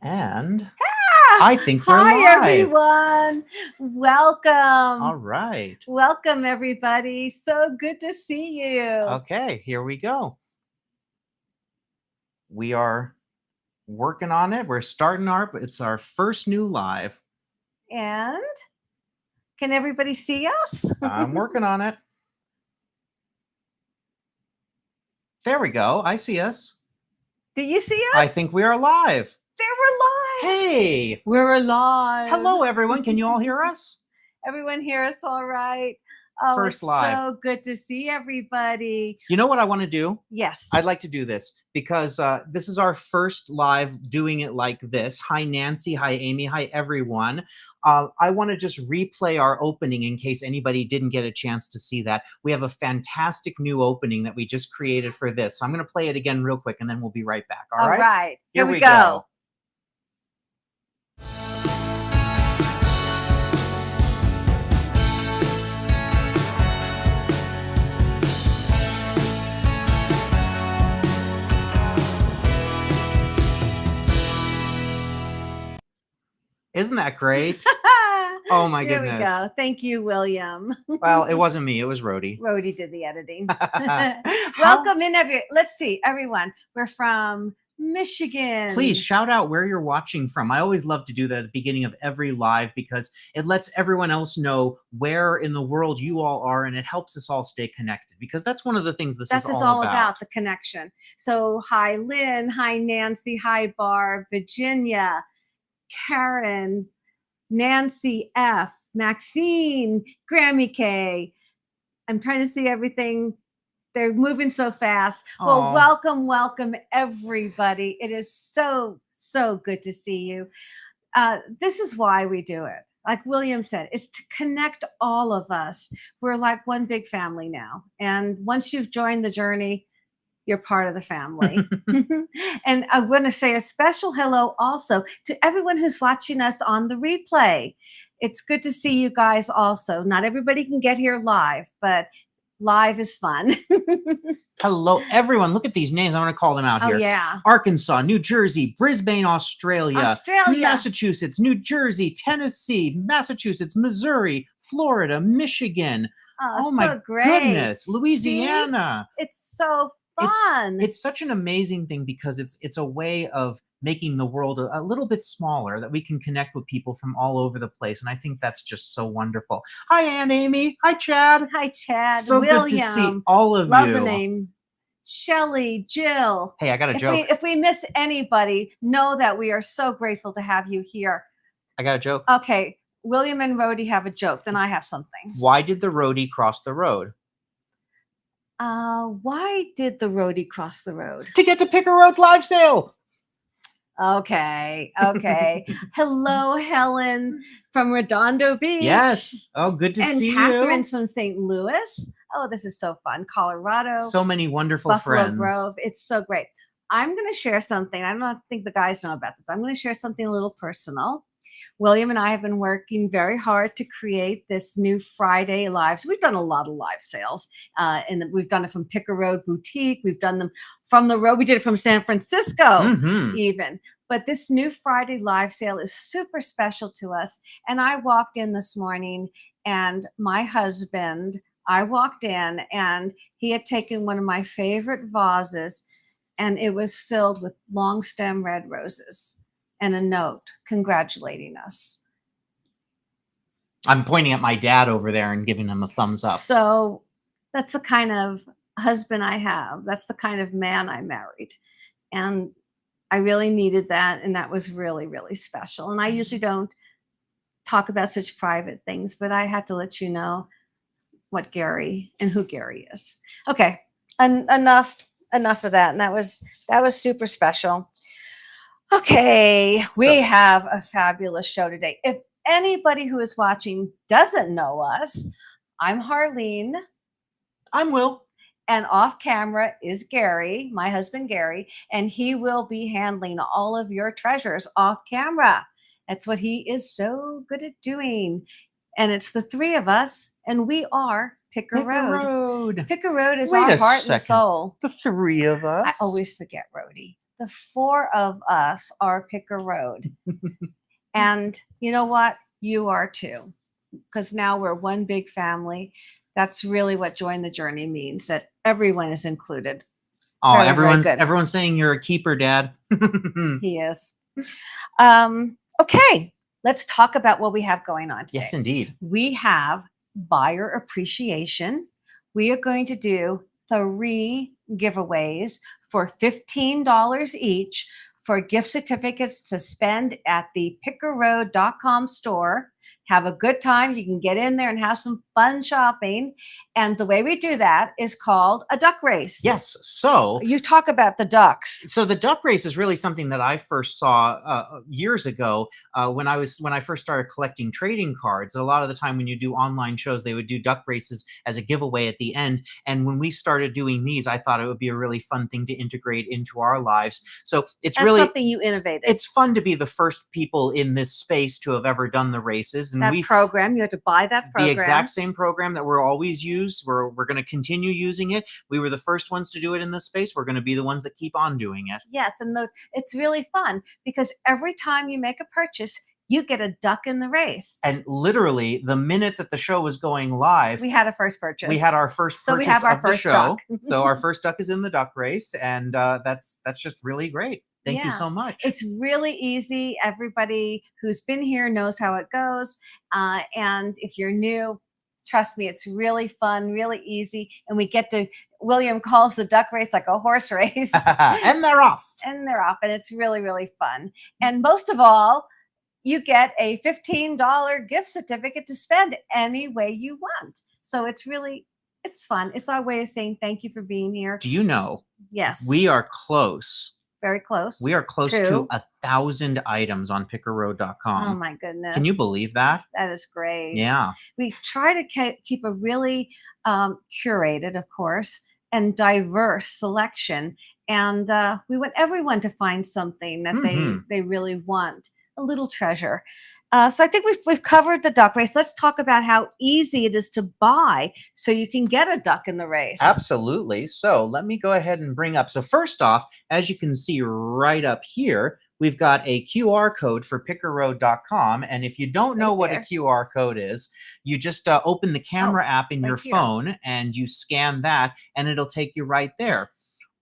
And Ah, I think we're hi, live. everyone. Welcome. All right. Welcome, everybody. So good to see you. Okay, here we go. We are working on it. We're starting it's our first new live. And can everybody see us? I'm working on it. There we go. I see us. Do you see us? I think we are live. There, we're live. Hey. We're alive. Hello, everyone. Can you all hear us? Everyone hear us all right? Oh, First it's live. so good to see everybody. You know what I want to do? Yes. I'd like to do this because this is our first live doing it like this. Hi, Nancy. Hi, Amy. Hi, everyone. I want to just replay our opening in case anybody didn't get a chance to see that. We have a fantastic new opening that we just created for this. So I'm going to play it again real quick and then we'll be right back. All right? All right. Here we go. Isn't that great? Oh my There goodness. we go. Thank you, William. Well, it wasn't me. It was Rhodey. Rhodey did the editing. Welcome in, let's see, everyone. We're from Michigan. Please shout out where you're watching from. I always love to do that at the beginning of every live because it lets everyone else know where in the world you all are, and it helps us all stay connected because that's one of the things this is all about. The connection. So hi, Lynn. Hi, Nancy. Hi, Barb. Virginia. Karen, Nancy F, Maxine, Grammy K. I'm trying to see everything. They're moving so fast. Well, welcome, everybody. It is so good to see you. This is why we do it. Like William said, it's to connect all of us. We're like one big family now. And once you've joined the journey, you're part of the family. And I want to say a special hello also to everyone who's watching us on the replay. It's good to see you guys also. Not everybody can get here live, but live is fun. Hello, everyone. Look at these names. I'm going to call them out here. Oh, yeah. Arkansas, New Jersey, Brisbane, Australia, Australia, Massachusetts, New Jersey, Tennessee, Massachusetts, Missouri, Florida, Michigan. Oh my goodness. Louisiana. See? It's so fun. It's such an amazing thing because it's a way of making the world a little bit smaller, that we can connect with people from all over the place. And I think that's just so wonderful. Hi, Aunt Amy. Hi, Chad. Hi, Chad. So William. good to see all of you. Love the name. Shelley, Jill. Hey, I got a joke. If we miss anybody, know that we are so grateful to have you here. I got a joke. Okay. William and Rhodey have a joke. Then I have something. Why did the roadie cross the road? Why did the roadie cross the road? To get to Picker Road's live sale. Okay. Hello, Helen from Redondo Beach. Yes. Oh, good to see you. And Catherine from St. Louis. Oh, this is so fun. Colorado. So many wonderful Buffalo friends. Grove. It's so great. I'm going to share something. I don't think the guys know about this. I'm going to share something a little personal. William and I have been working very hard to create this new Friday lives. We've done a lot of live sales, and we've done it from Picker Road Boutique. We've done them from the road. We did it from San Francisco, even. But this new Friday live sale is super special to us. And I walked in this morning, and my husband, I walked in, and he had taken one of my favorite vases, and it was filled with long stem red roses. And a note congratulating us. I'm pointing at my dad over there and giving him a thumbs up. So that's the kind of husband I have. That's the kind of man I married. And I really needed that. And that was really, really special. And I usually don't talk about such private things, but I had to let you know what Gary and who Gary is. Okay. Enough of that. And that was super special. Okay, we have a fabulous show today. If anybody who is watching doesn't know us, I'm Harleen. I'm Will. And off camera is Gary, my husband Gary, and he will be handling all of your treasures off camera. That's what he is so good at doing. And it's the three of us, and we are Picker Road. Picker Road is our heart and soul. The three of us. I always forget Rhodey. the 4 of us are Picker Road. And you know what? You are too. Because now we're one big family. That's really what Join the Journey means, that everyone is included. Oh, Very, very good. everyone's saying you're a keeper, Dad. He is. Okay, let's talk about what we have going on today. Yes, indeed. We have buyer appreciation. We are going to do 3 giveaways for $15 each for gift certificates to spend at the pickerroad.com store. Have a good time. You can get in there and have some fun shopping. And the way we do that is called a duck race. Yes. So You talk about the ducks. So the duck race is really something that I first saw years ago when I first started collecting trading cards. A lot of the time when you do online shows, they would do duck races as a giveaway at the end. And when we started doing these, I thought it would be a really fun thing to integrate into our lives. So it's That's really something you innovated. it's fun to be the first people in this space to have ever done the races. And that program, you have to buy that program. the exact same program that we're always use. We're going to continue using it. We were the first ones to do it in this space. We're going to be the ones that keep on doing it. Yes, and it's really fun because every time you make a purchase, you get a duck in the race. And literally, the minute that the show was going live, we had a first purchase. We had our first purchase so we have our of first the show. Duck. So our first duck is in the duck race, and that's just really great. Thank you so much. It's really easy. Everybody who's been here knows how it goes. And if you're new, trust me, it's really fun, really easy. And William calls the duck race like a horse race. And they're off. And it's really, really fun. And most of all, you get a $15 gift certificate to spend any way you want. So it's fun. It's our way of saying thank you for being here. Do you know? Yes. We are close. Very close. We are close to 1,000 items on pickerroad.com. Oh my goodness. Can you believe that? That is great. Yeah. We try to keep a really curated, of course, and diverse selection. And we want everyone to find something that they really want, a little treasure. So I think we've covered the duck race. Let's talk about how easy it is to buy so you can get a duck in the race. Absolutely. So let me go ahead and bring up. So first off, as you can see right up here, we've got a QR code for pickerroad.com. And if you don't know what a QR code is, you just open the camera app in your phone and you scan that and it'll take you right there.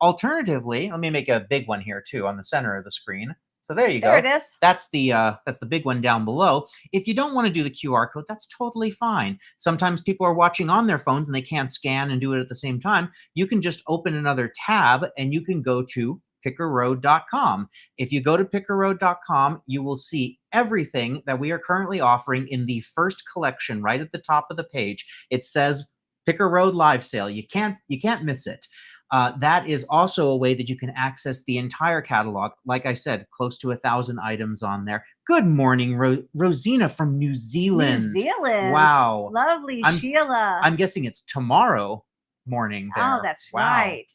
Alternatively, let me make a big one here too on the center of the screen. So there you go. There it is. That's the big one down below. If you don't want to do the QR code, that's totally fine. Sometimes people are watching on their phones and they can't scan and do it at the same time. You can just open another tab and you can go to pickerroad.com. If you go to pickerroad.com, you will see everything that we are currently offering in the first collection right at the top of the page. It says Picker Road Live Sale. You can't miss it. That is also a way that you can access the entire catalog. Like I said, close to 1,000 items on there. Good morning, Rosina from New Zealand. New Zealand. Wow. Lovely, Sheila. I'm guessing it's tomorrow morning there. Oh, that's right.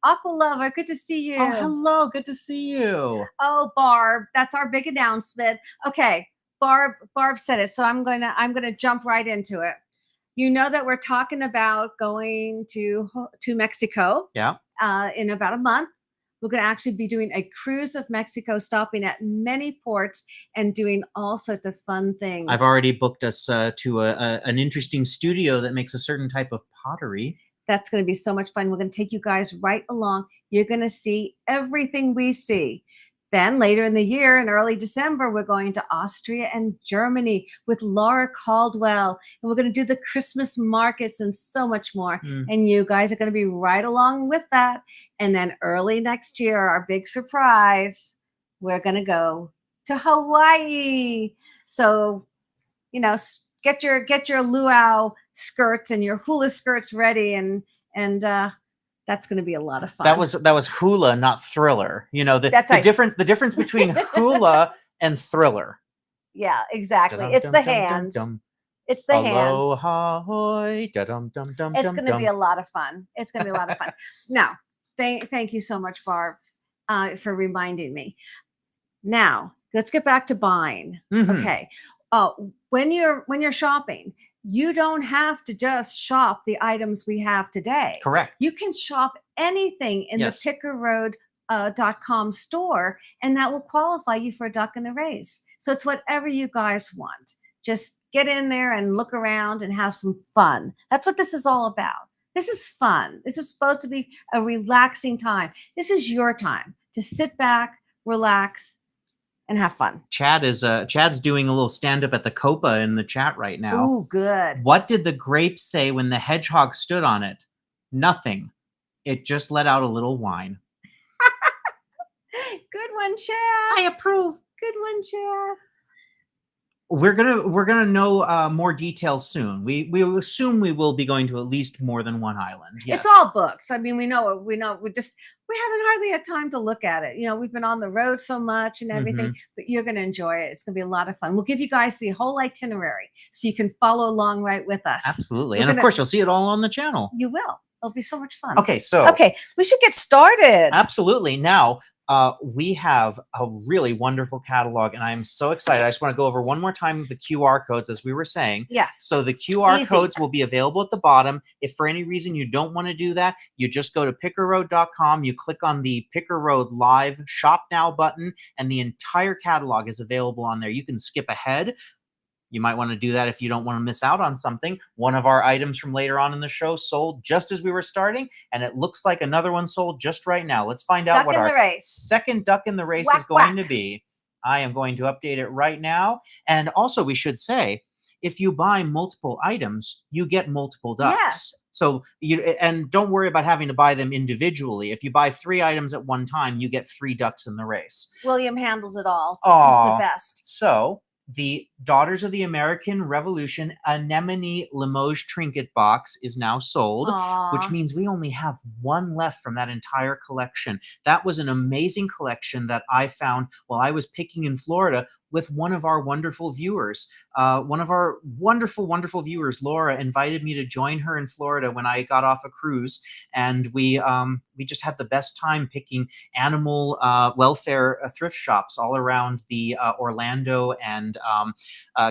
Aqua Lover, good to see you. Oh, hello. Good to see you. Oh, Barb, that's our big announcement. Okay, Barb said it, so I'm gonna jump right into it. You know that we're talking about going to Mexico. Yeah. In about a month. We're going to actually be doing a cruise of Mexico, stopping at many ports and doing all sorts of fun things. I've already booked us to an interesting studio that makes a certain type of pottery. That's going to be so much fun. We're going to take you guys right along. You're going to see everything we see. Then later in the year, in early December, we're going to Austria and Germany with Laura Caldwell. And we're going to do the Christmas markets and so much more. And you guys are going to be right along with that. And then early next year, our big surprise, we're going to go to Hawaii. So, get your luau skirts and your hula skirts ready and that's going to be a lot of fun. That was hula, not thriller. That's right. The difference between hula and thriller. Yeah, exactly. It's the hands. It's the hands. Aloha, hoy, da-dum, dum, dum, it's going to be a lot of fun. It's going to be a lot of fun. Now, thank you so much, Barb, for reminding me. Now, let's get back to buying. Okay. When you're shopping, you don't have to just shop the items we have today. Correct. You can shop anything in the Picker Road .com store, and that will qualify you for a duck in the race. So it's whatever you guys want. Just get in there and look around and have some fun. That's what this is all about. This is fun. This is supposed to be a relaxing time. This is your time to sit back, relax, and have fun. Chad's doing a little stand up at the Copa in the chat right now. Ooh, good. What did the grape say when the hedgehog stood on it? Nothing. It just let out a little whine. Good one, Chad. I approve. Good one, Chad. We're gonna know more details soon. We assume we will be going to at least more than one island. Yes. It's all booked. I mean, we know. We haven't hardly had time to look at it. We've been on the road so much and everything, but you're going to enjoy it. It's going to be a lot of fun. We'll give you guys the whole itinerary so you can follow along right with us. Absolutely. And of course, you'll see it all on the channel. You will. It'll be so much fun. Okay, we should get started. Absolutely. Now, we have a really wonderful catalog, and I'm so excited. I just want to go over one more time the QR codes, as we were saying. Yes. So the QR codes will be available at the bottom. If for any reason you don't want to do that, you just go to pickerroad.com. You click on the Picker Road Live Shop Now button, and the entire catalog is available on there. You can skip ahead. You might want to do that if you don't want to miss out on something. One of our items from later on in the show sold just as we were starting, and it looks like another one sold just right now. Let's find out what our second duck in the race is going to be. I am going to update it right now. And also, we should say, if you buy multiple items, you get multiple ducks. Yes. So and don't worry about having to buy them individually. If you buy 3 items at one time, you get 3 ducks in the race. William handles it all. Aww. He's the best. So the Daughters of the American Revolution Anemone Limoges trinket box is now sold, which means we only have one left from that entire collection. That was an amazing collection that I found while I was picking in Florida with one of our wonderful viewers. One of our wonderful, wonderful viewers, Laura, invited me to join her in Florida when I got off a cruise, and we just had the best time picking animal welfare thrift shops all around the Orlando and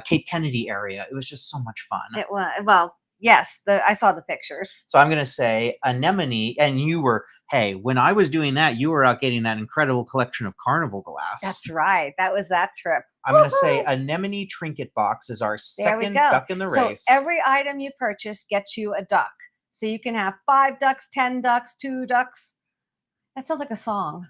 Cape Kennedy area. It was just so much fun. It was, well, yes, I saw the pictures. So I'm going to say anemone, and you were, hey, when I was doing that, you were out getting that incredible collection of carnival glass. That's right. That was that trip. I'm going to say anemone trinket box is our second duck in the race. So every item you purchase gets you a duck. So you can have 5 ducks, 10 ducks, 2 ducks. That sounds like a song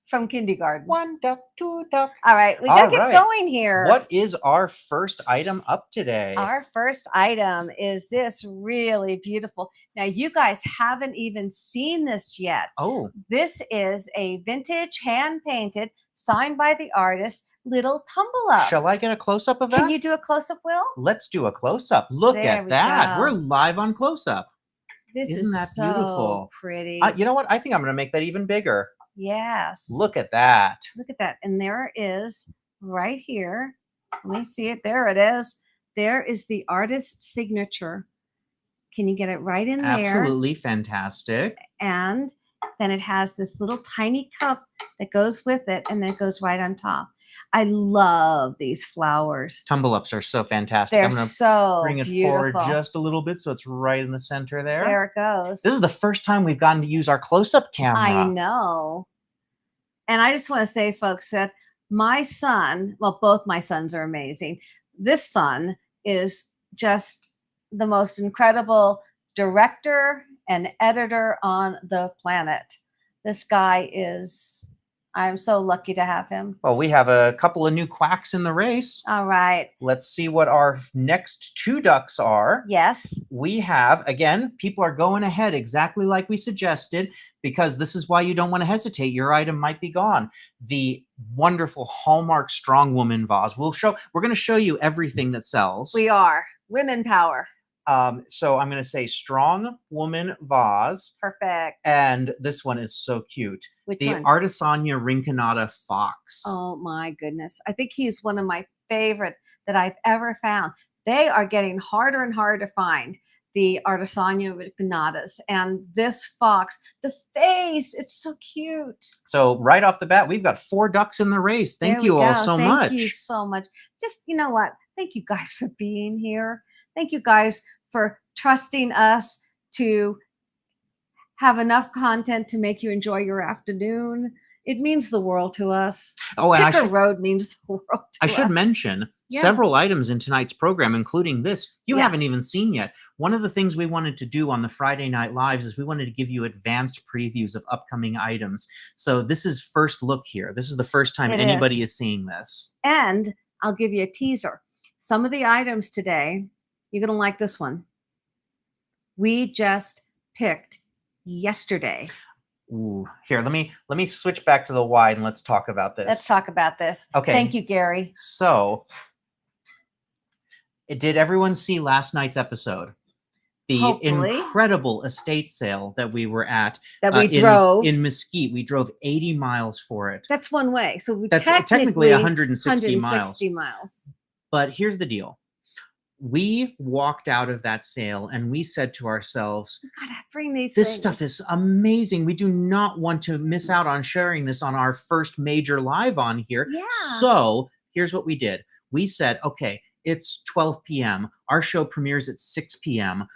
from kindergarten. 1 duck, 2 duck. All right, we got to get going here. What is our first item up today? Our first item is this really beautiful. Now, you guys haven't even seen this yet. Oh. This is a vintage, hand-painted, signed by the artist, little tumble up. Shall I get a close-up of that? Can you do a close-up, Will? Let's do a close-up. Look at that. We're live on close-up. Isn't that so beautiful? Pretty. You know what? I think I'm going to make that even bigger. Yes. Look at that. Look at that. And there is right here. Let me see it. There it is. There is the artist's signature. Can you get it right in there? Absolutely fantastic. And then it has this little tiny cup that goes with it, and then it goes right on top. I love these flowers. Tumble ups are so fantastic. They're I'm going so to bring it forward just a little bit so it's right in the center there. There it goes. This is the first time we've gotten to use our close-up camera. I know. And I just want to say, folks, that my son, well, both my sons are amazing. This son is just the most incredible director and editor on the planet. This guy is, I'm so lucky to have him. Well, we have a couple of new quacks in the race. All right. Let's see what our next 2 ducks are. Yes. We have, again, people are going ahead exactly like we suggested, because this is why you don't want to hesitate. Your item might be gone. The wonderful Hallmark Strong Woman vase. We're going to show you everything that sells. We are. Women power. So I'm going to say Strong Woman vase. Perfect. And this one is so cute. Which the one? Artisania Rinconata Fox. Oh my goodness. I think he's one of my favorite that I've ever found. They are getting harder and harder to find, the Artisania Rinconatas. And this fox, the face, it's so cute. So right off the bat, we've got 4 ducks in the race. Thank you all so much. Thank you so much. Just, you know what? Thank you guys for being here. Thank you guys for trusting us to have enough content to make you enjoy your afternoon. It means the world to us. Oh, and Picker Road means the world to I should us. mention Yeah. several items in tonight's program, including this, you Yeah. haven't even seen yet. One of the things we wanted to do on the Friday Night Lives is we wanted to give you advanced previews of upcoming items. So this is first look here. This is the first time It anybody is seeing this. And I'll give you a teaser. Some of the items today, you're going to like this one. We just picked yesterday. Ooh, here, let me switch back to the wide and let's talk about this. Let's talk about this. Okay. Thank you, Gary. So, did everyone see last night's episode? The Hopefully. incredible estate sale that we were at. That we drove. In Mesquite. We drove 80 miles for it. That's one way. So we That's technically 160 miles. But here's the deal. We walked out of that sale and we said to ourselves, we gotta bring these this things. stuff is amazing. We do not want to miss out on sharing this on our first major live on here. Yeah. So here's what we did. We said, okay, it's 12 p.m. Our show premieres at 6 p.m.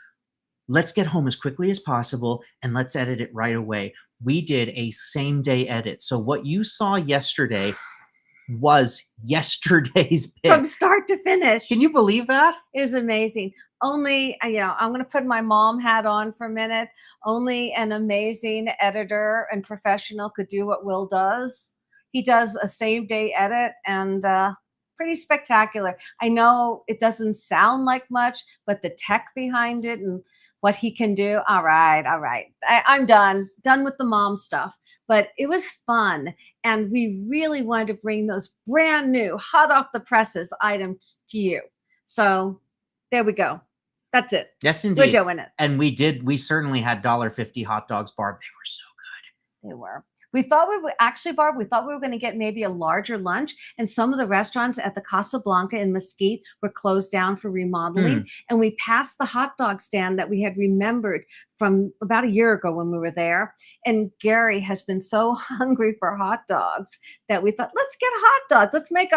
Let's get home as quickly as possible and let's edit it right away. We did a same day edit. So what you saw yesterday was yesterday's pick. From start to finish. Can you believe that? It was amazing. Only, I'm going to put my mom hat on for a minute. Only an amazing editor and professional could do what Will does. He does a same day edit and pretty spectacular. I know it doesn't sound like much, but the tech behind it and what he can do. All right. I'm done with the mom stuff, but it was fun. And we really wanted to bring those brand new, hot off the presses items to you. So there we go. That's it. Yes, indeed. We're doing it. And we certainly had $1.50 hot dogs, Barb. They were so good. They were. We thought we would actually, Barb, we thought we were going to get maybe a larger lunch. And some of the restaurants at the Casablanca in Mesquite were closed down for remodeling. And we passed the hot dog stand that we had remembered from about a year ago when we were there. And Gary has been so hungry for hot dogs that we thought, let's get hot dogs. Let's make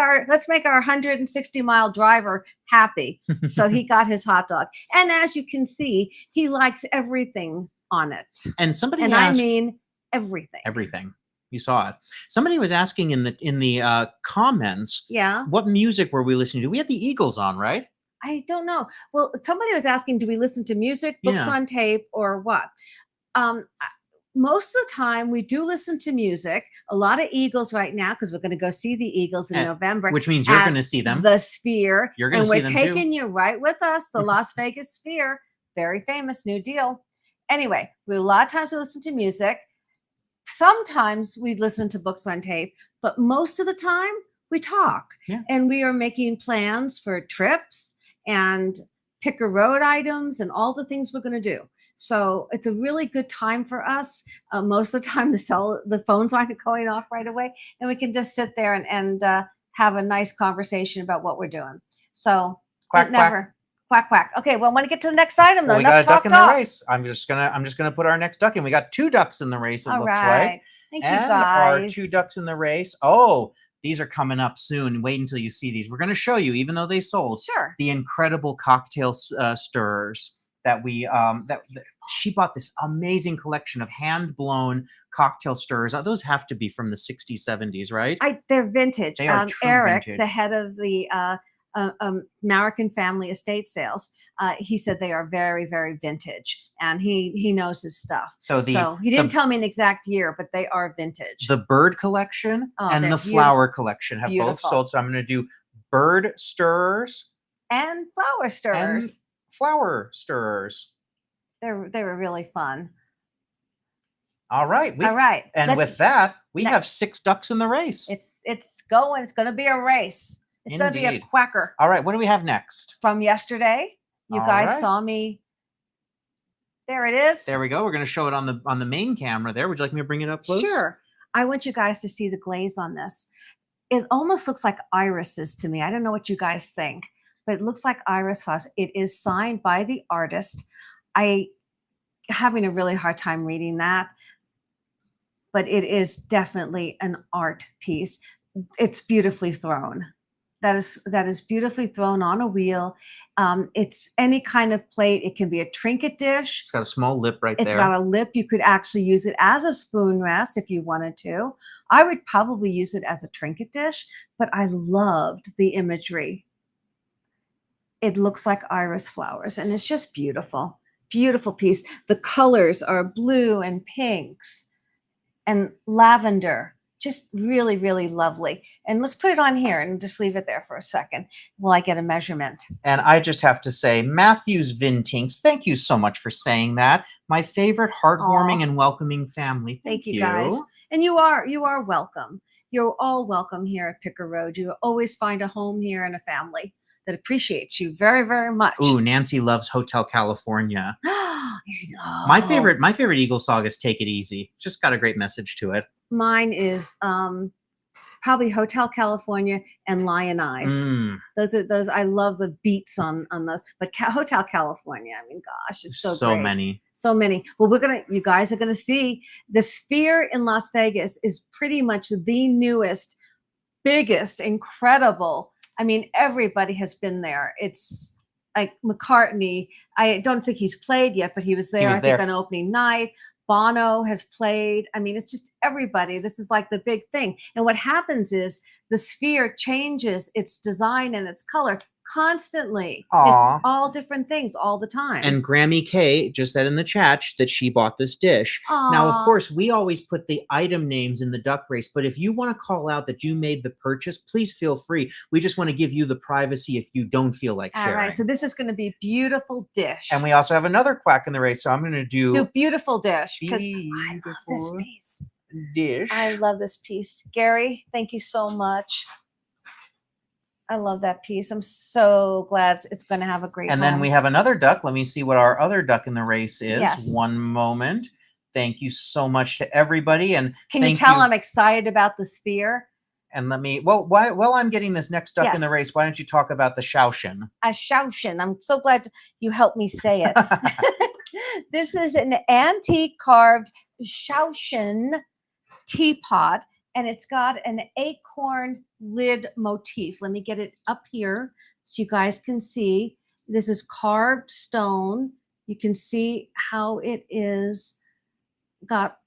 our 160-mile driver happy. So he got his hot dog. And as you can see, he likes everything on it. And somebody and asked, I mean everything. Everything. You saw it. Somebody was asking in the comments, yeah, what music were we listening to? We had the Eagles on, right? I don't know. Well, somebody was asking, do we listen to music, books on tape, or what? Most of the time, we do listen to music. A lot of Eagles right now, because we're going to go see the Eagles in November. Which means you're going to see them. The Sphere. You're going to see them, and we're taking you right with us. The Las Vegas Sphere. Very famous, new deal. Anyway, a lot of times we listen to music. Sometimes we listen to books on tape, but most of the time we talk. Yeah. And we are making plans for trips and pick a road items and all the things we're going to do. So it's a really good time for us. Most of the time the phones aren't going off right away, and we can just sit there and have a nice conversation about what we're doing. So quack, quack. Quack, quack. Okay, well, I want to get to the next item, though. Well, we got a duck in the race. I'm just gonna put our next duck in. We got 2 ducks in the race, it looks like. Thank and you, guys. our 2 ducks in the race. Oh, these are coming up soon. Wait until you see these. We're gonna show you, even though they sold, sure, the incredible cocktail stirrers that we that she bought this amazing collection of hand-blown cocktail stirrers. Those have to be from the 60s, 70s, right? They're vintage. They are true Eric, vintage. the head of the American Family Estate Sales, he said they are very, very vintage, and he knows his stuff. So he didn't tell me an exact year, but they are vintage. The bird collection and the flower collection have both sold. So I'm going to do bird stirrers and flower stirrers. And flower stirrers. They were really fun. All right. All right. And with that, we have 6 ducks in the race. It's going. It's going to be a race. It's going to be a quacker. All right. What do we have next? From yesterday. You guys saw me. There it is. There we go. We're going to show it on the main camera there. Would you like me to bring it up close? Sure. I want you guys to see the glaze on this. It almost looks like irises to me. I don't know what you guys think, but it looks like iris sauce. It is signed by the artist. I having a really hard time reading that, but it is definitely an art piece. It's beautifully thrown. that is beautifully thrown on a wheel. It's any kind of plate. It can be a trinket dish. It's got a small lip right It's there. got a lip. You could actually use it as a spoon rest if you wanted to. I would probably use it as a trinket dish, but I loved the imagery. It looks like iris flowers, and it's just beautiful. Beautiful piece. The colors are blue and pinks and lavender. Just really, really lovely. And let's put it on here and just leave it there for a second while I get a measurement. And I just have to say, Matthew's Vintinks, thank you so much for saying that. My favorite heartwarming and welcoming family. Thank you guys. And you are welcome. You're all welcome here at Picker Road. You always find a home here and a family that appreciates you very, very much. Ooh, Nancy loves Hotel California. Oh. My favorite Eagle song is Take It Easy. It's just got a great message to it. Mine is probably Hotel California and Lion Eyes. Those. I love the beats on those. But Hotel California, I mean, gosh, it's so great. So many. Well, you guys are gonna see the Sphere in Las Vegas is pretty much the newest, biggest, incredible. I mean, everybody has been there. It's like McCartney. I don't think he's played yet, but he was there. I think on opening night. Bono has played. I mean, it's just everybody. This is like the big thing. And what happens is the Sphere changes its design and its color constantly. Aww. It's all different things all the time. And Grammy K just said in the chat that she bought this dish. Aww. Now, of course, we always put the item names in the duck race, but if you want to call out that you made the purchase, please feel free. We just want to give you the privacy if you don't feel like sharing. All right, so this is going to be a beautiful dish. And we also have another quack in the race, so I'm going to do beautiful dish because I love this piece. Dish. I love this piece. Gary, thank you so much. I love that piece. I'm so glad it's going to have a great And home. then we have another duck. Let me see what our other duck in the race is. Yes. One moment. Thank you so much to everybody. And can you tell I'm excited about the Sphere? And let me, while I'm getting this next duck in the race, why don't you talk about the Shaoshan? A Shaoshan. I'm so glad you helped me say it. This is an antique carved Shaoshan teapot. And it's got an acorn lid motif. Let me get it up here so you guys can see. This is carved stone. You can see how it is got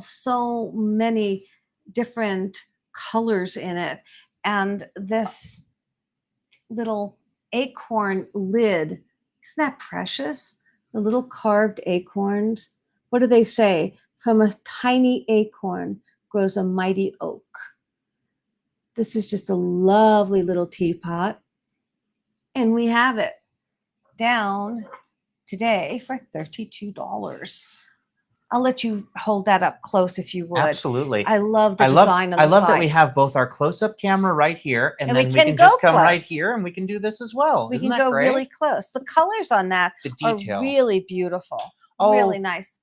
so many different colors in it. And this little acorn lid, isn't that precious? The little carved acorns. What do they say? From a tiny acorn grows a mighty oak. This is just a lovely little teapot. And we have it down today for $32. I'll let you hold that up close if you would. Absolutely. I love the design on the side. I love that we have both our close-up camera right here, and then we can just come right here and we can do this as well. We can go really close. The colors on that are really beautiful. Really nice.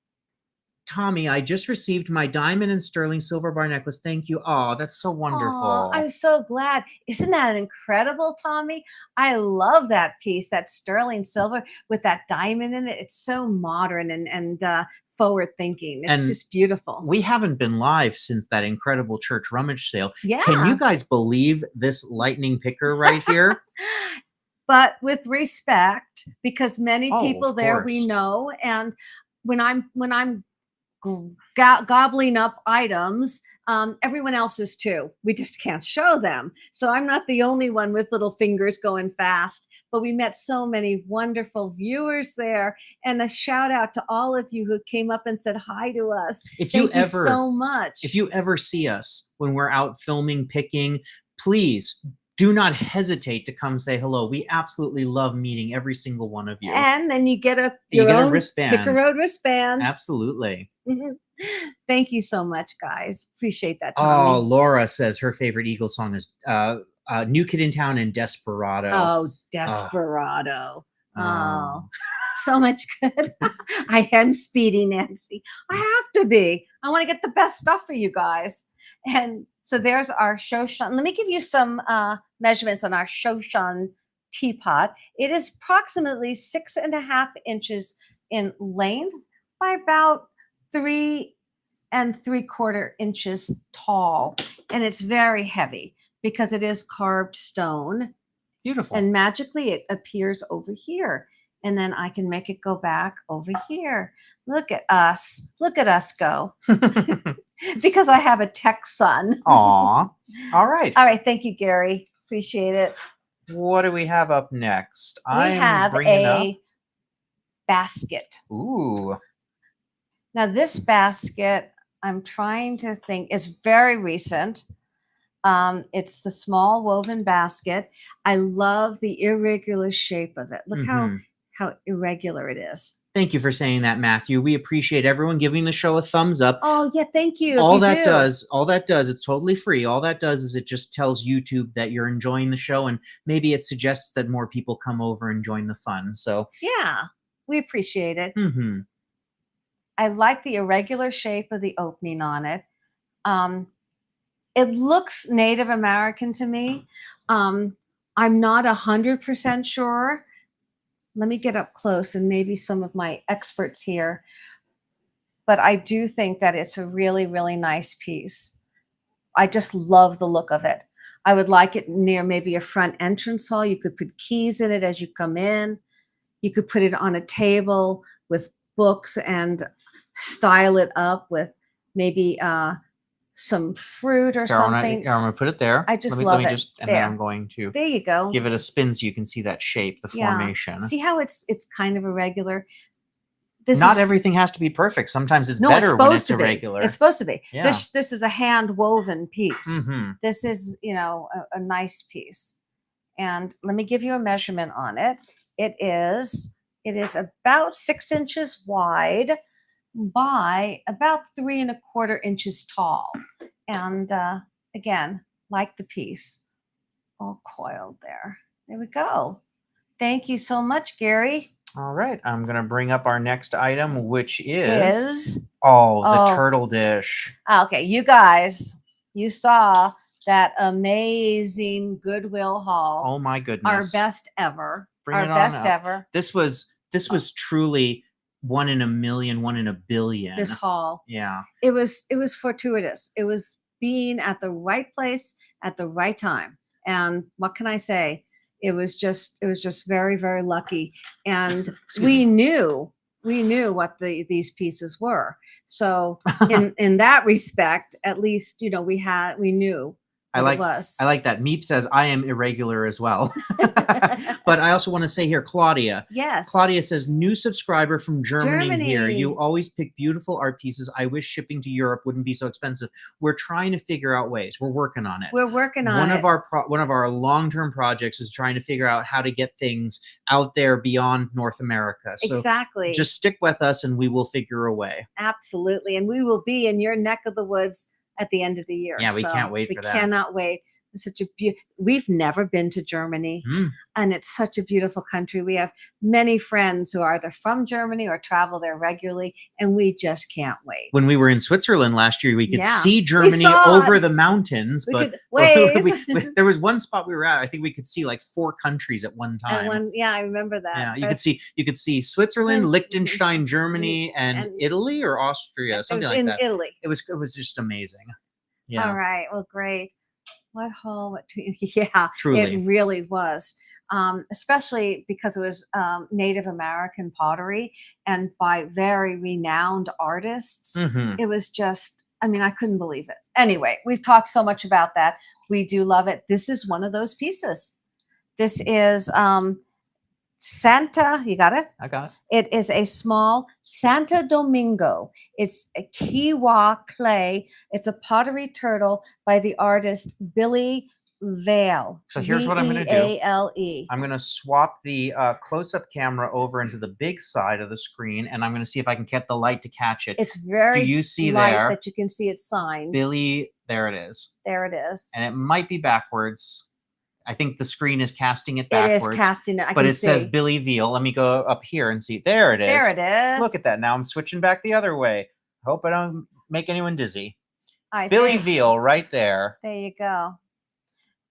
Tommy, I just received my diamond and sterling silver bar necklace. Thank you. Oh, that's so wonderful. Oh, I'm so glad. Isn't that incredible, Tommy? I love that piece, that sterling silver with that diamond in it. It's so modern and forward thinking. It's just beautiful. We haven't been live since that incredible church rummage sale. Yeah. Can you guys believe this lightning picker right here? But with respect, because many people there we know, and when I'm gobbling up items, everyone else is too. We just can't show them. So I'm not the only one with little fingers going fast, but we met so many wonderful viewers there. And a shout out to all of you who came up and said hi to us. Thank you so much. If you ever see us when we're out filming, picking, please do not hesitate to come say hello. We absolutely love meeting every single one of you. And then you get your own wristband. Picker Road wristband. Absolutely. Thank you so much, guys. Appreciate that, Tommy. Oh, Laura says her favorite Eagle song is New Kid in Town and Desperado. Oh, Desperado. Oh, so much good. I am Speedy Nancy. I have to be. I want to get the best stuff for you guys. And so there's our Shaoshan. Let me give you some measurements on our Shaoshan teapot. It is approximately 6.5 inches in length by about 3 3/4 inches tall. And it's very heavy because it is carved stone. Beautiful. And magically it appears over here. And then I can make it go back over here. Look at us. Look at us go. Because I have a tech son. Aw. All right. All right. Thank you, Gary. Appreciate it. What do we have up next? We have a basket. Ooh. Now, this basket, I'm trying to think, is very recent. It's the small woven basket. I love the irregular shape of it. Look how irregular it is. Thank you for saying that, Matthew. We appreciate everyone giving the show a thumbs up. Oh, yeah, thank you. All that does, it's totally free. All that does is it just tells YouTube that you're enjoying the show, and maybe it suggests that more people come over and join the fun. So yeah, we appreciate it. Mm-hmm. I like the irregular shape of the opening on it. It looks Native American to me. I'm not 100% sure. Let me get up close and maybe some of my experts here. But I do think that it's a really, really nice piece. I just love the look of it. I would like it near maybe a front entrance hall. You could put keys in it as you come in. You could put it on a table with books and style it up with maybe some fruit or something. I'm going to put it there. I just let love me it. Just, and there. then I'm going to there you go. give it a spin so you can see that shape, the formation. See how it's kind of irregular? Not everything has to be perfect. Sometimes it's better when it's irregular. It's supposed to be. Yeah. This is a hand woven piece. Mm-hmm. This is, a nice piece. And let me give you a measurement on it. It is about 6 inches wide by about 3 1/4 inches tall. And again, like the piece, all coiled there. There we go. Thank you so much, Gary. All right, I'm going to bring up our next item, which is the turtle dish. Okay, you guys, you saw that amazing Goodwill haul. Oh my goodness. Our best ever. Bring it on up. This was truly 1 in a million, 1 in a billion. This haul. Yeah. It was fortuitous. It was being at the right place at the right time. And what can I say? It was just very, very lucky. And we knew what these pieces were. So in that respect, at least, we knew what it was. I like that. Meep says, I am irregular as well. But I also want to say here, Claudia. Yes. Claudia says, new subscriber from Germany here. You always pick beautiful art pieces. I wish shipping to Europe wouldn't be so expensive. We're trying to figure out ways. We're working on it. One of our long-term projects is trying to figure out how to get things out there beyond North America. So exactly. Just stick with us and we will figure a way. Absolutely. And we will be in your neck of the woods at the end of the year. Yeah, we can't wait for that. We cannot wait. It's such a we've never been to Germany, and it's such a beautiful country. We have many friends who are either from Germany or travel there regularly, and we just can't wait. When we were in Switzerland last year, we could see Germany over the mountains, but there was one spot we were at. I think we could see like 4 countries at one time. I remember that. Yeah, you could see Switzerland, Liechtenstein, Germany, and Italy or Austria, something like that. Italy. It was just amazing. Yeah. All right. Well, great. What haul? Yeah, truly. It really was. Especially because it was Native American pottery and by very renowned artists. It was just, I couldn't believe it. Anyway, we've talked so much about that. We do love it. This is one of those pieces. This is Santa, you got it? I got it. It is a small Santo Domingo. It's a Kiwa clay. It's a pottery turtle by the artist Billy Vale. So here's what I'm going to do. V-A-L-E. I'm going to swap the close-up camera over into the big side of the screen, and I'm going to see if I can get the light to catch it. It's very Do you see light there? That you can see its sign. Billy, there it is. There it is. And it might be backwards. I think the screen is casting it backwards. It is casting it. But it says Billy Veal. Let me go up here and see. There it is. There it is. Look at that. Now I'm switching back the other way. Hope I don't make anyone dizzy. Billy Veal right there. There you go.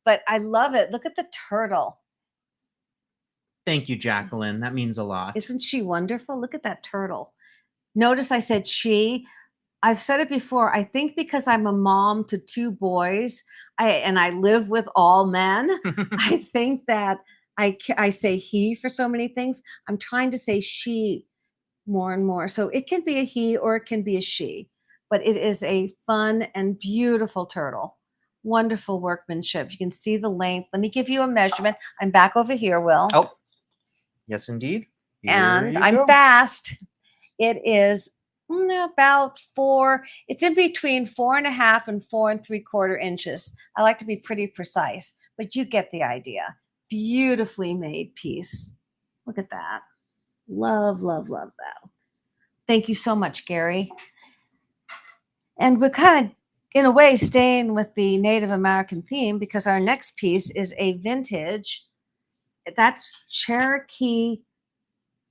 But I love it. Look at the turtle. Thank you, Jacqueline. That means a lot. Isn't she wonderful? Look at that turtle. Notice I said she. I've said it before. I think because I'm a mom to 2 boys, I live with all men, I think that I say he for so many things. I'm trying to say she more and more. So it can be a he or it can be a she, but it is a fun and beautiful turtle. Wonderful workmanship. You can see the length. Let me give you a measurement. I'm back over here, Will. Oh, yes, indeed. Here And you I'm go. fast. It is about 4. It's in between 4.5 and 4 3/4 inches. I like to be pretty precise, but you get the idea. Beautifully made piece. Look at that. Love, love, love that. Thank you so much, Gary. And we're kind of, in a way, staying with the Native American theme because our next piece is a vintage. That's Cherokee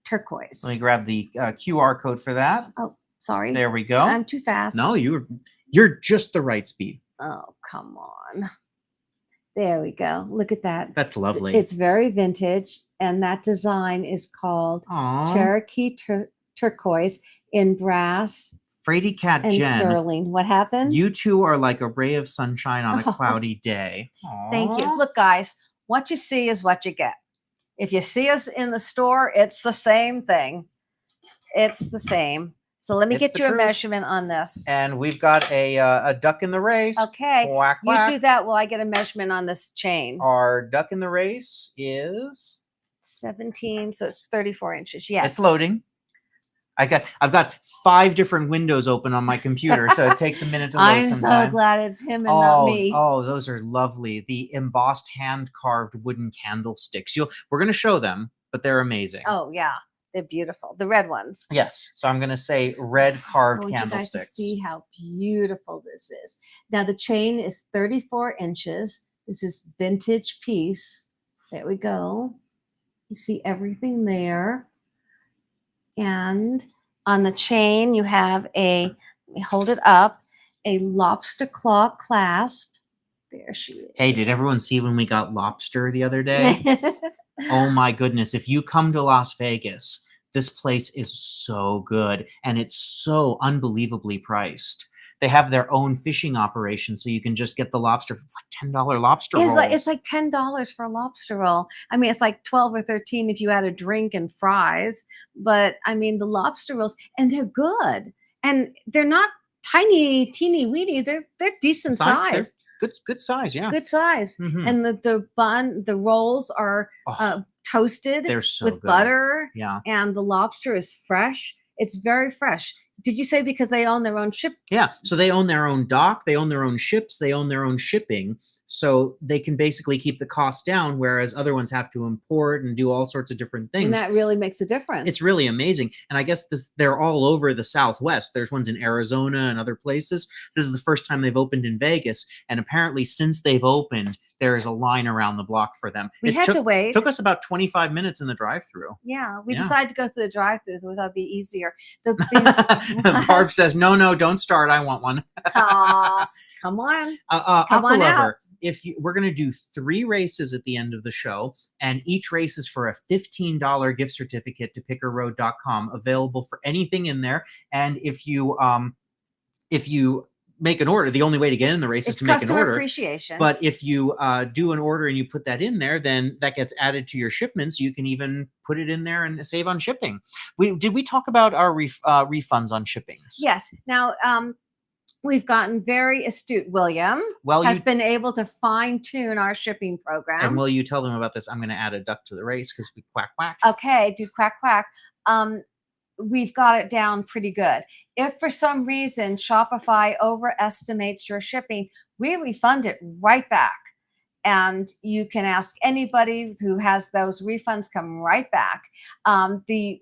turquoise. Let me grab the QR code for that. Oh, sorry. There we go. I'm too fast. No, you're just the right speed. Oh, come on. There we go. Look at that. That's lovely. It's very vintage, and that design is called Aww. Cherokee turquoise in brass Frady Cat and Jen, sterling. What happened? you two are like a ray of sunshine on a cloudy day. Aww. Thank you. Look, guys, what you see is what you get. If you see us in the store, it's the same thing. It's the same. So let me get you a measurement on this. And we've got a duck in the race. Okay. Quack, quack. You do that while I get a measurement on this chain. Our duck in the race is 17, so it's 34 inches. Yes. It's loading. I've got 5 different windows open on my computer, so it takes a minute to load I'm sometimes. so glad it's him and not me. Oh, those are lovely. The embossed hand-carved wooden candlesticks. We're going to show them, but they're amazing. Oh, yeah. They're beautiful. The red ones. Yes. So I'm going to say red carved candlesticks. I want you guys to see how beautiful this is. Now, the chain is 34 inches. This is vintage piece. There we go. You see everything there. And on the chain, you have let me hold it up, a lobster claw clasp. There she is. Hey, did everyone see when we got lobster the other day? Oh my goodness. If you come to Las Vegas, this place is so good and it's so unbelievably priced. They have their own fishing operation, so you can just get the lobster. It's like $10 lobster rolls. It's like $10 for a lobster roll. I mean, it's like 12 or 13 if you add a drink and fries. But I mean, the lobster rolls, and they're good, and they're not tiny, teeny weeny. They're decent size. They're good size, yeah. Good size. Mm-hmm. And the rolls are toasted with butter. Yeah. And the lobster is fresh. It's very fresh. Did you say because they own their own ship? Yeah. So they own their own dock, they own their own ships, they own their own shipping. So they can basically keep the cost down, whereas other ones have to import and do all sorts of different things. And that really makes a difference. It's really amazing. And I guess they're all over the Southwest. There's ones in Arizona and other places. This is the first time they've opened in Vegas. And apparently since they've opened, there is a line around the block for them. We had to wait. It took us about 25 minutes in the drive-through. Yeah, we decided to go through the drive-through. That would be easier. Barb says, no, don't start. I want one. Aw, come on. Come on out. We're going to do 3 races at the end of the show, and each race is for a $15 gift certificate to pickerroad.com, available for anything in there. And if you make an order, the only way to get in the race is to make an order. Appreciation. But if you do an order and you put that in there, then that gets added to your shipments. You can even put it in there and save on shipping. Did we talk about our refunds on shippings? Yes. Now, we've gotten very astute. William has been able to fine tune our shipping program. And will you tell them about this? I'm going to add a duck to the race because we quack, quack. Okay, do quack, quack. We've got it down pretty good. If for some reason Shopify overestimates your shipping, we refund it right back. And you can ask anybody who has those refunds come right back. The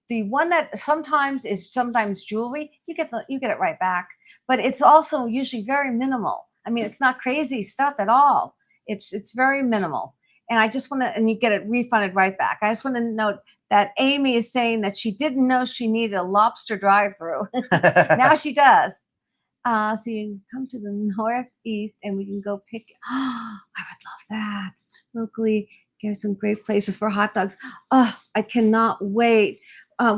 one that sometimes is jewelry, you get it right back. But it's also usually very minimal. I mean, it's not crazy stuff at all. It's very minimal. And I just want to, and you get it refunded right back. I just want to note that Amy is saying that she didn't know she needed a lobster drive-through. Now she does. So you can come to the northeast and we can go pick. Oh, I would love that. Locally, there's some great places for hot dogs. Oh, I cannot wait.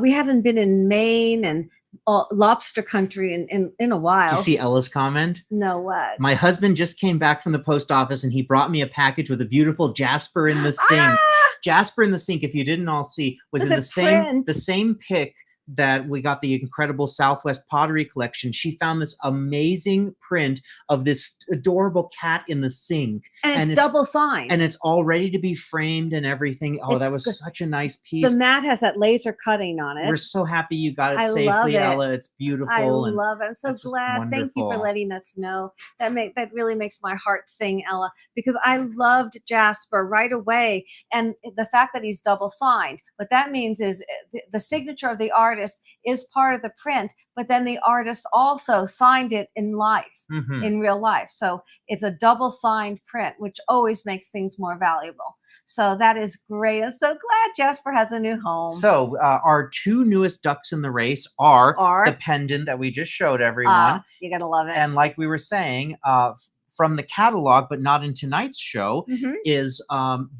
We haven't been in Maine and lobster country in a while. Do you see Ella's comment? No, what? My husband just came back from the post office and he brought me a package with a beautiful Jasper in the sink. Jasper in the sink, if you didn't all see, was With in a the same pic that we got the incredible Southwest Pottery collection. She found this amazing print of this adorable cat in the sink. And it's double signed. And it's all ready to be framed and everything. Oh, that was such a nice piece. The mat has that laser cutting on it. We're so happy you got it I safely, love it. Ella. It's beautiful. I love it. I'm so glad. Wonderful. Thank you for letting us know. That really makes my heart sing, Ella, because I loved Jasper right away. And the fact that he's double signed, what that means is the signature of the artist is part of the print, but then the artist also signed it in life, in real life. So it's a double signed print, which always makes things more valuable. So that is great. I'm so glad Jasper has a new home. So our two newest ducks in the race are the pendant that we just showed everyone. You gotta love it. And like we were saying, from the catalog, but not in tonight's show, is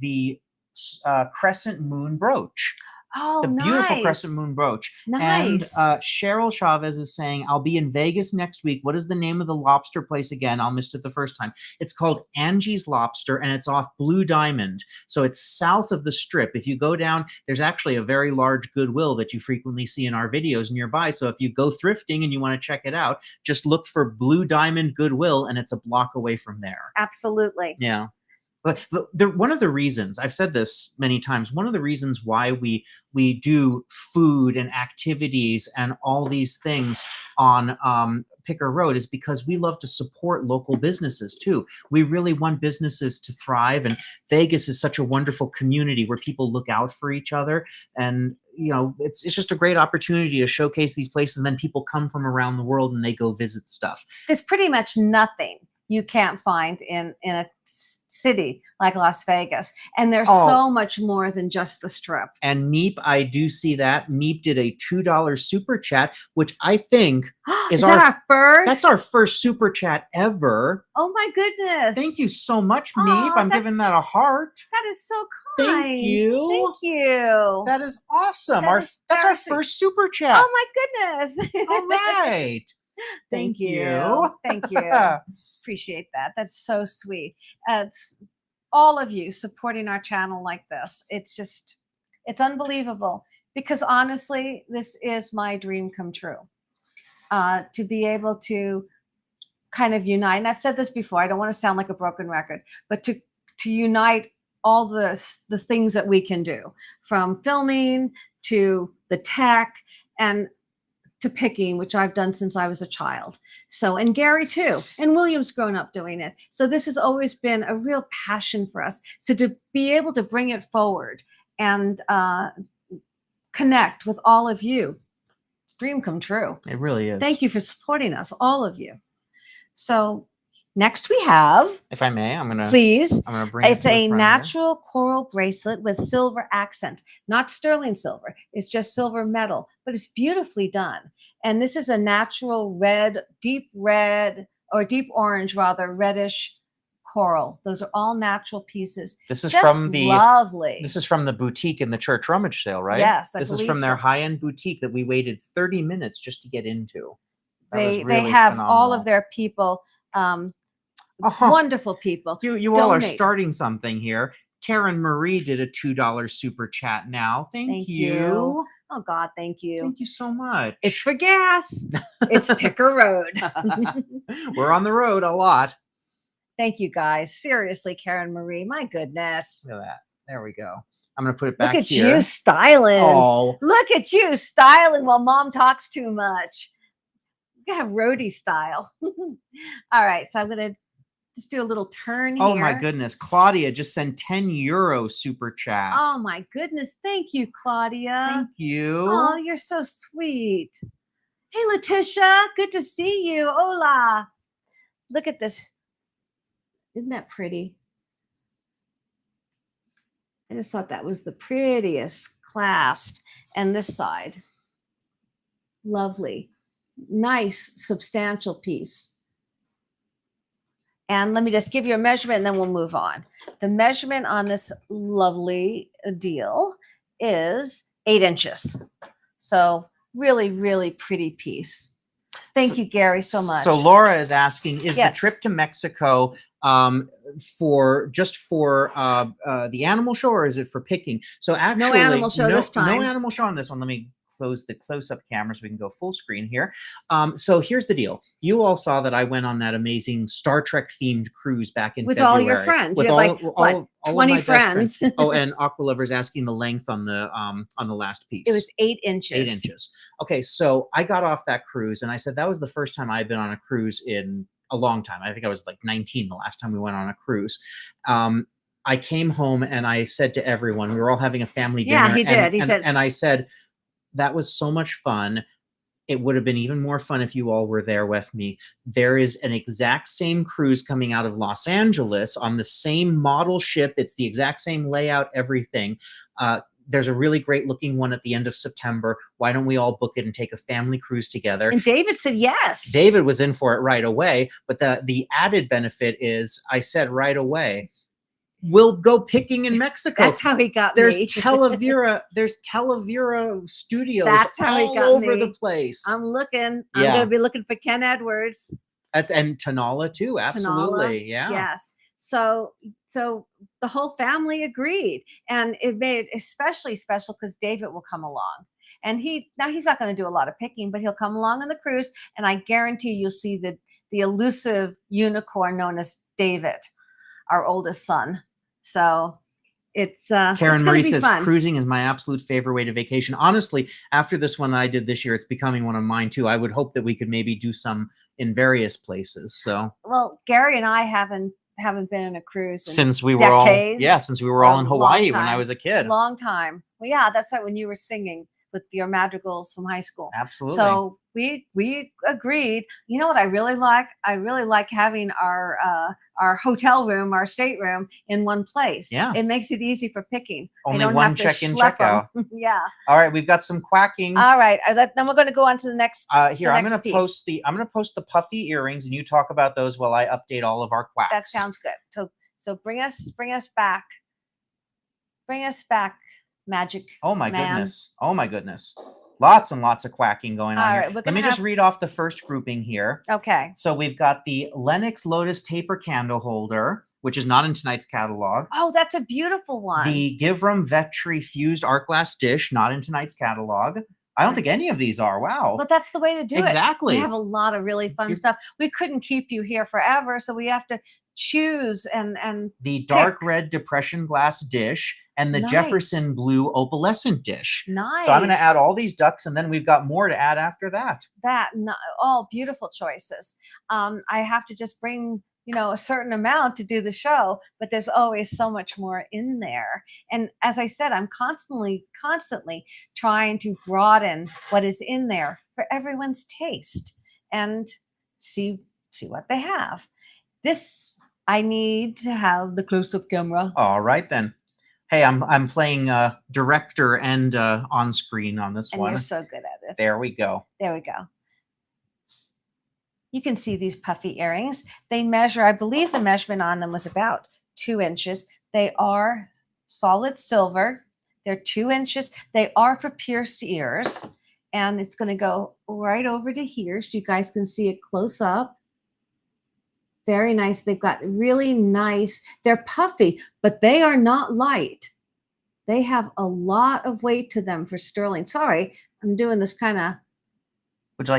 the crescent moon brooch. Oh, the beautiful crescent moon brooch. Nice. And Cheryl Chavez is saying, I'll be in Vegas next week. What is the name of the lobster place again? I'll missed it the first time. It's called Angie's Lobster, and it's off Blue Diamond. So it's south of the Strip. If you go down, there's actually a very large Goodwill that you frequently see in our videos nearby. So if you go thrifting and you want to check it out, just look for Blue Diamond Goodwill, and it's a block away from there. Absolutely. Yeah. But one of the reasons, I've said this many times, one of the reasons why we do food and activities and all these things on Picker Road is because we love to support local businesses too. We really want businesses to thrive, and Vegas is such a wonderful community where people look out for each other, and you know, it's just a great opportunity to showcase these places, and then people come from around the world and they go visit stuff. There's pretty much nothing you can't find in a city like Las Vegas. And there's so much more than just the Strip. And Meep, I do see that. Meep did a $2 super chat, which I think is our first? That's our first super chat ever. Oh my goodness. Thank you so much, Meep. I'm giving that a heart. That is so kind. Thank you. Thank you. That is awesome. That's our first super chat. Oh my goodness. All right. Thank you. Thank you. Appreciate that. That's so sweet. It's all of you supporting our channel like this. It's unbelievable, because honestly, this is my dream come true. To be able to kind of unite, and I've said this before, I don't want to sound like a broken record, but to unite all the things that we can do, from filming to the tech and to picking, which I've done since I was a child. So, and Gary too, and William's grown up doing it. So this has always been a real passion for us. So to be able to bring it forward and connect with all of you, it's a dream come true. It really is. Thank you for supporting us, all of you. So next we have, if I may, I'm gonna bring it's a natural coral bracelet with silver accents, not sterling silver. It's just silver metal, but it's beautifully done. And this is a natural deep orange rather, reddish coral. Those are all natural pieces. This is lovely. This is from the boutique in the church rummage sale, right? Yes, this is from their high-end boutique that we waited 30 minutes just to get into. They have phenomenal. All of their people. Wonderful people. You all are starting something here. Karen Marie did a $2 super chat now. Thank you. Oh God, thank you. Thank you so much. It's for gas. It's Picker Road. We're on the road a lot. Thank you guys. Seriously, Karen Marie. My goodness. Look at that. There we go. I'm going to put it back here. Look at here. you styling. Oh. Look at you styling while mom talks too much. You have roadie style. All right. So I'm going to just do a little turn here. Oh my goodness. Claudia just sent €10 super chat. Oh my goodness. Thank you, Claudia. Thank you. Oh, you're so sweet. Hey, Letitia. Good to see you. Hola. Look at this. Isn't that pretty? I just thought that was the prettiest clasp. And this side. Lovely. Nice, substantial piece. And let me just give you a measurement and then we'll move on. The measurement on this lovely deal is 8 inches. So Really, really pretty piece. Thank you, Gary, so much. So Laura is asking, is the Yes. trip to Mexico for the animal show, or is it for picking? So actually, No animal show this time. No animal show on this one. Let me close the close-up camera so we can go full screen here. So here's the deal. You all saw that I went on that amazing Star Trek themed cruise back in with February. all your friends. With you had all 20 of my friends. Oh, and Aqualover's asking the length on the last piece. It was 8 inches. 8 inches. Okay, so I got off that cruise and I said that was the first time I had been on a cruise in a long time. I think I was like 19 the last time we went on a cruise. I came home and I said to everyone, we were all having a family dinner. Yeah, he did. He said, and I said, that was so much fun. It would have been even more fun if you all were there with me. There is an exact same cruise coming out of Los Angeles on the same model ship. It's the exact same layout, everything. There's a really great looking one at the end of September. Why don't we all book it and take a family cruise together? And David said yes. David was in for it right away. But the added benefit is I said right away, we'll go picking in Mexico. That's how he got there's me. There's Talavera studios That's how all he got over me. the place. I'm looking. I'm going to be looking for Ken Edwards. And Tanala too. Absolutely. Tanala, yeah. Yes. So the whole family agreed, and it made it especially special because David will come along. And he's not going to do a lot of picking, but he'll come along on the cruise, and I guarantee you'll see the elusive unicorn known as David, our oldest son. So it's Karen it's Marie be says fun. Cruising is my absolute favorite way to vacation. Honestly, after this one that I did this year, it's becoming one of mine too. I would hope that we could maybe do some in various places. So well, Gary and I haven't been in a cruise since we were decades, all in Hawaii when I was a kid. Long time. Well, yeah, that's right, when you were singing with your madrigals from high school. Absolutely. So we agreed. You know what I really like? I really like having our hotel room, our stateroom in one place. Yeah. It makes it easy for picking. Only one check-in, check-out. Yeah. All right, we've got some quacking. All right. Then we're going to go on to the next. Here, I'm going to post the puffy earrings, and you talk about those while I update all of our quacks. That sounds good. So bring us back. Bring us back, magic. Oh my man. goodness. Oh my goodness. Lots and lots of quacking going on All here. right, Let me just read off the first grouping here. Okay. So we've got the Lennox Lotus Taper Candle Holder, which is not in tonight's catalog. Oh, that's a beautiful one. The Givram Vetri Fused Art Glass Dish, not in tonight's catalog. I don't think any of these are. Wow. But that's the way to do it. Exactly. We have a lot of really fun stuff. We couldn't keep you here forever, so we have to choose and the dark red depression glass dish and the Jefferson blue opalescent dish. Nice. So I'm going to add all these ducks, and then we've got more to add after that. All beautiful choices. I have to just bring a certain amount to do the show, but there's always so much more in there. And as I said, I'm constantly trying to broaden what is in there for everyone's taste and see what they have. This, I need to have the close-up camera. All right then. Hey, I'm playing director and on screen on this one. And you're so good at it. There we go. There we go. You can see these puffy earrings. They measure, I believe the measurement on them was about 2 inches. They are solid silver. They're 2 inches. They are for pierced ears. And it's going to go right over to here so you guys can see it close up. Very nice. They've got really nice, they're puffy, but they are not light. They have a lot of weight to them for sterling. Sorry, I'm doing this kind of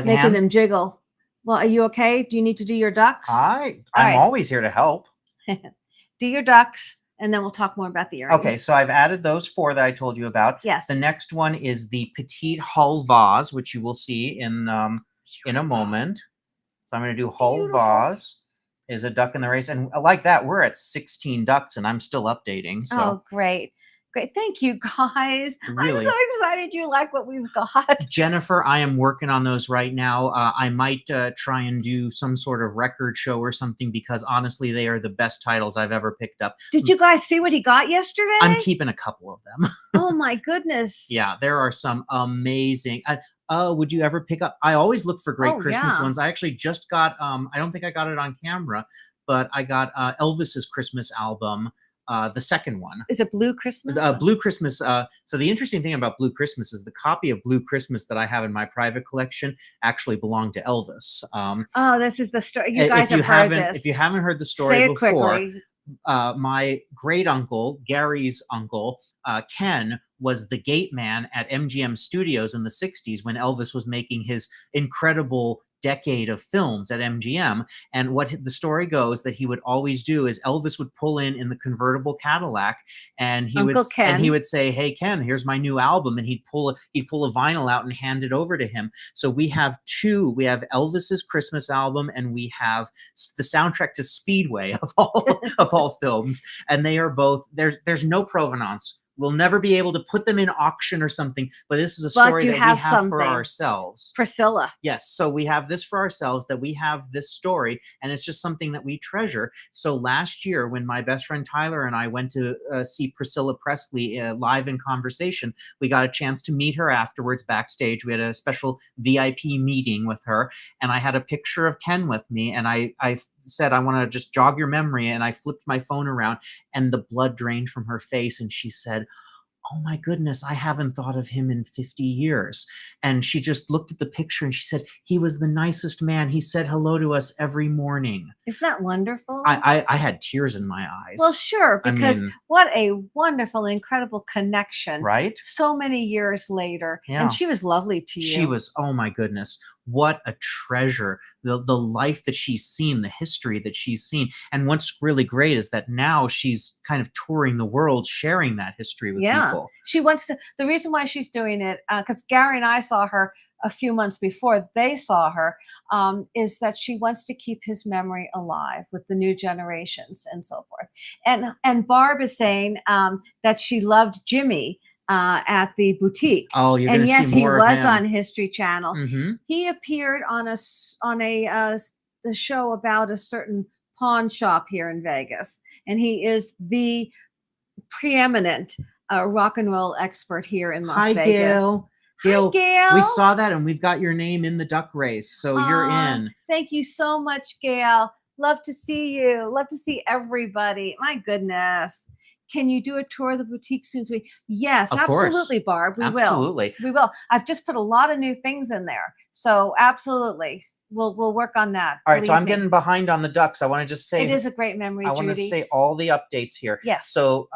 making them jiggle. Well, are you okay? Do you need to do your ducks? I'm always here to help. Do your ducks, and then we'll talk more about the earrings. Okay, so I've added those 4 that I told you about. Yes. The next one is the petite hull vase, which you will see in a moment. So I'm going to do hull vase. Is a duck in the race, and like that, we're at 16 ducks, and I'm still updating. So. Oh, great. Thank you, guys. Really? I'm so excited you like what we've got. Jennifer, I am working on those right now. I might try and do some sort of record show or something, because honestly, they are the best titles I've ever picked up. Did you guys see what he got yesterday? I'm keeping a couple of them. Oh my goodness. Yeah, there are some amazing. Would you ever pick up? I always look for great Christmas ones. I actually just got, I don't think I got it on camera, but I got Elvis's Christmas album. the second one. Is it Blue Christmas? Blue Christmas. So the interesting thing about Blue Christmas is the copy of Blue Christmas that I have in my private collection actually belonged to Elvis. Oh, this is the story. You guys have heard this. If you haven't heard the story Say it before, quickly. my great uncle, Gary's uncle, Ken, was the gate man at MGM Studios in the 60s when Elvis was making his incredible decade of films at MGM. And what the story goes that he would always do is Elvis would pull in the convertible Cadillac, and he would say, "Hey Ken, here's my new album," and he'd pull a vinyl out and hand it over to him. So we have two. We have Elvis's Christmas album, and we have the soundtrack to Speedway of all films, and they are both there's no provenance. We'll never be able to put them in auction or something, but this is a story that we have for ourselves. Priscilla. Yes, so we have this for ourselves, that we have this story, and it's just something that we treasure. So last year, when my best friend Tyler and I went to see Priscilla Presley live in conversation, we got a chance to meet her afterwards backstage. We had a special VIP meeting with her, and I had a picture of Ken with me, and I said, "I want to just jog your memory," and I flipped my phone around, and the blood drained from her face, and she said, "Oh my goodness, I haven't thought of him in 50 years. And she just looked at the picture and she said, "He was the nicest man. He said hello to us every morning." Isn't that wonderful? I had tears in my eyes. Well, sure, because what a wonderful, incredible connection. Right? So many years later. Yeah. And she was lovely to you. She was, oh my goodness, what a treasure. The life that she's seen, the history that she's seen. And what's really great is that now she's kind of touring the world, sharing that history with people. She wants to, the reason why she's doing it, because Gary and I saw her a few months before they saw her, is that she wants to keep his memory alive with the new generations and so forth. And Barb is saying that she loved Jimmy at the boutique. Oh, you're going to see more of him. And yes, he was on History Channel. Mm-hmm. He appeared on a show about a certain pawn shop here in Vegas, and he is the preeminent rock and roll expert here in Las Vegas. Gail. Hi, Gail. We saw that, and we've got your name in the duck race, so you're in. Thank you so much, Gail. Love to see you. Love to see everybody. My goodness. Can you do a tour of the boutique soon? Yes, absolutely, Barb. We will. I've just put a lot of new things in there. So absolutely. We'll work on that. All right, so I'm getting behind on the ducks. I want to just say it is a great memory, I want to say all the updates here. Yes. So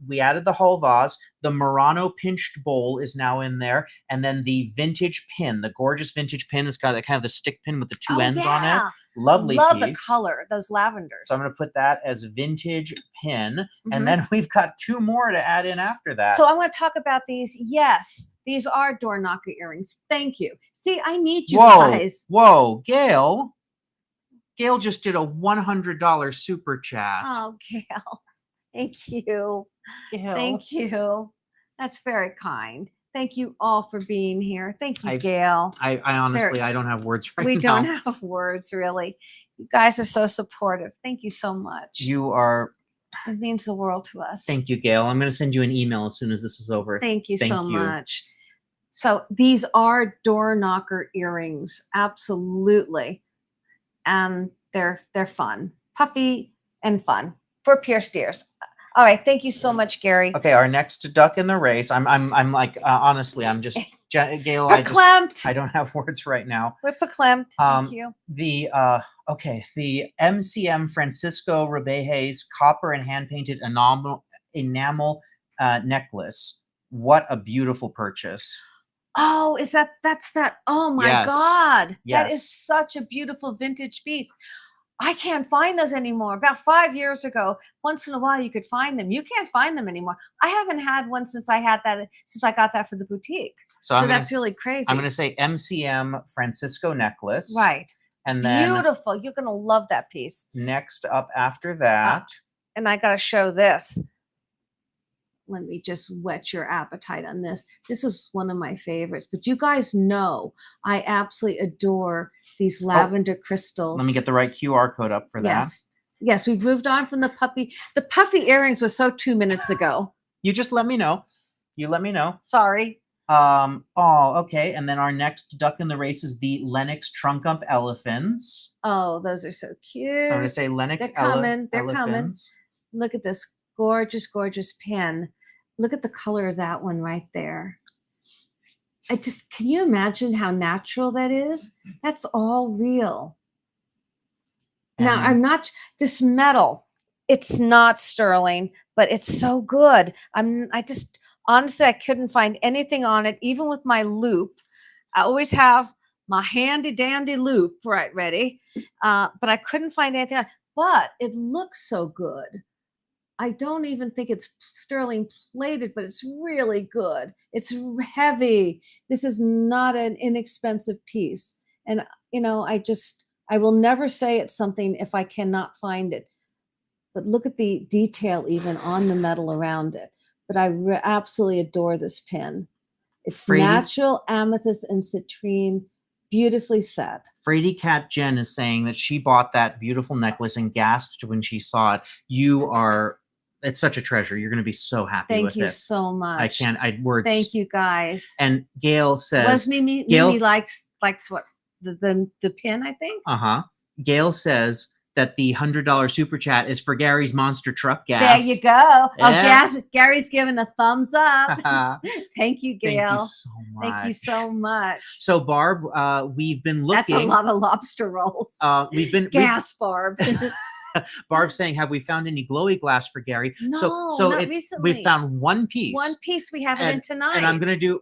we added the whole vase. The Murano pinched bowl is now in there, and then the vintage pin, the gorgeous vintage pin. It's got that kind of the stick pin with the two ends on it. Lovely Love piece. The color, those lavenders. So I'm going to put that as vintage pin, and then we've got two more to add in after that. So I'm going to talk about these. Yes, these are door knocker earrings. Thank you. See, I need you guys. Whoa, Gail. Gail just did a $100 super chat. Oh, Gail. Thank you. Gail. Thank you. That's very kind. Thank you all for being here. Thank you, Gail. I honestly, I don't have words right now. We don't have words, really. You guys are so supportive. Thank you so much. You are. It means the world to us. Thank you, Gail. I'm going to send you an email as soon as this is over. Thank you so much. So these are door knocker earrings. Absolutely. And they're fun. Puffy and fun for pierced ears. All right. Thank you so much, Gary. Okay. Our next duck in the race. I'm like, honestly, I'm just, Gail, verklempt. I don't have words right now. We're verklempt. Thank you. The MCM Francisco Rebejes copper and hand painted enamel necklace. What a beautiful purchase. Oh, that's that. Oh my God. Yes. That is such a beautiful vintage piece. I can't find those anymore. About 5 years ago, once in a while you could find them. You can't find them anymore. I haven't had one since I got that for the boutique. So that's really crazy. I'm going to say MCM Francisco necklace. Right. And then beautiful. You're going to love that piece. Next up after that. And I got to show this. Let me just whet your appetite on this. This is one of my favorites, but you guys know I absolutely adore these lavender crystals. Let me get the right QR code up for that. Yes, we've moved on from the puppy. The puffy earrings were so 2 minutes ago. You just let me know. You let me know. Sorry. Okay. And then our next duck in the race is the Lenox trunk up elephants. Oh, those are so cute. I'm going to say Lenox They're coming. elephants. Look at this Gorgeous, gorgeous pin. Look at the color of that one right there. Can you imagine how natural that is? That's all real. Now, And this metal, it's not sterling, but it's so good. Honestly, I couldn't find anything on it, even with my loop. I always have my handy dandy loop ready, but I couldn't find anything on it. But it looks so good. I don't even think it's sterling plated, but it's really good. It's heavy. This is not an inexpensive piece. And, I will never say it's something if I cannot find it. But look at the detail even on the metal around it. But I absolutely adore this pin. It's natural amethyst and citrine, beautifully set. Frady Cat Jen is saying that she bought that beautiful necklace and gasped when she saw it. It's such a treasure. You're going to be so happy with it. Thank you so much. Words. Thank you guys. And Gail says, wasn't Mimi likes what the pin, I think. Gail says that the $100 super chat is for Gary's monster truck gas. There you go. Yeah. Oh, Gary's giving a thumbs up. Thank you, Gail. Thank you so much. Thank you so much. So Barb, we've been looking. That's a lot of lobster rolls. Barb. Barb's saying, have we found any glowy glass for Gary? No, not recently. We found one piece. One piece we have it in tonight. And I'm going to do,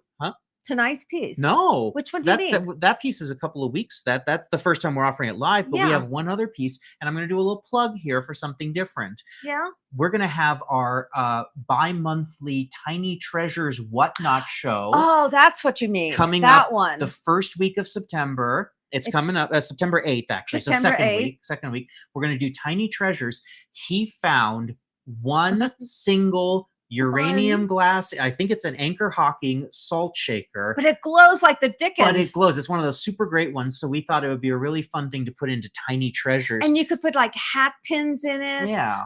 Tonight's piece. No. Which one do you mean? That piece is a couple of weeks. That's the first time we're offering it live, but we have one other piece, and I'm going to do a little plug here for something different. Yeah. We're going to have our bi-monthly Tiny Treasures Whatnot show. Oh, that's what you mean. Coming up one. The first week of September. It's coming up September 8th, actually. September so 8th. Second week. We're going to do Tiny Treasures. He found one single uranium glass. I think it's an Anchor Hawking salt shaker. But it glows like the dickens. But it glows. It's one of those super great ones. So we thought it would be a really fun thing to put into Tiny Treasures. And you could put like hat pins in it. Yeah.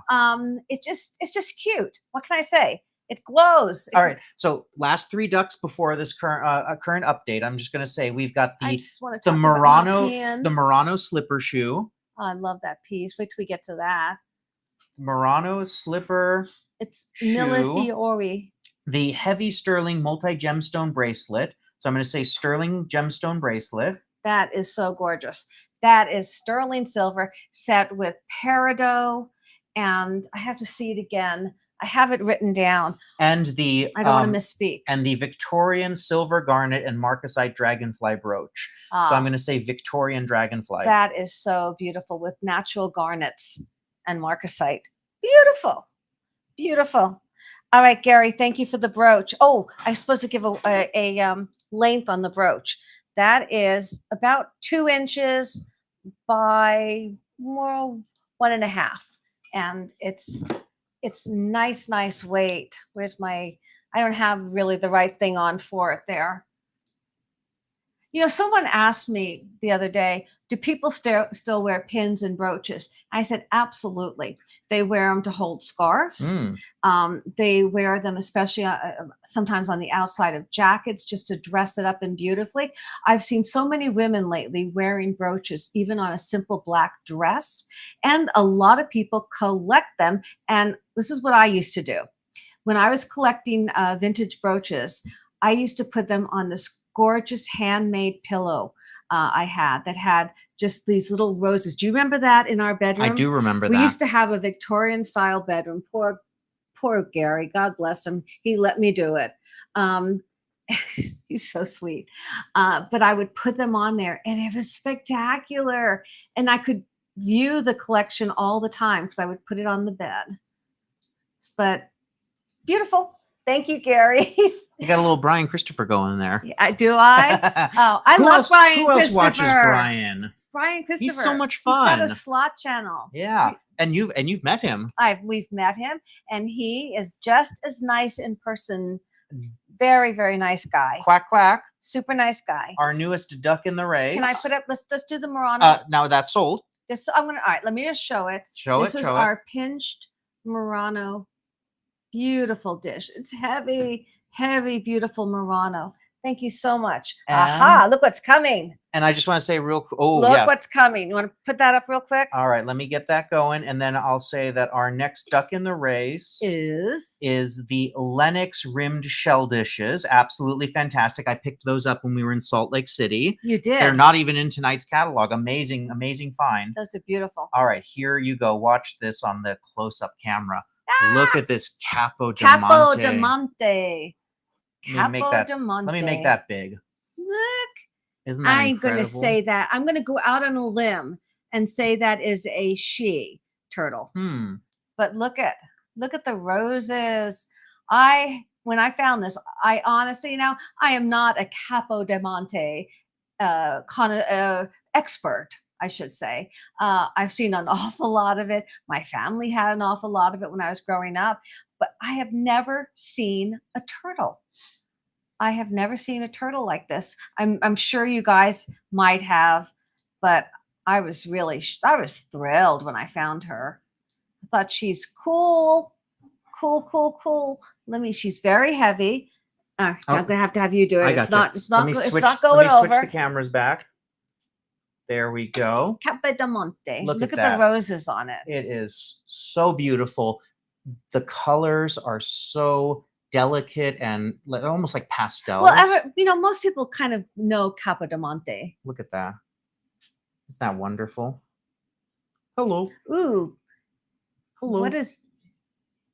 It's just cute. What can I say? It glows. All right. So last 3 ducks before this current update. I'm just going to say we've got the Murano slipper shoe. Oh, I love that piece. Wait till we get to that. Murano slipper. It's Millefiori. The heavy sterling multi-gemstone bracelet. So I'm going to say sterling gemstone bracelet. That is so gorgeous. That is sterling silver set with peridot. And I have to see it again. I have it written down. And I don't want to misspeak. And the Victorian silver garnet and marcasite dragonfly brooch. So I'm going to say Victorian dragonfly. That is so beautiful with natural garnets and marcasite. Beautiful. Beautiful. All right, Gary, thank you for the brooch. Oh, I'm supposed to give a length on the brooch. That is about 2 inches by 1.5. And it's nice weight. I don't have really the right thing on for it there. Someone asked me the other day, do people still wear pins and brooches? I said, absolutely. They wear them to hold scarves. They wear them especially sometimes on the outside of jackets just to dress it up and beautifully. I've seen so many women lately wearing brooches, even on a simple black dress. And a lot of people collect them. And this is what I used to do. When I was collecting vintage brooches, I used to put them on this gorgeous handmade pillow I had that had just these little roses. Do you remember that in our bedroom? I do remember that. We used to have a Victorian style bedroom. Poor Gary, God bless him. He let me do it. He's so sweet. But I would put them on there and it was spectacular. And I could view the collection all the time because I would put it on the bed. But beautiful. Thank you, Gary. You got a little Brian Christopher going there. Yeah, do I? Oh, I love Brian Christopher. Who else watches Brian? Brian Christopher. He's so much fun. He's got a slot channel. Yeah, and you've met him. We've met him, and he is just as nice in person. Very, very nice guy. Quack quack. Super nice guy. Our newest duck in the race. Can I put up? Let's do the Murano. Now that's sold. All right, let me just show it. This is our pinched Murano. Beautiful dish. It's heavy, beautiful Murano. Thank you so much. And- Aha, look what's coming. And I just want to say real quick. Oh, Look yeah. what's coming. You want to put that up real quick? All right, let me get that going. And then I'll say that our next duck in the race is the Lenox rimmed shell dishes. Absolutely fantastic. I picked those up when we were in Salt Lake City. You did. They're not even in tonight's catalog. Amazing, amazing find. Those are beautiful. All right, here you go. Watch this on the close-up camera. Look at this Capodimonte. Capodimonte. Let me make that big. Look. Isn't that I'm going to incredible? say that. I'm going to go out on a limb and say that is a she turtle. But look at the roses. When I found this, I honestly, now I am not a Capodimonte expert, I should say. I've seen an awful lot of it. My family had an awful lot of it when I was growing up, but I have never seen a turtle. I have never seen a turtle like this. I'm sure you guys might have, but I was thrilled when I found her. I thought she's cool. She's very heavy. I'm gonna have to have you do it. It's not going Let me over. switch the cameras back. There we go. Capodimonte. Look at the that. roses on it. It is so beautiful. The colors are so delicate and almost like pastels. Well, most people kind of know Capodimonte. Look at that. Isn't that wonderful? Hello. Ooh. Hello.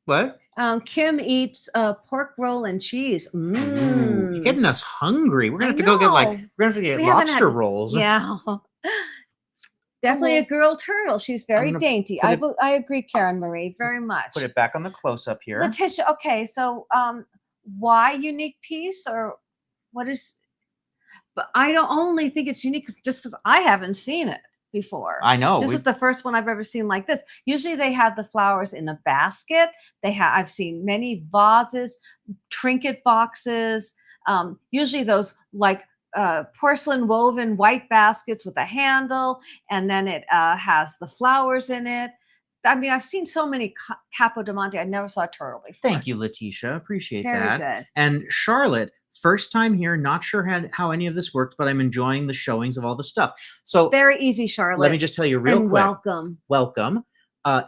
What? Kim eats pork roll and cheese. You're getting us hungry. We're gonna have to go get lobster rolls. Yeah. Definitely a girl turtle. She's very dainty. I agree, Karen Marie, very much. Put it back on the close-up here. Letitia, okay, so why unique piece, or what is? But I don't only think it's unique just because I haven't seen it before. I know. This is the first one I've ever seen like this. Usually they have the flowers in a basket. I've seen many vases, trinket boxes, usually those like porcelain woven white baskets with a handle, and then it has the flowers in it. I mean, I've seen so many Capodimonte. I never saw a turtle before. Thank you, Letitia. Appreciate that. Very good. And Charlotte, first time here, not sure how any of this worked, but I'm enjoying the showings of all the stuff. So very easy, Charlotte. Let me just tell you real quick. Welcome.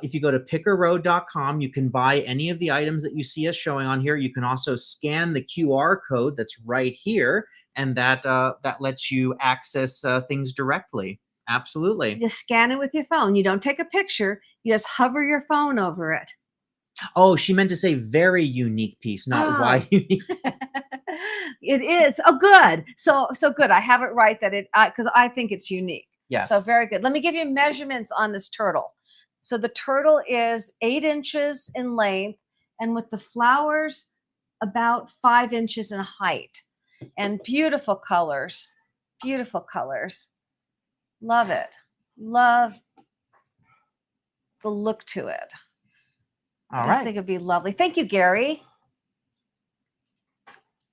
If you go to pickaroad.com, you can buy any of the items that you see us showing on here. You can also scan the QR code that's right here, and that lets you access things directly. Absolutely. You scan it with your phone. You don't take a picture. You just hover your phone over it. Oh, she meant to say very unique piece, not why unique. It is. Oh, good. So good. I have it right because I think it's unique. Yes. So very good. Let me give you measurements on this turtle. So the turtle is 8 inches in length, and with the flowers, about 5 inches in height, and beautiful colors. Beautiful colors. Love it. Love the look to it. I just think it'd be lovely. Thank you, Gary.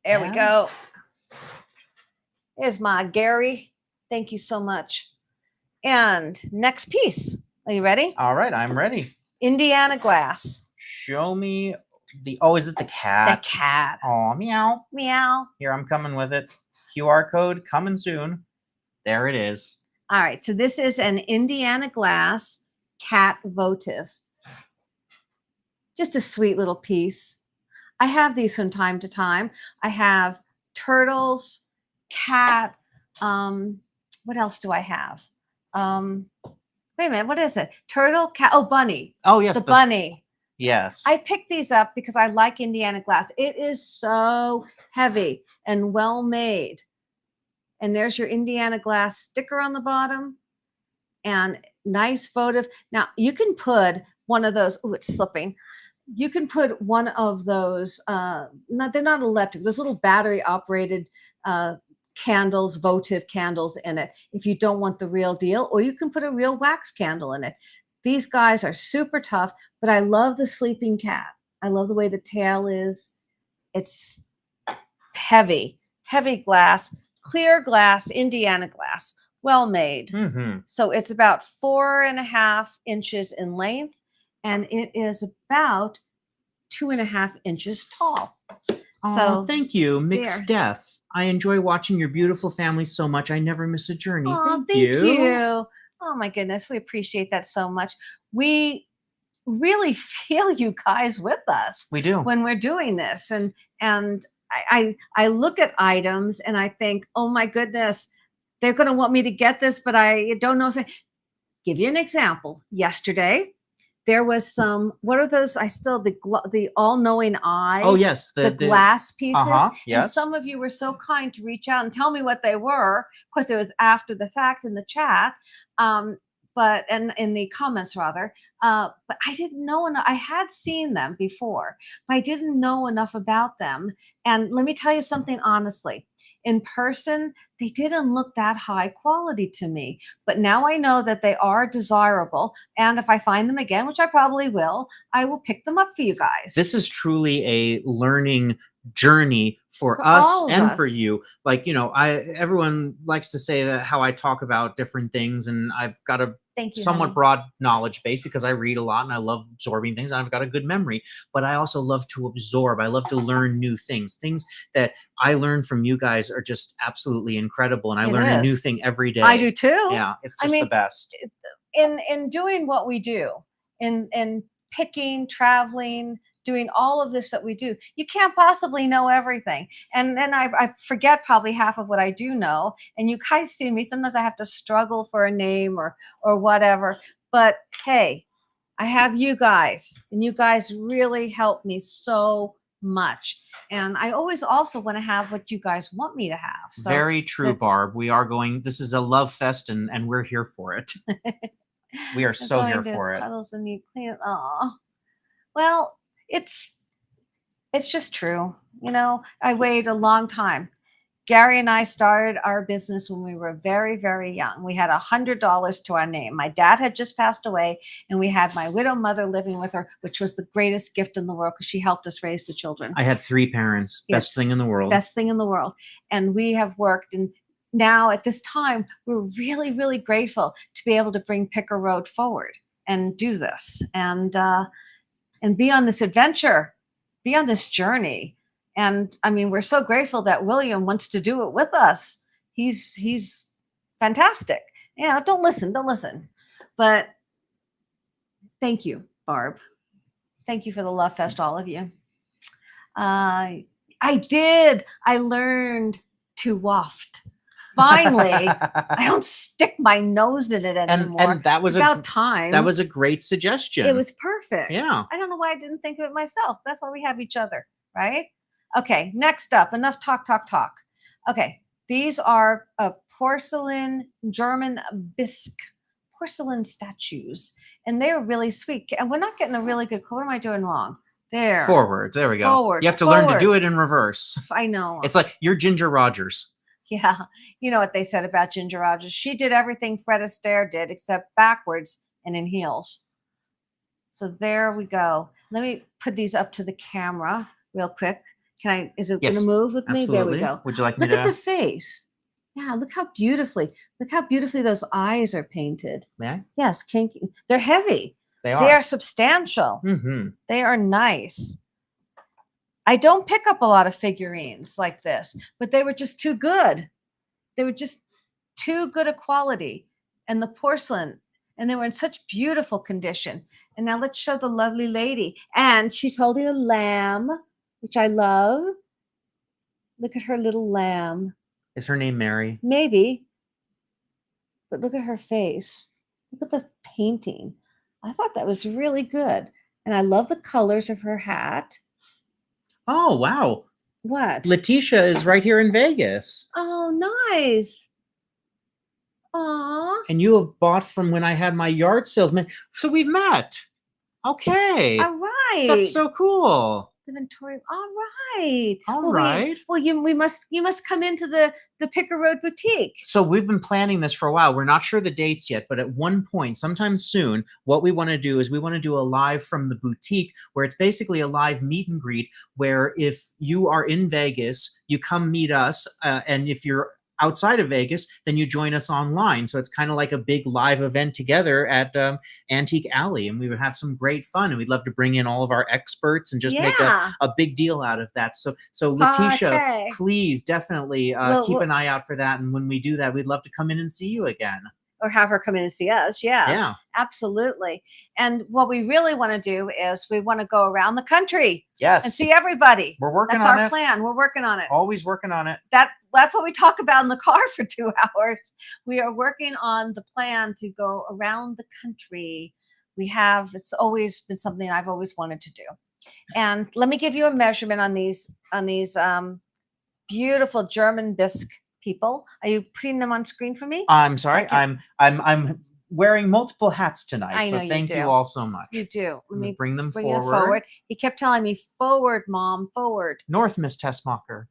There we go. There's my Gary. Thank you so much. And next piece. Are you ready? All right, I'm ready. Indiana glass. Show me is it the cat? The cat. Oh, meow. Meow. Here, I'm coming with it. QR code coming soon. There it is. All right, so this is an Indiana glass cat votive. Just a sweet little piece. I have these from time to time. I have turtles, cat. What else do I have? Wait a minute, what is it? Turtle, cat, bunny. Oh, yes. The bunny. Yes. I picked these up because I like Indiana glass. It is so heavy and well made. And there's your Indiana glass sticker on the bottom. And nice votive. Now, you can put one of those. Oh, it's slipping. You can put one of those. They're not electric. Those little battery-operated candles, votive candles in it if you don't want the real deal, or you can put a real wax candle in it. These guys are super tough, but I love the sleeping cat. I love the way the tail is. It's heavy glass, clear glass, Indiana glass, well made. Mm-hmm. So it's about 4.5 inches in length, and it is about 2.5 inches tall. Oh, So thank you, Mixed Steph. I enjoy watching your beautiful family so much. I never miss a journey. Oh, Thank you. Oh my goodness, we appreciate that so much. We really feel you guys with us We do. when we're doing this, and I look at items and I think, oh my goodness, they're going to want me to get this, but I don't know. Give you an example. Yesterday, there was some. What are those? The all-knowing eye. Oh yes, the glass pieces. And yes. some of you were so kind to reach out and tell me what they were. Of course, it was after the fact in the chat. But and in the comments rather, but I didn't know enough. I had seen them before, but I didn't know enough about them. And let me tell you something honestly, in person, they didn't look that high quality to me. But now I know that they are desirable. And if I find them again, which I probably will, I will pick them up for you guys. This is truly a learning journey for us and for you. Like, you know, everyone likes to say that how I talk about different things, and I've got a somewhat broad knowledge base because I read a lot and I love absorbing things, and I've got a good memory, but I also love to absorb. I love to learn new things. Things that I learn from you guys are just absolutely incredible, and I learn a new thing every day. I do too. Yeah, it's just the best. In doing what we do, in picking, traveling, doing all of this that we do, you can't possibly know everything. And then I forget probably half of what I do know. And you guys see me, sometimes I have to struggle for a name or whatever. But hey, I have you guys, and you guys really help me so much. And I always also want to have what you guys want me to have. So very true, Barb. We are going, this is a love fest, and we're here for it. We are so here for it. Cuddles and you clean. Oh, well, it's just true. You know, I waited a long time. Gary and I started our business when we were very, very young. We had $100 to our name. My dad had just passed away, and we had my widow mother living with her, which was the greatest gift in the world because she helped us raise the children. I had 3 parents. Yes. Best thing in the world. Best thing in the world. And we have worked, and now at this time, we're really, really grateful to be able to bring Picker Road forward and do this and be on this adventure, be on this journey. And I mean, we're so grateful that William wants to do it with us. He's fantastic. Yeah, don't listen. But thank you, Barb. Thank you for the love fest, all of you. I learned to waft. Finally, I don't stick my nose in it anymore. And that was about time. That was a great suggestion. It was perfect. Yeah. I don't know why I didn't think of it myself. That's why we have each other, right? Okay, next up, enough talk. Okay, these are porcelain German bisque porcelain statues, and they're really sweet. And we're not getting a really good. What am I doing wrong? There. Forward. There we go. Forward. You have to learn to do it in reverse. I know. It's like you're Ginger Rogers. Yeah, you know what they said about Ginger Rogers. She did everything Fred Astaire did except backwards and in heels. So there we go. Let me put these up to the camera real quick. Is it going to move with me? Absolutely. There we go. Would you like me to? Look at the face. Yeah, look how beautifully those eyes are painted. Yeah. Yes, kinky. They're heavy. They are. They are substantial. Mm-hmm. They are nice. I don't pick up a lot of figurines like this, but they were just too good. They were just too good a quality. And the porcelain, and they were in such beautiful condition. And now let's show the lovely lady. And she's holding a lamb, which I love. Look at her little lamb. Is her name Mary? Maybe. But look at her face. Look at the painting. I thought that was really good. And I love the colors of her hat. Oh, wow. What? Letitia is right here in Vegas. Oh, nice. Aw. And you have bought from when I had my yard salesman. So we've met. Okay. All right. That's so cool. Inventory. All right. All right. You must come into the Picker Road boutique. So we've been planning this for a while. We're not sure the dates yet, but at one point, sometime soon, what we want to do is we want to do a live from the boutique where it's basically a live meet and greet where if you are in Vegas, you come meet us. And if you're outside of Vegas, then you join us online. So it's kind of like a big live event together at Antique Alley, and we would have some great fun. And we'd love to bring in all of our experts and just make Yeah. a big deal out of that. So Letitia, Party. please definitely Well, keep well- an eye out for that. And when we do that, we'd love to come in and see you again. Or have her come in and see us. Yeah. Yeah. Absolutely. And what we really want to do is we want to go around the country Yes. and see everybody. We're working That's on our it. plan. We're working on it. Always working on it. That's what we talk about in the car for 2 hours. We are working on the plan to go around the country. It's always been something I've always wanted to do. And let me give you a measurement on these beautiful German bisque people. Are you putting them on screen for me? I'm sorry. Second. I'm wearing multiple hats tonight. I know So you thank do. you all so much. You do. Let me bring them bring it forward. forward. He kept telling me, forward, Mom, forward. North, Miss Tessmacher.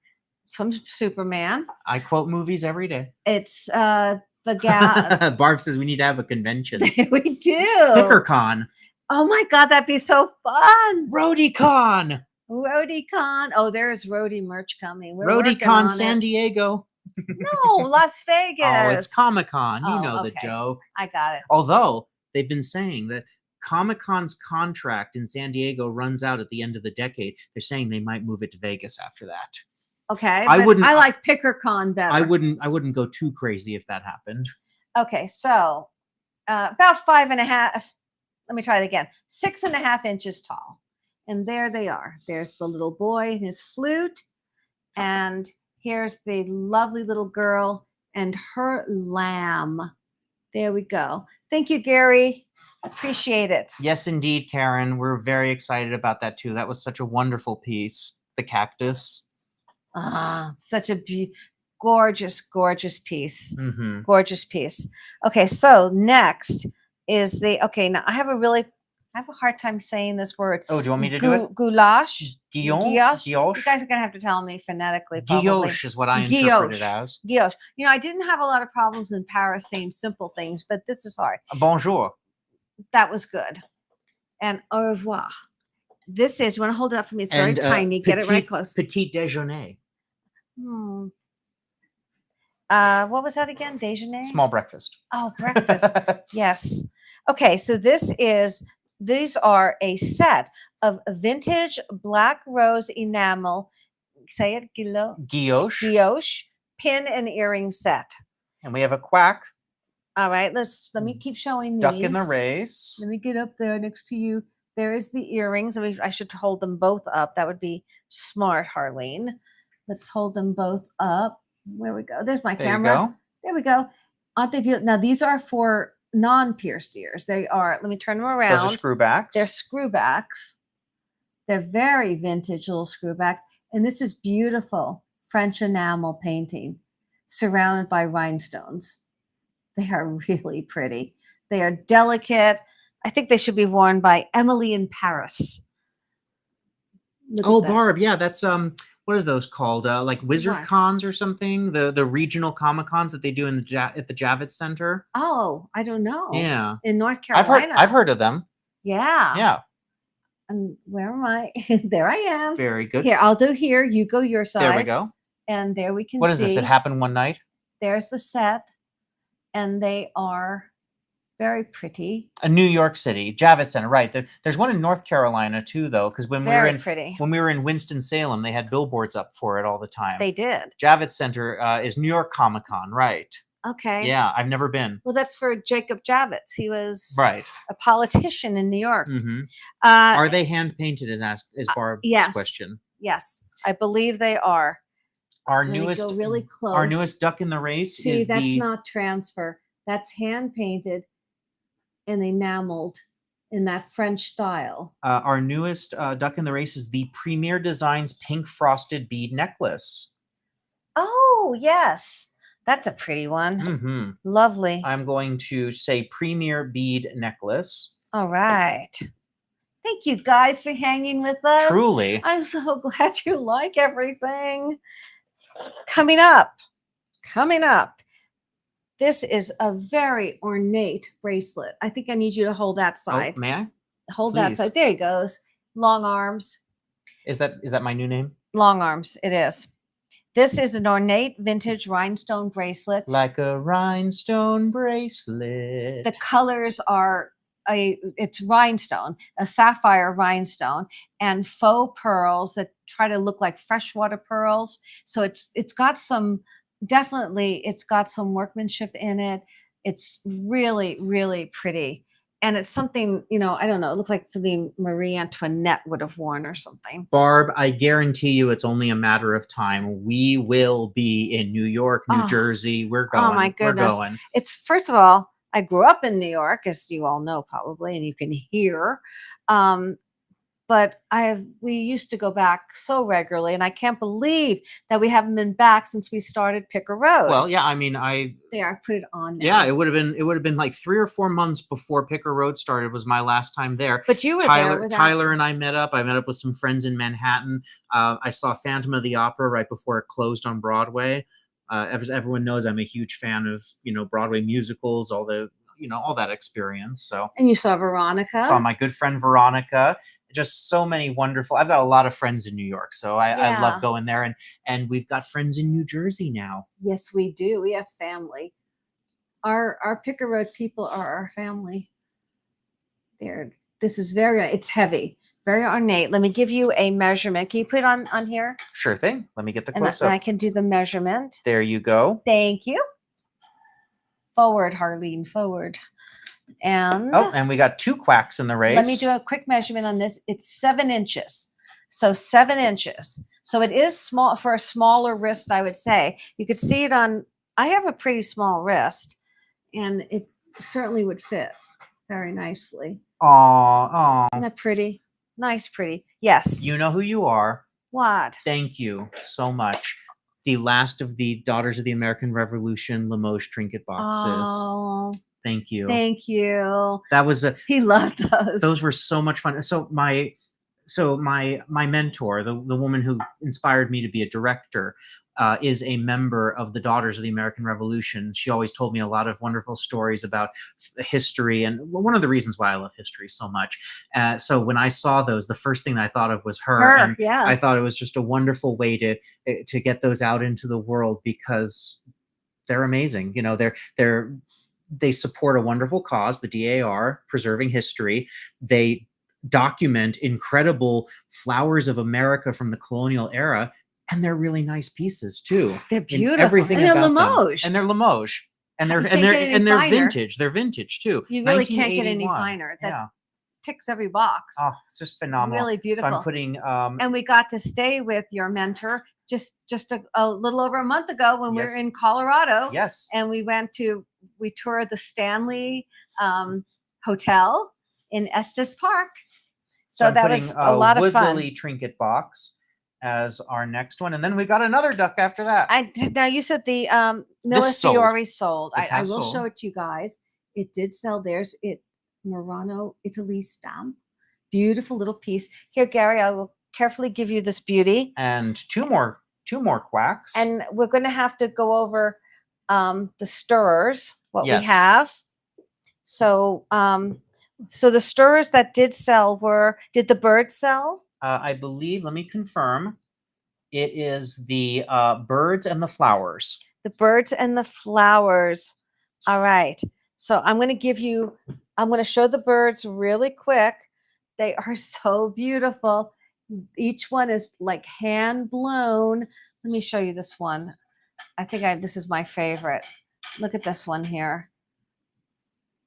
Some Superman. I quote movies every day. It's the gal. Barb says we need to have a convention. We do. PickerCon. Oh my God, that'd be so fun. RoadieCon. RoadieCon. Oh, there's Roadie merch coming. We're working RoadieCon on San it. Diego. No, Las Vegas. Oh, it's Comic-Con. You Oh, know the okay. joke. I got it. Although they've been saying that Comic-Con's contract in San Diego runs out at the end of the decade. They're saying they might move it to Vegas after that. Okay. I but wouldn't- I like PickerCon better. I wouldn't go too crazy if that happened. Okay, so about 5.5. Let me try it again. 6.5 inches tall. And there they are. There's the little boy and his flute. And here's the lovely little girl and her lamb. There we go. Thank you, Gary. Appreciate it. Yes, indeed, Karen. We're very excited about that too. That was such a wonderful piece. The cactus. Such a gorgeous, gorgeous piece. Mm-hmm. Gorgeous piece. Okay, so next is now I have a hard time saying this word. Oh, do you want me to do it? Goulash. Guillaume? You guys are gonna have to tell me phonetically. Probably. Guilloche is what I interpret it as. Guilloche. You know, I didn't have a lot of problems in Paris saying simple things, but this is hard. Bonjour. That was good. And au revoir. This is, you want to hold it up for me? It's very tiny. Get it right close. Petit déjeuner. What was that again? Déjeuner? Small breakfast. Oh, breakfast. Yes. Okay, so these are a set of vintage black rose enamel. Say it, Guilloche. guilloche pin and earring set. And we have a quack. All right, let me keep showing these. Duck in the race. Let me get up there next to you. There is the earrings. I should hold them both up. That would be smart, Harleen. Let's hold them both up. Where we go. There's my camera. You go. There we go. Aren't they beautiful? Now these are for non-pierced ears. They are. Let me turn them around. Those are screwbacks. They're screwbacks. They're very vintage little screwbacks. And this is beautiful French enamel painting surrounded by rhinestones. They are really pretty. They are delicate. I think they should be worn by Emily in Paris. Look at that. Barb, yeah, that's what are those called? Like Wizard What? Cons or something? The regional Comic Cons that they do in at the Javits Center. Oh, I don't know. Yeah. In North Carolina. I've heard of them. Yeah. Yeah. And where am I? There I am. Very good. Here, I'll do here. You go your side. There we go. And there we can What see. is this? It happened one night? There's the set. And they are very pretty. New York City, Javits Center, right? There's one in North Carolina too, though, because when we were in Winston-Salem, they had billboards up for it all the time. They did. Javits Center is New York Comic Con, right? Okay. Yeah, I've never been. Well, that's for Jacob Javits. He was right. a politician in New York. Mm-hmm. Are they hand painted? Is Barb's yes. question. Yes, I believe they are. Our Let newest, me go really close. Our newest duck in the race is that's not transfer. That's hand painted and enameled in that French style. Our newest duck in the race is the Premier Designs pink frosted bead necklace. Oh, yes. That's a pretty one. Mm-hmm. Lovely. I'm going to say Premier bead necklace. All right. Thank you guys for hanging with us. Truly. I'm so glad you like everything. Coming up. This is a very ornate bracelet. I think I need you to hold that side. Oh, may I? Hold that Please. side. There he goes. Long arms. Is that my new name? Long arms. It is. This is an ornate vintage rhinestone bracelet. Like a rhinestone bracelet. The colors are it's rhinestone, a sapphire rhinestone, and faux pearls that try to look like freshwater pearls. So it's got some it's got some workmanship in it. It's really, really pretty. And it's something, I don't know, it looks like something Marie Antoinette would have worn or something. Barb, I guarantee you it's only a matter of time. We will be in New York, New Jersey. We're going. Oh my goodness. We're going. It's, first of all, I grew up in New York, as you all know probably, and you can hear. But we used to go back so regularly, and I can't believe that we haven't been back since we started Picker Road. Well, yeah, I mean, there, I put it on now. Yeah, it would have been like 3 or 4 months before Picker Road started was my last time there. But you were there. Tyler and I met up. I met up with some friends in Manhattan. I saw Phantom of the Opera right before it closed on Broadway. Everyone knows I'm a huge fan of Broadway musicals, all that experience. So. And you saw Veronica. Saw my good friend Veronica. Just so many wonderful. I've got a lot of friends in New York, so I love going there. And we've got friends in New Jersey now. Yes, we do. We have family. Our Picker Road people are our family. This is it's heavy, very ornate. Let me give you a measurement. Can you put it on here? Sure thing. Let me get the close up. And I can do the measurement. There you go. Thank you. Forward, Harleen, forward. And we got 2 quacks in the race. Let me do a quick measurement on this. It's 7 inches. So 7 inches. So it is small for a smaller wrist, I would say. You could see it on, I have a pretty small wrist, and it certainly would fit very nicely. Aw. Isn't that pretty? Nice, pretty. Yes. You know who you are. What? Thank you so much. The last of the Daughters of the American Revolution Limoges trinket boxes. Oh. Thank you. Thank you. That was he loved those. Those were so much fun. So my mentor, the woman who inspired me to be a director, is a member of the Daughters of the American Revolution. She always told me a lot of wonderful stories about history, and one of the reasons why I love history so much. So when I saw those, the first thing I thought of was her. And yeah. I thought it was just a wonderful way to get those out into the world, because they're amazing. They support a wonderful cause, the DAR, preserving history. They document incredible flowers of America from the colonial era, and they're really nice pieces too. They're beautiful. Everything and they're about Limoges. them. And they're Limoges. And they're vintage. They're vintage too. You really can't get any finer. That ticks every box. Oh, it's just phenomenal. Really beautiful. So I'm putting and we got to stay with your mentor just a little over a month ago when we were in Colorado. Yes. And we toured the Stanley Hotel in Estes Park. So that was a lot of fun. Woodley trinket box as our next one, and then we got another duck after that. Now you said the Millefiori sold. I will show it to you guys. It did sell. There's it, Murano, Italy stamp. Beautiful little piece. Here, Gary, I will carefully give you this beauty. And two more quacks. And we're going to have to go over the stirrers, what we have. So, so the stirrers that did sell did the bird sell? I believe, let me confirm. It is the birds and the flowers. The birds and the flowers. All right. So I'm going to show the birds really quick. They are so beautiful. Each one is like hand blown. Let me show you this one. I think this is my favorite. Look at this one here.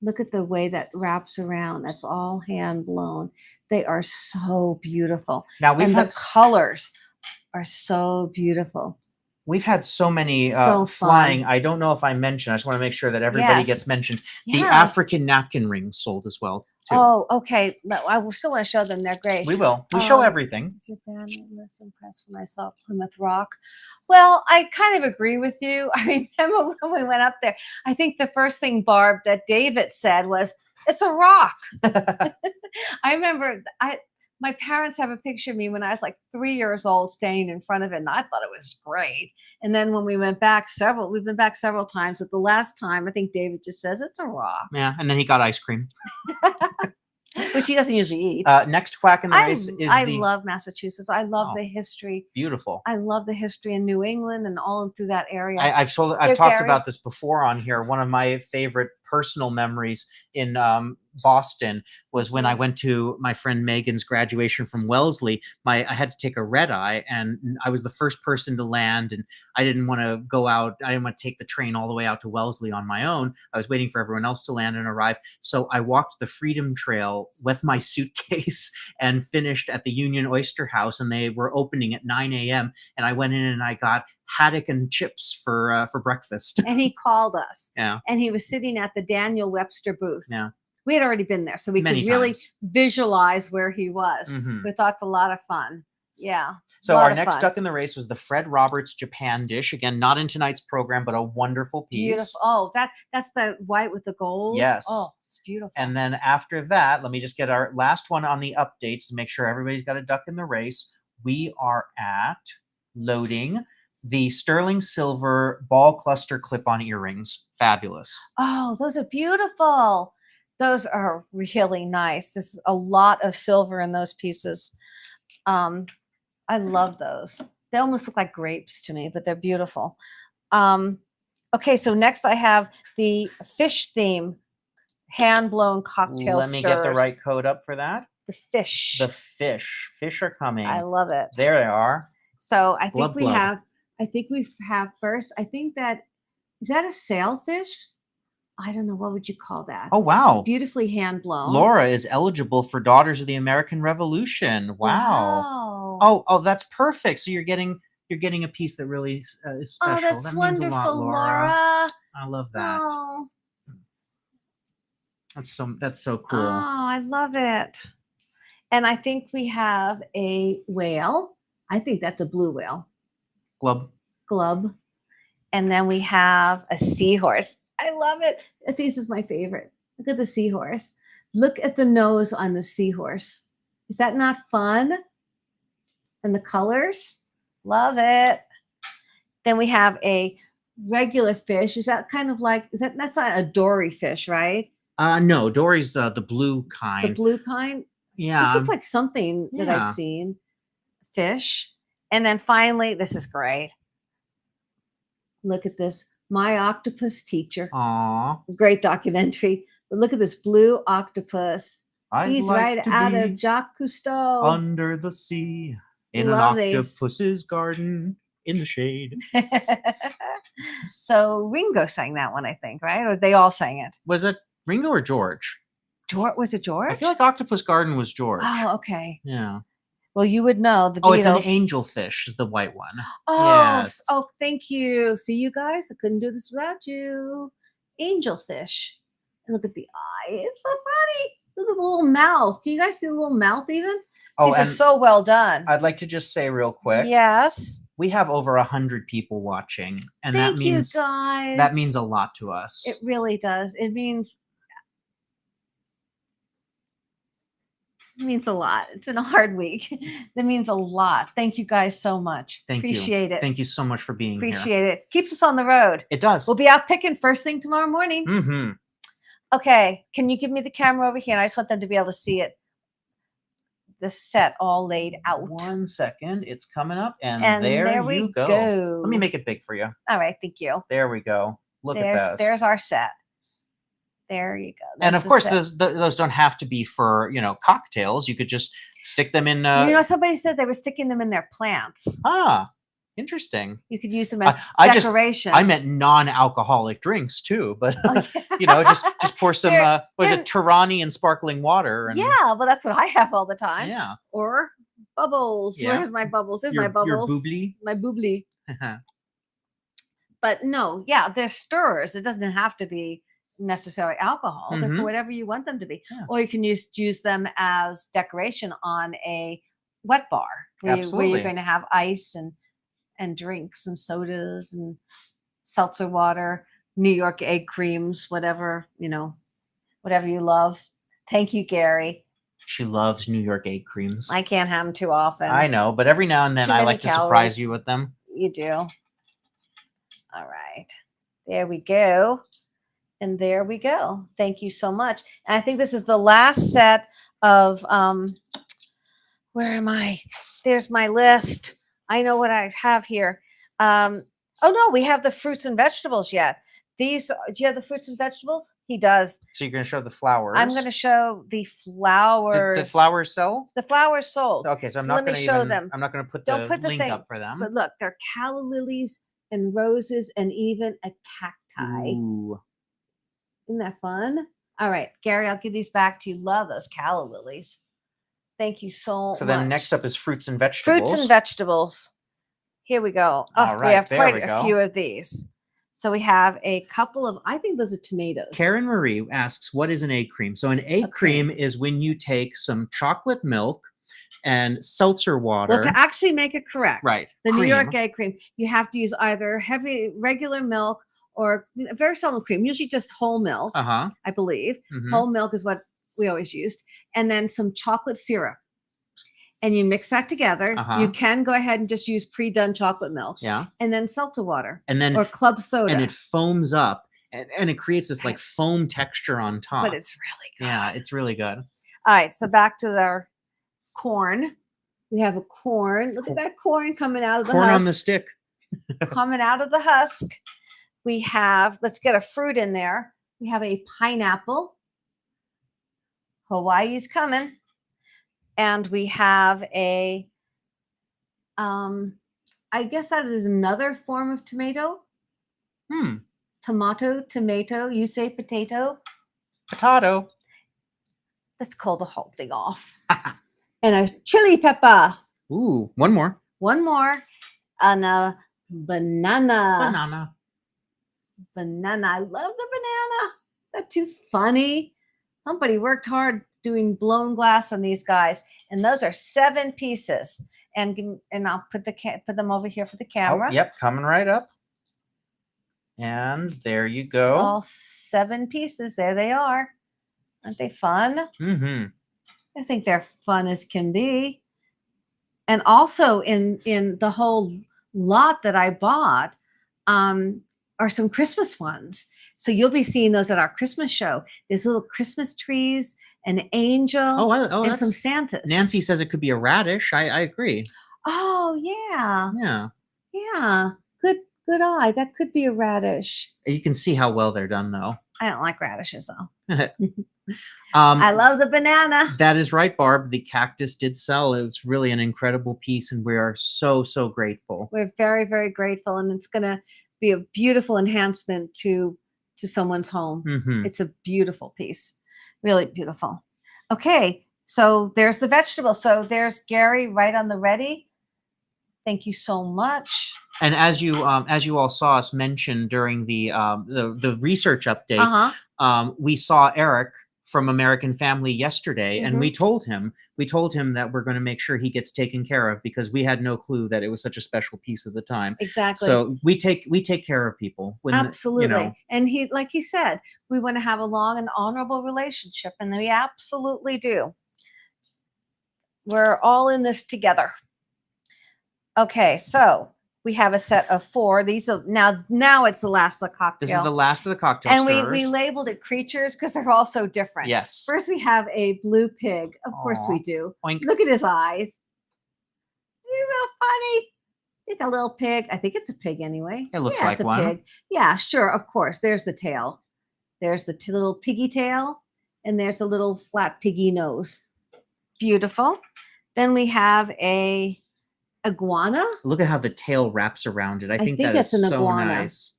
Look at the way that wraps around. That's all hand blown. They are so beautiful. Now the colors are so beautiful. We've had so many flying. I don't know if I mentioned. I just want to make sure that everybody gets mentioned. The African napkin rings sold as well, too. Oh, okay. No, I still want to show them. They're great. We will. We show everything. I'm less impressed when I saw Plymouth Rock. Well, I kind of agree with you. I remember when we went up there. I think the first thing, Barb, that David said was, "It's a rock." I remember my parents have a picture of me when I was like 3 years old standing in front of it, and I thought it was great. And then when we went back we've been back several times, but the last time I think David just says it's a rock. Yeah, and then he got ice cream. which he doesn't usually eat. Next quack in the race is I the love Massachusetts. I love Oh, the history. beautiful. I love the history in New England and all through that area. I've Here, talked Gary. about this before on here. One of my favorite personal memories in Boston was when I went to my friend Megan's graduation from Wellesley. I had to take a red eye, and I was the first person to land, and I didn't want to go out. I didn't want to take the train all the way out to Wellesley on my own. I was waiting for everyone else to land and arrive. So I walked the Freedom Trail with my suitcase and finished at the Union Oyster House, and they were opening at 9 a.m. And I went in and I got haddock and chips for breakfast. And he called us. Yeah. And he was sitting at the Daniel Webster booth. Yeah. We had already been there, so we Many could really times. visualize where he was. Mhm. We thought it's a lot of fun. Yeah. So lot our of next fun. duck in the race was the Fred Roberts Japan dish. Again, not in tonight's program, but a wonderful piece. Beautiful. Oh, that's the white with the gold. Yes. Oh, it's beautiful. And then after that, let me just get our last one on the updates to make sure everybody's got a duck in the race. We are at loading the sterling silver ball cluster clip-on earrings. Fabulous. Oh, those are beautiful. Those are really nice. There's a lot of silver in those pieces. I love those. They almost look like grapes to me, but they're beautiful. Okay, so next I have the fish theme hand-blown cocktail Let me get the stirs. right code up for that. The fish. The fish. Fish are coming. I love it. There they are. So I think Glub, we glub. have. I think we have first. I think that is that a sailfish. I don't know. What would you call that? Oh, wow. Beautifully hand blown. Laura is eligible for Daughters of the American Revolution. Wow. Wow. Oh, that's perfect. So you're getting a piece that really is special. Oh, that's that means a lot, wonderful, Laura. Laura. I love that. Oh. That's so cool. Oh, I love it. And I think we have a whale. I think that's a blue whale. Glub. And then we have a seahorse. I love it. I think this is my favorite. Look at the seahorse. Look at the nose on the seahorse. Is that not fun? And the colors? Love it. Then we have a regular fish. Is that kind of like, that's not a dory fish, right? No, Dory's the blue kind. The blue kind? Yeah. This looks like something that Yeah. I've seen. Fish. And then finally, this is great. Look at this. My Octopus Teacher. Aw. Great documentary. But look at this blue octopus. He's like right to out be of Jacques Cousteau. under the sea in Love an these. octopus's garden in the shade. So Ringo sang that one, I think, right? Or they all sang it. Was it Ringo or George? George, was it George? I feel like Octopus Garden was George. Oh, okay. Yeah. Well, you would know the Beatles. Oh, it's an angelfish, is the white one. Oh, Yes. oh, thank you. See, you guys, I couldn't do this without you. Angelfish. And look at the eye. It's so funny. Look at the little mouth. Can you guys see the little mouth even? Oh, These are and so well done. I'd like to just say real quick, Yes. we have over 100 people watching, and Thank that means you guys. that means a lot to us. It really does. It means a lot. It's been a hard week. That means a lot. Thank you guys so much. Thank you. Appreciate it. Thank you so much for being here. Appreciate it. Keeps us on the road. It does. We'll be out picking first thing tomorrow morning. Mm-hmm. Okay. Can you give me the camera over here? I just want them to be able to see it. The set all laid out. 1 second. It's coming up, and there there we you go. go. Let me make it big for you. All right. Thank you. There we go. Look at this. There's our set. There you go. And That's of the course, set. those don't have to be for cocktails. You could just stick them in. Somebody said they were sticking them in their plants. Interesting. You could use them as I decoration. I meant non-alcoholic drinks too, but Oh, yeah. just pour some what is it, Tirani and sparkling water. And, yeah, well, that's what I have all the time. Yeah. Or bubbles. Yeah. Where's my bubbles? There's Your my bubbles. bubbly. My boobly. But no, yeah, they're stirrers. It doesn't have to be necessarily alcohol. They're Mhm. for whatever you want them to be. Yeah. Or you can use them as decoration on a wet bar where Absolutely. you're going to have ice and drinks and sodas and seltzer water, New York egg creams, whatever you love. Thank you, Gary. She loves New York egg creams. I can't have them too often. I know, but every now and then Too I many like to surprise calories. you with them. You do. All right. There we go. And there we go. Thank you so much. And I think this is the last set of, where am I? There's my list. I know what I have here. Oh no, we have the fruits and vegetables yet. These, do you have the fruits and vegetables? He does. So you're going to show the flowers. I'm going to show the flowers. The flowers sell? The flowers sold. Okay, so I'm So not let me going to show even, them. I'm not going to put Don't the put the link thing, up for them. But look, they're calla lilies and roses and even a cacti. Ooh. Isn't that fun? All right, Gary, I'll give these back to you. Love those calla lilies. Thank you so much. So then next up is fruits and vegetables. Fruits and vegetables. Here we go. Oh, All right, we have there quite we a go. few of these. So we have a couple of, I think those are tomatoes. Karen Marie asks, what is an egg cream? So an egg cream is when you take some chocolate milk and seltzer water. Well, to actually make it correct, Right. the cream. New York egg cream, you have to use either heavy regular milk or very seldom cream, usually just whole milk, Uh-huh. I believe. Mhm. Whole milk is what we always used. And then some chocolate syrup. And you mix that together. Uh-huh. You can go ahead and just use pre-done chocolate milk. Yeah. And then seltzer water And then or club soda. and it foams up and it creates this like foam texture on top. But it's really good. Yeah, it's really good. All right, so back to our corn. We have a corn. Look at that corn coming out of the Corn husk. on the stick. Coming out of the husk. We have, let's get a fruit in there. We have a pineapple. Hawaii's coming. And we have a, I guess that is another form of tomato. Tomato. You say potato. Potato. Let's call the whole thing off. And a chili pepper. Ooh, one more. One more. And a banana. Banana. I love the banana. Is that too funny? Somebody worked hard doing blown glass on these guys, and those are 7 pieces. And I'll put them over here for the camera. Oh, yep, coming right up. And there you go. All 7 pieces. There they are. Aren't they fun? Mm-hmm. I think they're fun as can be. And also in the whole lot that I bought are some Christmas ones. So you'll be seeing those at our Christmas show. There's little Christmas trees, an angel, and some Santas. Nancy says it could be a radish. I agree. Oh, yeah. Yeah. Yeah. Good eye. That could be a radish. You can see how well they're done, though. I don't like radishes, though. I love the banana. That is right, Barb. The cactus did sell. It was really an incredible piece, and we are so, so grateful. We're very, very grateful, and it's going to be a beautiful enhancement to someone's home. Mm-hmm. It's a beautiful piece. Really beautiful. Okay, so there's the vegetable. So there's Gary right on the ready. Thank you so much. And as you all saw us mention during the research update, we saw Eric from American Family yesterday, and we told him that we're going to make sure he gets taken care of because we had no clue that it was such a special piece at the time. Exactly. So we take care of people. Absolutely. And he, like he said, we want to have a long and honorable relationship, and we absolutely do. We're all in this together. Okay, so we have a set of 4. These are now it's the last of the cocktail. This is the last of the cocktail and stirrers. we labeled it creatures because they're all so different. Yes. First we have a blue pig. Of course we do. Oink. Look at his eyes. He's so funny. It's a little pig. I think it's a pig anyway. It looks yeah, like it's a one. pig. Yeah, sure. Of course. There's the tail. There's the little piggy tail. And there's the little flat piggy nose. Beautiful. Then we have a iguana. Look at how the tail wraps around it. I think that that's is an so iguana. nice.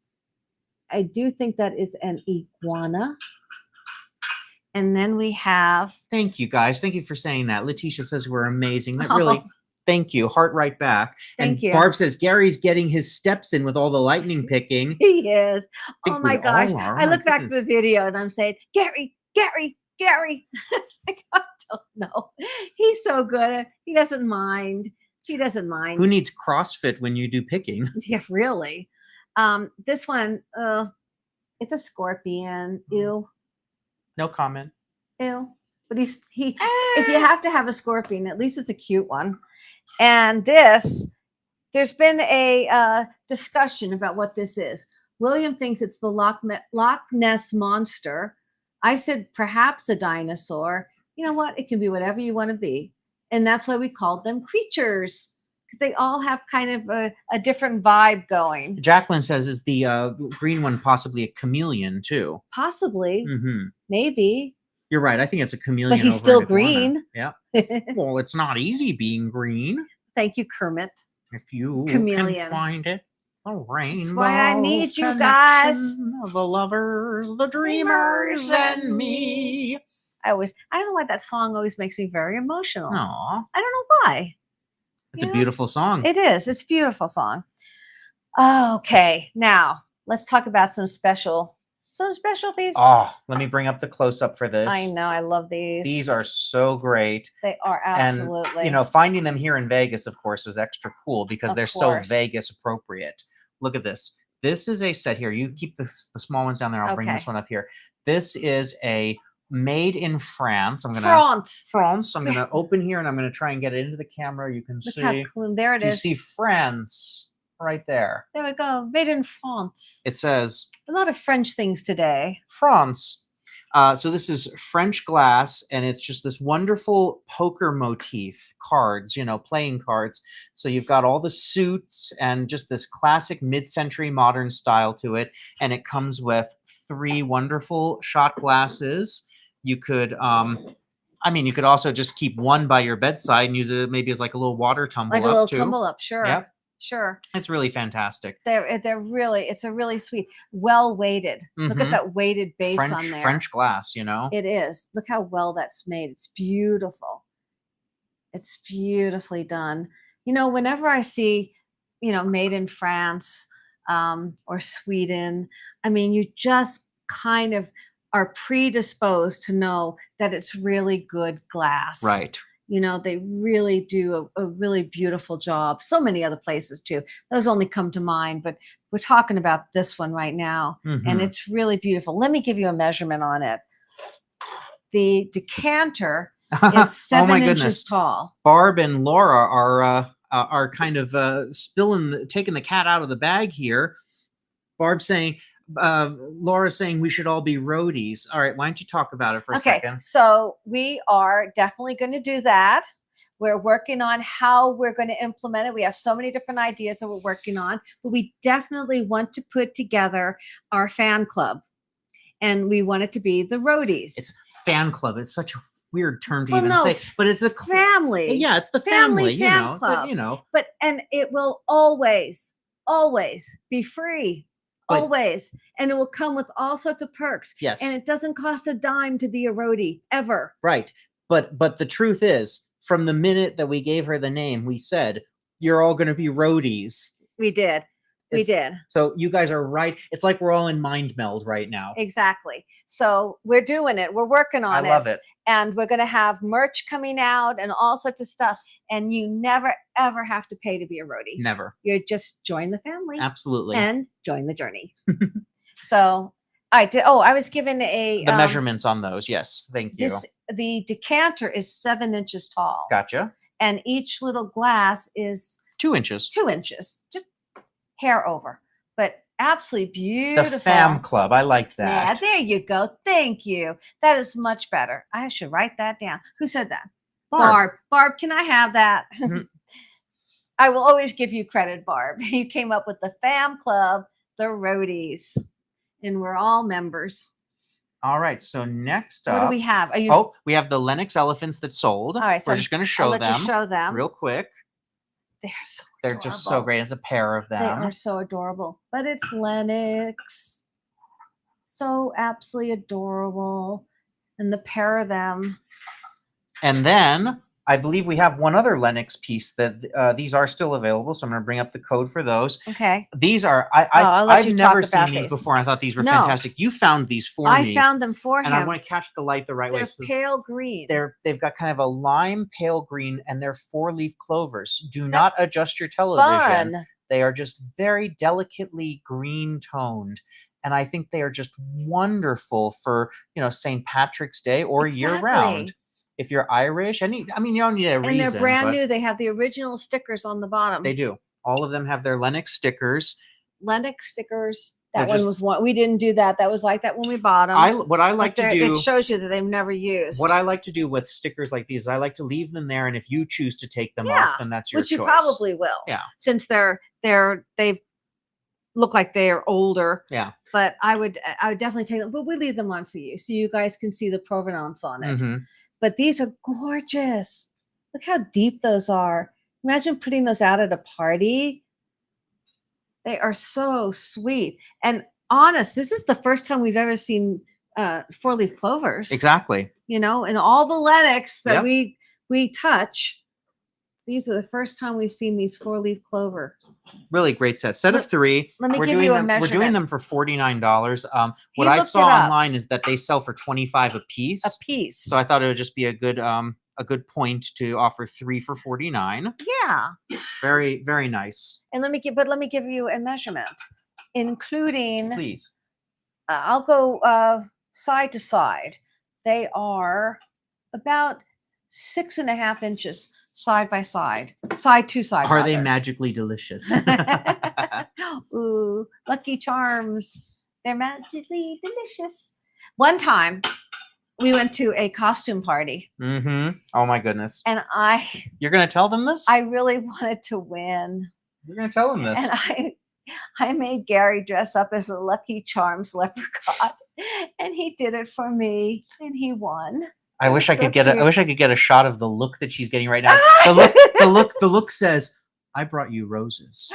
I do think that is an iguana. And then we have. Thank you, guys. Thank you for saying that. Letitia says we're amazing. That really, thank you. Heart right back. Thank you. Barb says Gary's getting his steps in with all the lightning picking. He is. Oh my gosh. Oh I look back to the video and I'm saying, Gary. It's like, I don't know. He's so good. He doesn't mind. Who needs CrossFit when you do picking? Yeah, really. This one, it's a scorpion. Ew. No comment. Ew. But if you have to have a scorpion, at least it's a cute one. And there's been a discussion about what this is. William thinks it's the Loch Ness monster. I said perhaps a dinosaur. You know what? It can be whatever you want to be. And that's why we called them creatures. They all have kind of a different vibe going. Jacqueline says, is the green one possibly a chameleon too? Possibly. Mm-hmm. Maybe. You're right. I think it's a chameleon. But he's over still in the corner. green. Yeah. Well, it's not easy being green. Thank you, Kermit. If you Chameleon. can find it. The rainbow. That's why I need you guys. The lovers, the dreamers, and me. I don't know why that song always makes me very emotional. Aw. I don't know why. It's a beautiful song. It is. It's a beautiful song. Okay, now let's talk about some special pieces. Oh, let me bring up the close-up for this. I know. I love these. These are so great. They are absolutely. And, finding them here in Vegas, of course, was extra cool because they're so Vegas appropriate. Look at this. This is a set here. You keep the small ones down there. I'll bring this one up here. This is a made in France. France. I'm gonna open here and I'm gonna try and get it into the camera. You can see. How clean. There it is. You see France right there. There we go. Made in France. It says a lot of French things today. France. So this is French glass, and it's just this wonderful poker motif cards, playing cards. So you've got all the suits and just this classic mid-century modern style to it. And it comes with 3 wonderful shot glasses. You could, you could also just keep one by your bedside and use it maybe as like a little water tumble up. Like a little too. tumble up, sure. Yep. Sure. It's really fantastic. It's a really sweet, well weighted. Look at that weighted base on there. French glass, It is. Look how well that's made. It's beautiful. It's beautifully done. Whenever I see, made in France or Sweden, you just kind of are predisposed to know that it's really good glass. Right. They really do a really beautiful job. So many other places too. Those only come to mind, but we're talking about this one right now. And it's really beautiful. Let me give you a measurement on it. The decanter is 7 inches tall. Barb and Laura are kind of taking the cat out of the bag here. Barb's saying, Laura's saying we should all be roadies. All right, why don't you talk about it for a second? So we are definitely going to do that. We're working on how we're going to implement it. We have so many different ideas that we're working on, but we definitely want to put together our fan club, and we want it to be the roadies. It's fan club. It's such a weird term to say, but it's a family. Yeah, it's the family. Fan club. But and it will always be free. Always. And it will come with all sorts of perks. Yes. And it doesn't cost a dime to be a roadie, ever. Right. But the truth is, from the minute that we gave her the name, we said, you're all going to be roadies. We did. We did. So you guys are right. It's like we're all in mind meld right now. Exactly. So we're doing it. We're working on it. I love it. And we're going to have merch coming out and all sorts of stuff. And you never, ever have to pay to be a roadie. Never. You just join the family. Absolutely. And join the journey. So I did. Oh, I was given the measurements on those. Yes. Thank you. The decanter is 7 inches tall. Gotcha. And each little glass is 2 inches. 2 inches. Just hair over, but absolutely beautiful. The fam club. I like that. Yeah, there you go. Thank you. That is much better. I should write that down. Who said that? Barb. Barb, can I have that? I will always give you credit, Barb. You came up with the fam club, the roadies, and we're all members. All right. So next up, what do we have? We have the Lenox elephants that sold. All right. So we're just going to show them real quick. They're just so great. It's a pair of them. They are so adorable. But it's Lenox. So absolutely adorable. And the pair of them. And then I believe we have one other Lenox piece that these are still available. So I'm going to bring up the code for those. Okay. These are, I've never seen these before. I thought these were fantastic. You found these for me. I found them for him. And I want to catch the light the right way. They're pale green. They've got kind of a lime pale green, and they're 4-leaf clovers. Do not adjust your television. Fun. They are just very delicately green toned. And I think they are just wonderful for, St. Patrick's Day or year round. If you're Irish, you don't need a reason. And they're brand new. They have the original stickers on the bottom. They do. All of them have their Lenox stickers. Lenox stickers. That They're one was one. We didn't do that. That was like that when we bought them. What I like to do. It shows you that they've never used. What I like to do with stickers like these, I like to leave them there, and if you choose to take them Yeah, off, then that's your which you choice. probably will. Yeah. Since they've look like they're older. Yeah. But I would definitely take them. But we leave them on for you so you guys can see the provenance on it. Mm-hmm. But these are gorgeous. Look how deep those are. Imagine putting those out at a party. They are so sweet. And honest, this is the first time we've ever seen 4-leaf clovers. Exactly. You know, and all the lennox that Yep. we touch, these are the first time we've seen these 4-leaf clovers. Really great set of 3. Let me We're give doing you a them, measurement. We're doing them for $49. What He I looked saw it up. online is that they sell for $25 a piece. A piece. So I thought it would just be a good point to offer 3 for $49. Yeah. Very, very nice. And let me give you a measurement, including. Please. I'll go side to side. They are about 6.5 inches side by side to side. Are they magically delicious? Ooh, Lucky Charms. They're magically delicious. One time, we went to a costume party. Mm-hmm. Oh my goodness. And You're gonna tell them this? I really wanted to win. You're gonna tell them this. And I made Gary dress up as a Lucky Charms leprechaun, and he did it for me, and he won. I wish I could get a shot of the look that she's getting right now. The look says, "I brought you roses."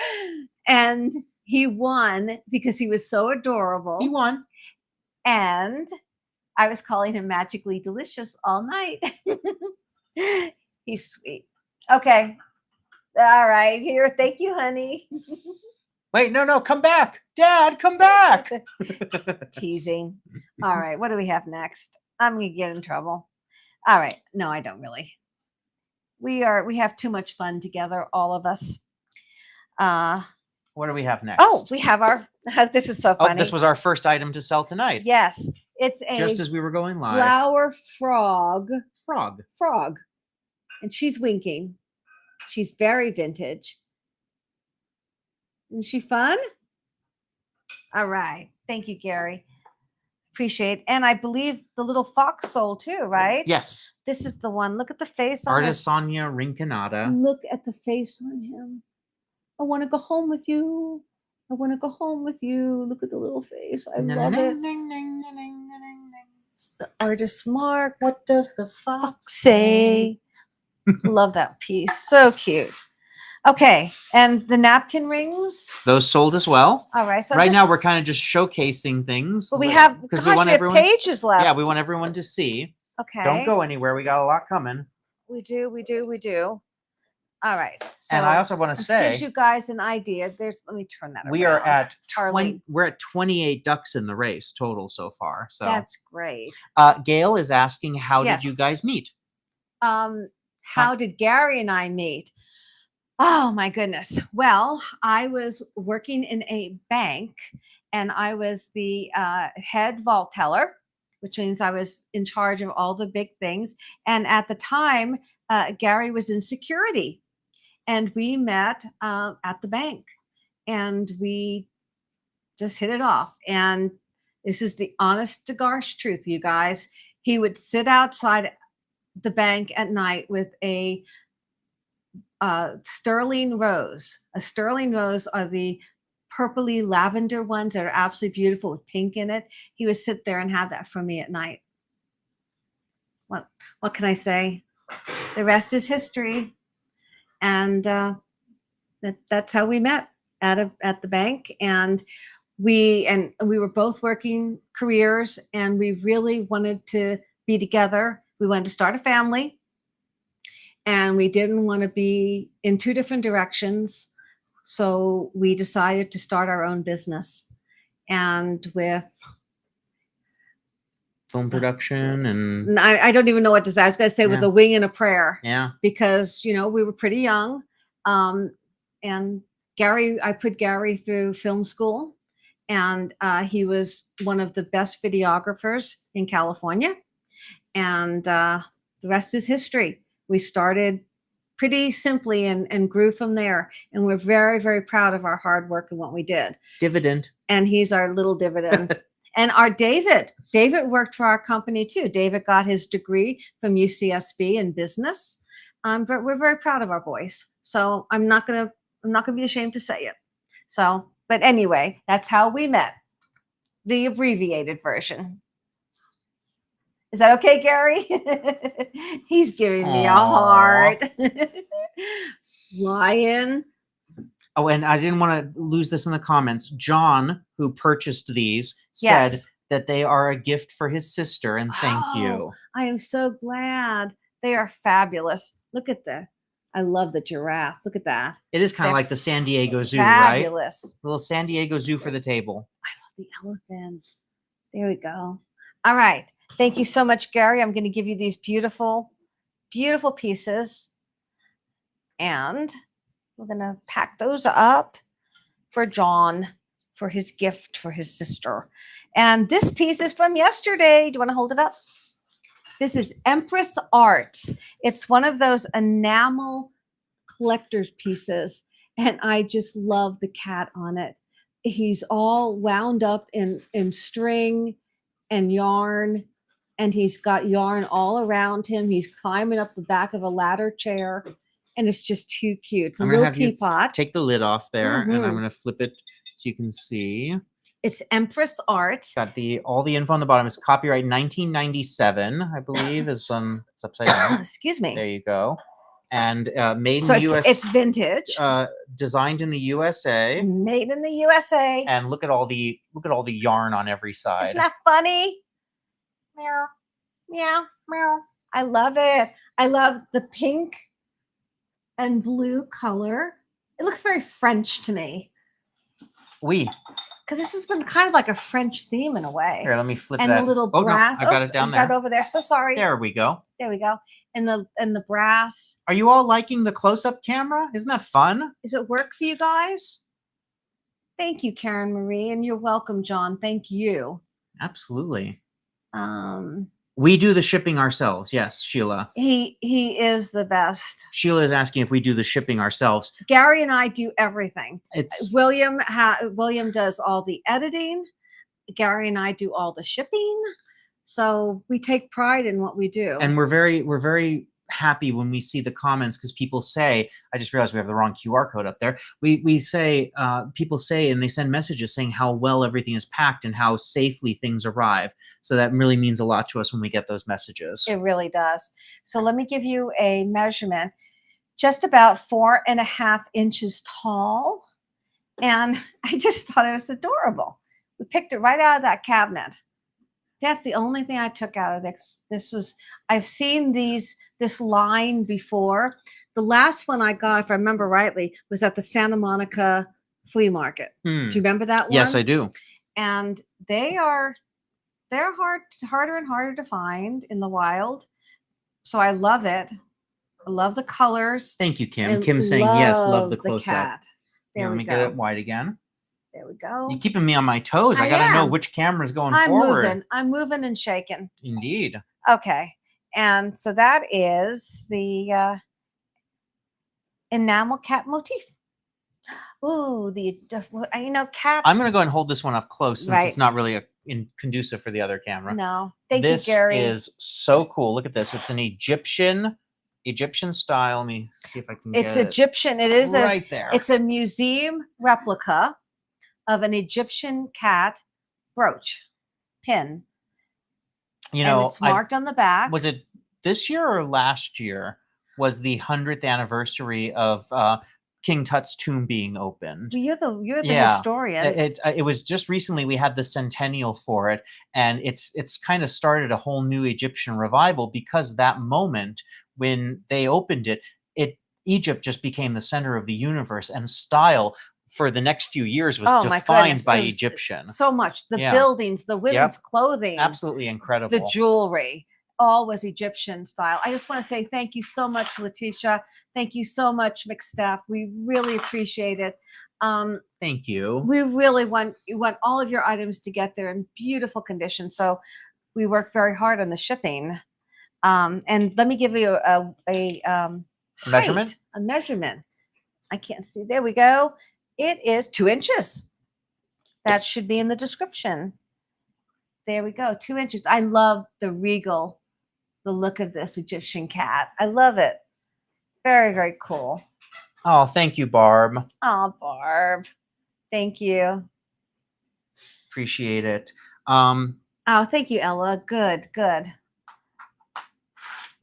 And he won because he was so adorable. He won. And I was calling him magically delicious all night. He's sweet. Okay. All right. Here. Thank you, honey. Wait, no, come back. Dad, come back. Teasing. All right. What do we have next? I'm going to get in trouble. All right. No, I don't really. We have too much fun together, all of us. What do we have next? Oh, we have our, this is so funny. Oh, this was our first item to sell tonight. Yes. It's a just as we were going live. Flower frog. Frog. And she's winking. She's very vintage. Isn't she fun? All right. Thank you, Gary. Appreciate it. And I believe the little fox soul too, right? Yes. This is the one. Look at the face on Artisan Rinconada. Look at the face on him. I want to go home with you. I want to go home with you. Look at the little face. I love it. It's the artist mark. What does the fox say? Love that piece. So cute. Okay. And the napkin rings. Those sold as well. All right. So now we're kind of just showcasing things. But we have pages left. Yeah, we want everyone to see. Okay. Don't go anywhere. We got a lot coming. We do. All right. So and I also want to say, gives you guys an idea. Let me turn that around. We are at 28 ducks in the race total so far. So that's great. Gail is asking, how did you guys meet? How did Gary and I meet? Oh my goodness. Well, I was working in a bank and I was the head vault teller, which means I was in charge of all the big things. And at the time, Gary was in security. And we met at the bank and we just hit it off. And this is the honest to gosh truth, you guys. He would sit outside the bank at night with a sterling rose. A sterling rose are the purpley lavender ones that are absolutely beautiful with pink in it. He would sit there and have that for me at night. What can I say? The rest is history. And that's how we met at the bank. And we were both working careers and we really wanted to be together. We wanted to start a family and we didn't want to be in two different directions. So we decided to start our own business. And with film production and I don't even know what to say. I was going to say with a wing and a prayer. Yeah. Because, we were pretty young. And I put Gary through film school and he was one of the best videographers in California. And the rest is history. We started pretty simply and grew from there. And we're very, very proud of our hard work and what we did. Dividend. And he's our little dividend. And our David worked for our company too. David got his degree from UCSB in business. But we're very proud of our boys. So I'm not gonna be ashamed to say it. So, but anyway, that's how we met. The abbreviated version. Is that okay, Gary? He's giving me a heart. Lion. Oh, and I didn't want to lose this in the comments. John, who purchased these, said Yes. that they are a gift for his sister, and thank you. I am so glad. They are fabulous. Look at I love the giraffe. Look at that. It is kind of like the San Diego Zoo, right? Fabulous. Little San Diego Zoo for the table. I love the elephant. There we go. All right. Thank you so much, Gary. I'm going to give you these beautiful, beautiful pieces. And we're going to pack those up for John, for his gift for his sister. And this piece is from yesterday. Do you want to hold it up? This is Empress Arts. It's one of those enamel collector's pieces. And I just love the cat on it. He's all wound up in string and yarn. And he's got yarn all around him. He's climbing up the back of a ladder chair. And it's just too cute. It's a little teapot. Take the lid off there. And I'm going to flip it so you can see. It's Empress Arts. Got all the info on the bottom. It's copyright 1997, I believe. It's upside down. Excuse me. There you go. And made in the US. It's vintage. Designed in the USA. Made in the USA. And look at all the yarn on every side. Isn't that funny? Meow, meow, meow. I love it. I love the pink and blue color. It looks very French to me. Oui. Because this has been kind of like a French theme in a way. Here, let me flip and that. And the little brass. No, I got it down there. Got over there. So sorry. There we go. There we go. And the brass. Are you all liking the close-up camera? Isn't that fun? Does it work for you guys? Thank you, Karen Marie. And you're welcome, John. Thank you. Absolutely. We do the shipping ourselves. Yes, Sheila. He is the best. Sheila is asking if we do the shipping ourselves. Gary and I do everything. It's William does all the editing. Gary and I do all the shipping. So we take pride in what we do. And we're very happy when we see the comments, because people say, I just realized we have the wrong QR code up there. We say, people say, and they send messages saying how well everything is packed and how safely things arrive. So that really means a lot to us when we get those messages. It really does. So let me give you a measurement. Just about 4.5 inches tall. And I just thought it was adorable. We picked it right out of that cabinet. That's the only thing I took out of this. I've seen this line before. The last one I got, if I remember rightly, was at the Santa Monica flea market. Do you remember that one? Yes, I do. And they're harder and harder to find in the wild. So I love it. I love the colors. Thank you, Kim. Kim's saying yes, love the close-up. There let me get it wide again. There we go. You're keeping me on my toes. I got to know which camera's going forward. I'm moving and shaking. Indeed. Okay. And so that is the enamel cat motif. Ooh, cats. I'm going to go and hold this one up close since it's not really conducive for the other camera. No. Thank you, Gary. This is so cool. Look at this. It's an Egyptian style. Let me see if I can get it. It's Egyptian. It is right there. It's a museum replica of an Egyptian cat brooch pin. You know, and it's marked on the back. Was it this year or last year? Was the 100th anniversary of King Tut's tomb being opened? You're the historian. It was just recently. We had the centennial for it, and it's kind of started a whole new Egyptian revival, because that moment when they opened it, Egypt just became the center of the universe, and style for the next few years was defined by Egyptian. So much. The buildings, the women's clothing. Absolutely incredible. The jewelry. All was Egyptian style. I just want to say thank you so much, Letitia. Thank you so much, McStaff. We really appreciate it. Thank you. We really want all of your items to get there in beautiful condition. So we work very hard on the shipping. And let me give you a Measurement? A measurement. I can't see. There we go. It is 2 inches. That should be in the description. There we go. 2 inches. I love the regal, the look of this Egyptian cat. I love it. Very, very cool. Oh, thank you, Barb. Oh, Barb. Thank you. Appreciate it. Oh, thank you, Ella. Good, good.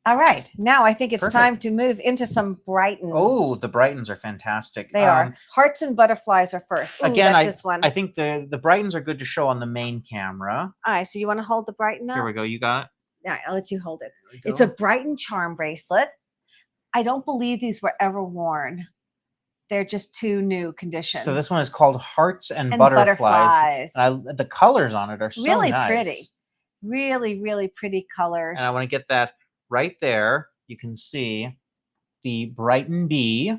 All right. Now I think it's Perfect. time to move into some Brighton. Oh, the Brightons are fantastic. They are. Hearts and butterflies are first. Ooh, Again, that's this one. I think the Brightons are good to show on the main camera. All right. So you want to hold the Brighton up? Here we go. You got it? All right. I'll let you hold it. There we It's go. a Brighton charm bracelet. I don't believe these were ever worn. They're just too new condition. So this one is called Hearts and Butterflies. And the colors on it are so really nice. pretty. Really, really pretty colors. And I want to get that right there. You can see the Brighton bee.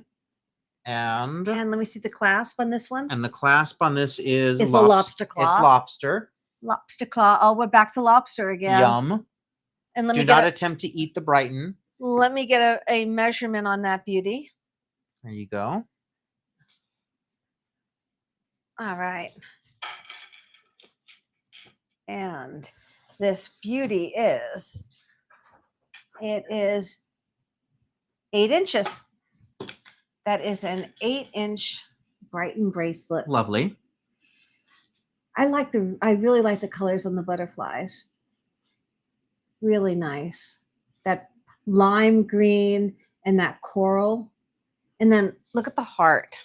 And let me see the clasp on this one. And the clasp on this is a lobster claw. It's lobster. Lobster claw. Oh, we're back to lobster again. Yum. And Do not attempt to eat the Brighton. Let me get a measurement on that beauty. There you go. All right. And this beauty is, it is 8 inches. That is an 8-inch Brighton bracelet. Lovely. I really like the colors on the butterflies. Really nice. That lime green and that coral. And then look at the heart.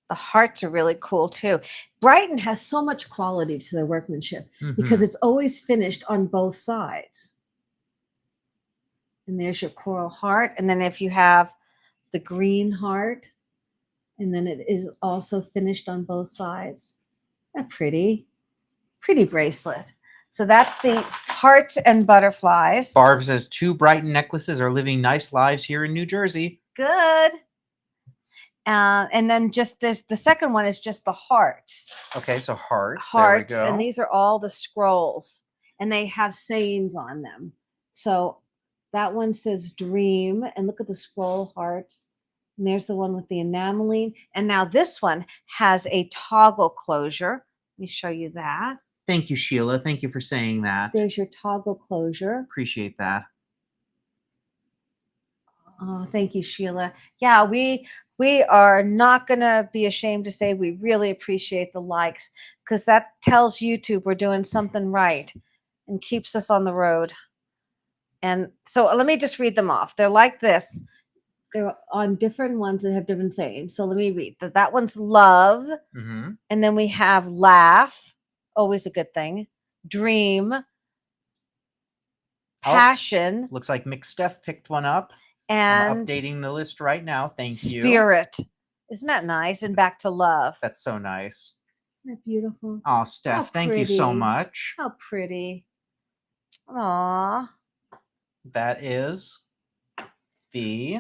The hearts are really cool too. Brighton has so much quality to their workmanship because it's always finished on both sides. And there's your coral heart. And then if you have the green heart, and then it is also finished on both sides. A pretty bracelet. So that's the Hearts and Butterflies. Barb says 2 Brighton necklaces are living nice lives here in New Jersey. Good. And then just this, the second one is just the hearts. Okay, so hearts. Hearts, there we go. and these are all the scrolls, and they have sayings on them. So that one says dream, and look at the scroll hearts. And there's the one with the enameling. And now this one has a toggle closure. Let me show you that. Thank you, Sheila. Thank you for saying that. There's your toggle closure. Appreciate that. Oh, thank you, Sheila. Yeah, we are not going to be ashamed to say we really appreciate the likes, because that tells YouTube we're doing something right and keeps us on the road. And so let me just read them off. They're like this. They're on different ones that have different sayings. So let me read. That one's love. And then we have laugh. Always a good thing. Dream. Passion. Looks like McSteff picked one up. And I'm updating the list right now. Thank you. Spirit. Isn't that nice? And back to love. That's so nice. Isn't that beautiful? Oh, Steph, thank you so much. How pretty. Aw. That is the...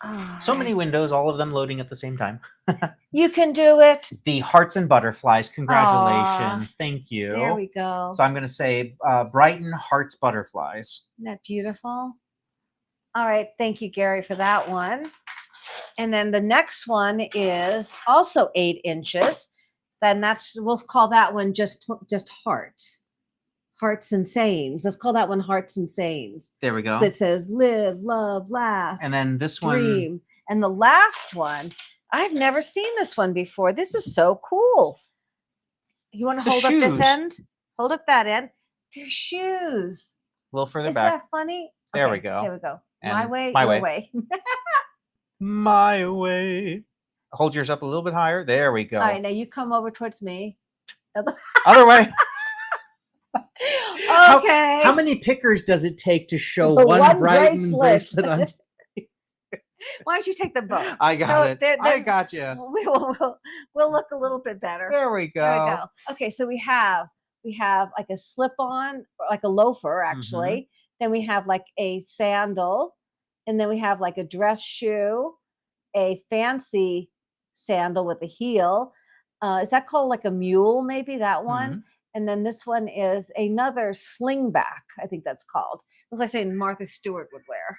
Oh, so many windows, all of them loading at the same time. You can do it. The Hearts and Butterflies. Congratulations. Thank you. There we go. So I'm going to say Brighton Hearts Butterflies. Isn't that beautiful? All right. Thank you, Gary, for that one. And then the next one is also 8 inches. Then we'll call that one just hearts. Hearts and sayings. Let's call that one Hearts and Sayings. There we go. It says live, love, laugh. And then this one. Dream. And the last one, I've never seen this one before. This is so cool. You want to hold up this end? Hold up that end. They're shoes. A little further Isn't back. That funny? There we go. There we go. And my way, my your way. way. My way. Hold yours up a little bit higher. There we go. All right, now you come over towards me. Other way. Okay. How many pickers does it take to show one Brighton bracelet on? Why don't you take them both? I got it. I got you. We'll look a little bit better. There we go. There we go. Okay, so we have like a slip-on, like a loafer, actually. Then we have like a sandal, and then we have like a dress shoe, a fancy sandal with a heel. Is that called like a mule? Maybe that one. And then this one is another slingback. I think that's called. It looks like something Martha Stewart would wear.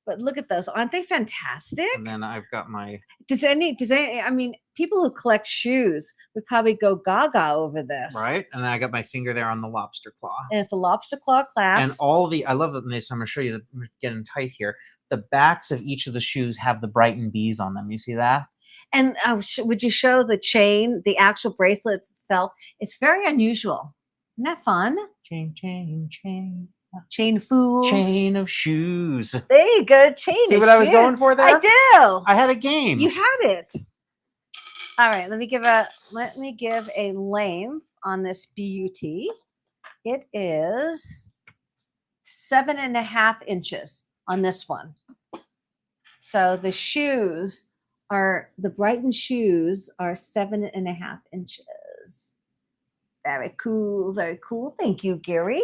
But look at those. Aren't they fantastic? And then I've got my Does any, I mean, people who collect shoes would probably go gaga over this. right, and then I got my finger there on the lobster claw. And it's a lobster claw clasp. And all the, I love this. I'm going to show you, I'm getting tight here. The backs of each of the shoes have the Brighton bees on them. You see that? And would you show the chain, the actual bracelets itself? It's very unusual. Isn't that fun? Chain, chain, chain. Chain fools. Chain of shoes. There you go. Chain See of what I was shoes. going for there? I do. I had a game. You had it. All right. Let me give a length on this beauty. It is 7.5 inches on this one. So the shoes are, the Brighton shoes are 7.5 inches. Very cool. Very cool. Thank you, Gary.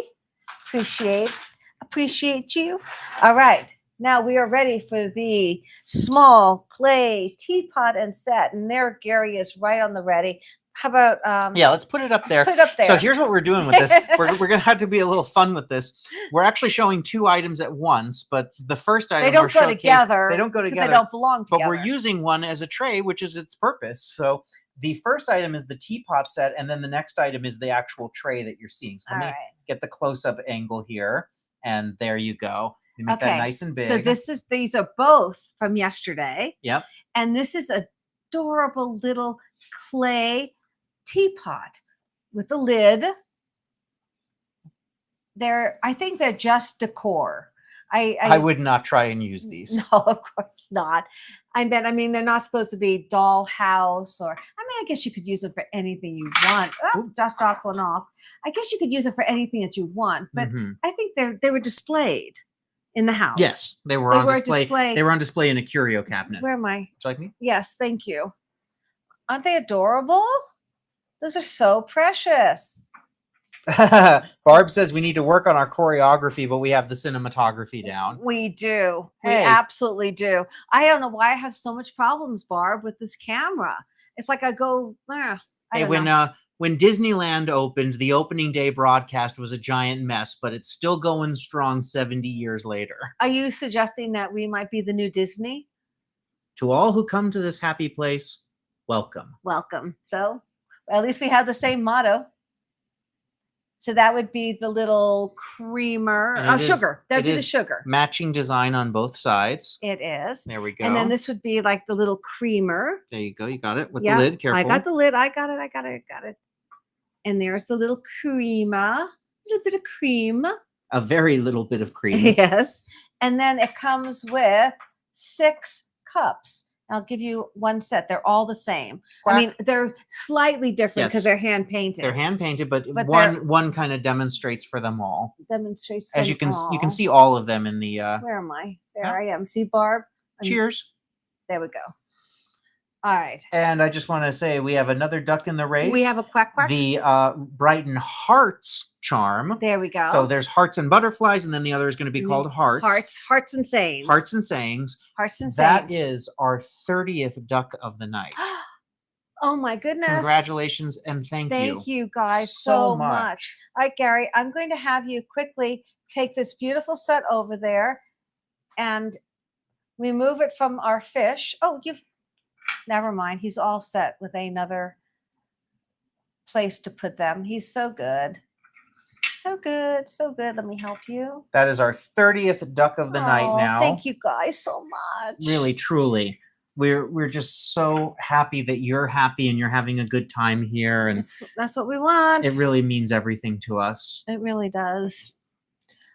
Appreciate you. All right. Now we are ready for the small clay teapot and set. And there Gary is right on the ready. How about yeah, let's put it up there. put it up there. So here's what we're doing with this. We're going to have to be a little fun with this. We're actually showing 2 items at once, but the first item they don't go together. They don't go 'cause together. They don't belong together. But we're using one as a tray, which is its purpose. So the first item is the teapot set, and then the next item is the actual tray that you're seeing. So let me get the close-up angle here, and there you go. You make that nice and big. So these are both from yesterday. Yep. And this is adorable little clay teapot with a lid. I think they're just decor. I would not try and use these. No, of course not. I mean, they're not supposed to be dollhouse or, I guess you could use them for anything you want. Oh, just dropped one off. I guess you could use it for anything that you want, but I think they were displayed in the house. Yes, they were on display. They were on display in a curio cabinet. Where am I? Would you like me? Yes, thank you. Aren't they adorable? Those are so precious. Barb says we need to work on our choreography, but we have the cinematography down. We do. Hey. We absolutely do. I don't know why I have so much problems, Barb, with this camera. It's like I go, Hey, when Disneyland opened, the opening day broadcast was a giant mess, but it's still going strong 70 years later. Are you suggesting that we might be the new Disney? To all who come to this happy place, welcome. Welcome. So at least we have the same motto. So that would be the little creamer. Sugar. That would be the sugar. Matching design on both sides. It is. There we go. And then this would be like the little creamer. There you go. You got it with the lid. Careful. I got the lid. I got it. And there's the little creamer. A little bit of cream. A very little bit of cream. Yes. And then it comes with 6 cups. I'll give you one set. They're all the same. Quack. I mean, they're slightly different because they're hand painted. They're hand painted, but one kind of demonstrates for them all. Demonstrates as them you can all. you can see all of them in the. Where am I? There I am. See, Barb. Cheers. There we go. All right. And I just want to say we have another duck in the race. We have a quack quack. The Brighton Hearts charm. There we go. So there's hearts and butterflies, and then the other is going to be called hearts. Hearts and sayings. Hearts and sayings. Hearts and sayings. sayings. That is our 30th duck of the night. Oh my goodness. Congratulations and thank you. Thank you guys so much. All right, Gary, I'm going to have you quickly take this beautiful set over there and remove it from our fish. Oh, never mind. He's all set with another place to put them. He's so good. So good. So good. Let me help you. That is our 30th duck of the night now. Thank you guys so much. Really, truly. We're just so happy that you're happy and you're having a good time here. And that's what we want. It really means everything to us. It really does.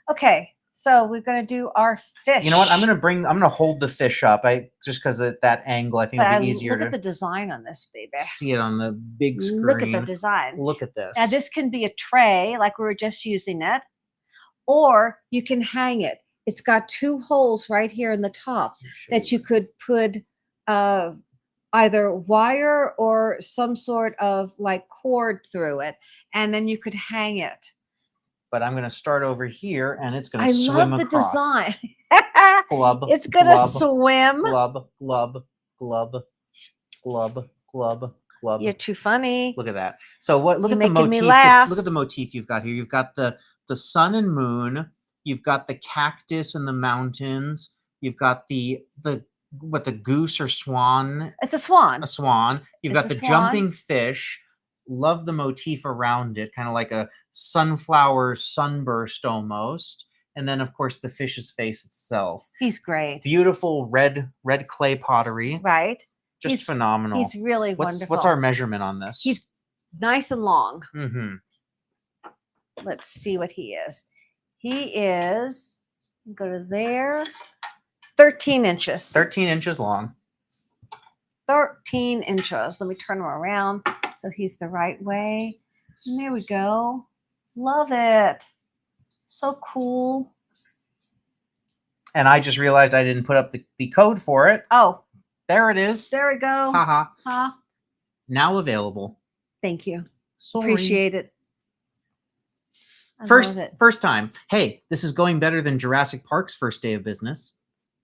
Okay. So we're going to do our fish. You know what? I'm going to hold the fish up. Just because at that angle, I think it'll be easier to look at the design on this, baby. See it on the big screen. Look at the design. Look at this. Now this can be a tray like we were just using it, or you can hang it. It's got 2 holes right here in the top that you could put either wire or some sort of like cord through it, and then you could hang it. But I'm going to start over here, and it's going to swim across. I love the design. Glub. It's going to swim. Glub, glub, glub, glub, glub, glub. You're too funny. Look at that. So look at the motif. Look at the motif you've got here. You've got the sun and moon. You've got the cactus and the mountains. You've got the goose or swan. It's a swan. A swan. You've It's got a the swan. jumping fish. Love the motif around it, kind of like a sunflower sunburst almost. And then, of course, the fish's face itself. He's great. Beautiful red clay pottery. Right. Just phenomenal. He's really wonderful. What's our measurement on this? He's nice and long. Mm-hmm. Let's see what he is. He is, go to there, 13 inches. 13 inches long. 13 inches. Let me turn him around so he's the right way. And there we go. Love it. So cool. And I just realized I didn't put up the code for it. Oh. There it is. There we go. Haha. Huh? Now available. Thank you. Sorry. Appreciate it. I First love it. first time. Hey, this is going better than Jurassic Park's first day of business.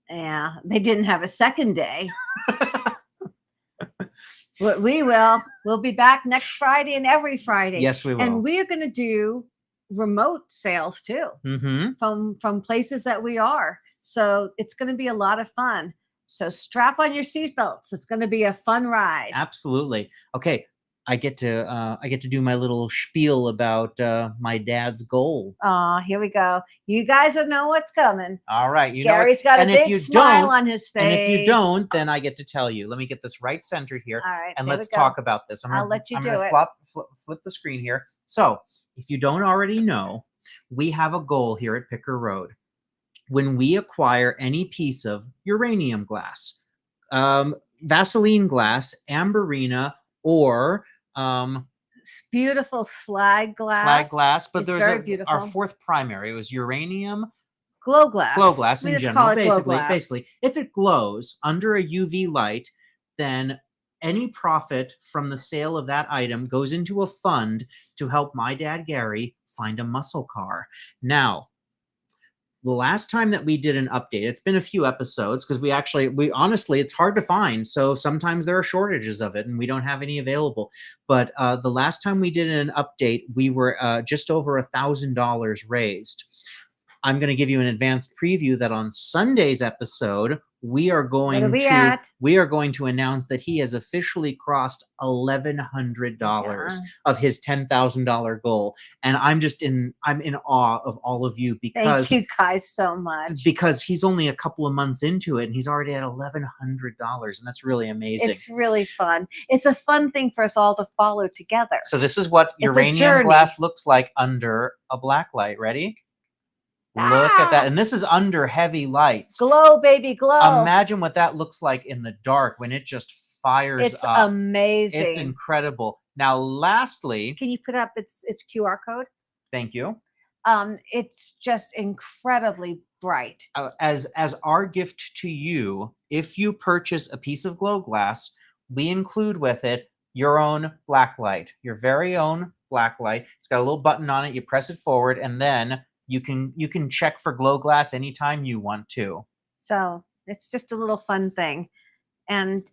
Yeah, they didn't have a second day. But we will. We'll be back next Friday and every Friday. Yes, we will. And we are going to do remote sales too, from places that we are. So it's going to be a lot of fun. So strap on your seatbelts. It's going to be a fun ride. Absolutely. Okay, I get to do my little spiel about my dad's goal. Here we go. You guys will know what's coming. All right. Gary's got a big smile on his face. And if you don't, then I get to tell you. Let me get this right centered here. All right, and let's talk about this. I'll let you do it. Flip the screen here. So if you don't already know, we have a goal here at Picker Road. When we acquire any piece of uranium glass, Vaseline glass, amberina, or beautiful slag glass. But there's our fourth primary. It was uranium, glow glass in general. Basically, if it glows under a UV light, then any profit from the sale of that item goes into a fund to help my dad Gary find a muscle car. Now, the last time that we did an update, it's been a few episodes because we honestly, it's hard to find. So sometimes there are shortages of it and we don't have any available. But the last time we did an update, we were just over $1,000 raised. I'm going to give you an advanced preview that on Sunday's episode, we are going to announce that he has officially crossed $1,100 of his $10,000 goal. And I'm in awe of all of you because thank you guys so much. Because he's only a couple of months into it and he's already at $1,100, and that's really amazing. It's really fun. It's a fun thing for us all to follow together. So this is what uranium glass looks like under a black light. Ready? Look at that. And this is under heavy lights. Glow, baby, glow. Imagine what that looks like in the dark when it just fires it's up. It's amazing. It's incredible. Now, lastly. Can you put up its QR code? Thank you. It's just incredibly bright. As our gift to you, if you purchase a piece of glow glass, we include with it your own black light, your very own black light. It's got a little button on it. You press it forward, and then you can check for glow glass anytime you want to. So it's just a little fun thing. And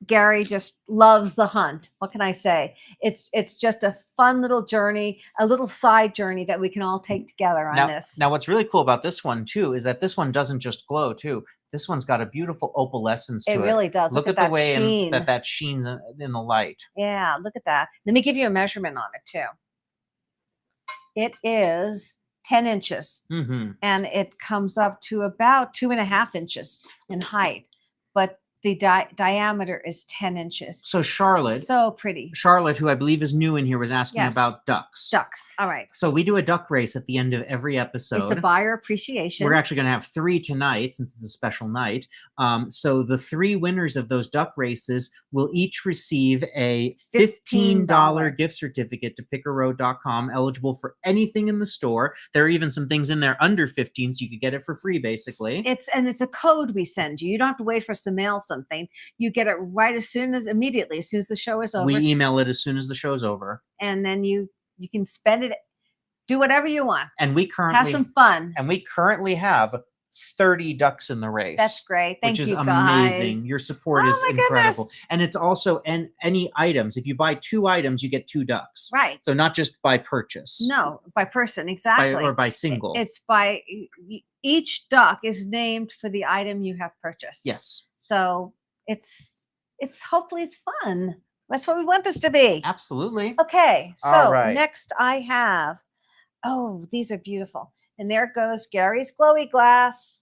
Gary just loves the hunt. What can I say? It's just a fun little journey, a little side journey that we can all take together on this. Now, what's really cool about this one too is that this one doesn't just glow too. This one's got a beautiful opalescence to it. It really does. Look at the way that sheens in the light. Yeah, look at that. Let me give you a measurement on it too. It is 10 inches, and it comes up to about 2.5 inches in height, but the diameter is 10 inches. So Charlotte, so pretty. Charlotte, who I believe is new in here, was asking about ducks. Ducks. All right. So we do a duck race at the end of every episode. It's a buyer appreciation. We're actually going to have 3 tonight since it's a special night. So the 3 winners of those duck races will each receive a $15 gift certificate to pickerroad.com, eligible for anything in the store. There are even some things in there under 15, so you could get it for free, basically. It's a code we send you. You don't have to wait for us to mail something. You get it right immediately as soon as the show is over. We email it as soon as the show's over. And then you can spend it, do whatever you want. And we currently have some fun. And we currently have 30 ducks in the race. That's great. Thank which is you, amazing. guys. Your support Oh is my incredible. goodness. And it's also any items. If you buy 2 items, you get 2 ducks. Right. So not just by purchase. No, by person, exactly. Or by single. It's by each duck is named for the item you have purchased. Yes. So it's hopefully it's fun. That's what we want this to be. Absolutely. Okay. So All right. next I have, oh, these are beautiful. And there goes Gary's glowy glass.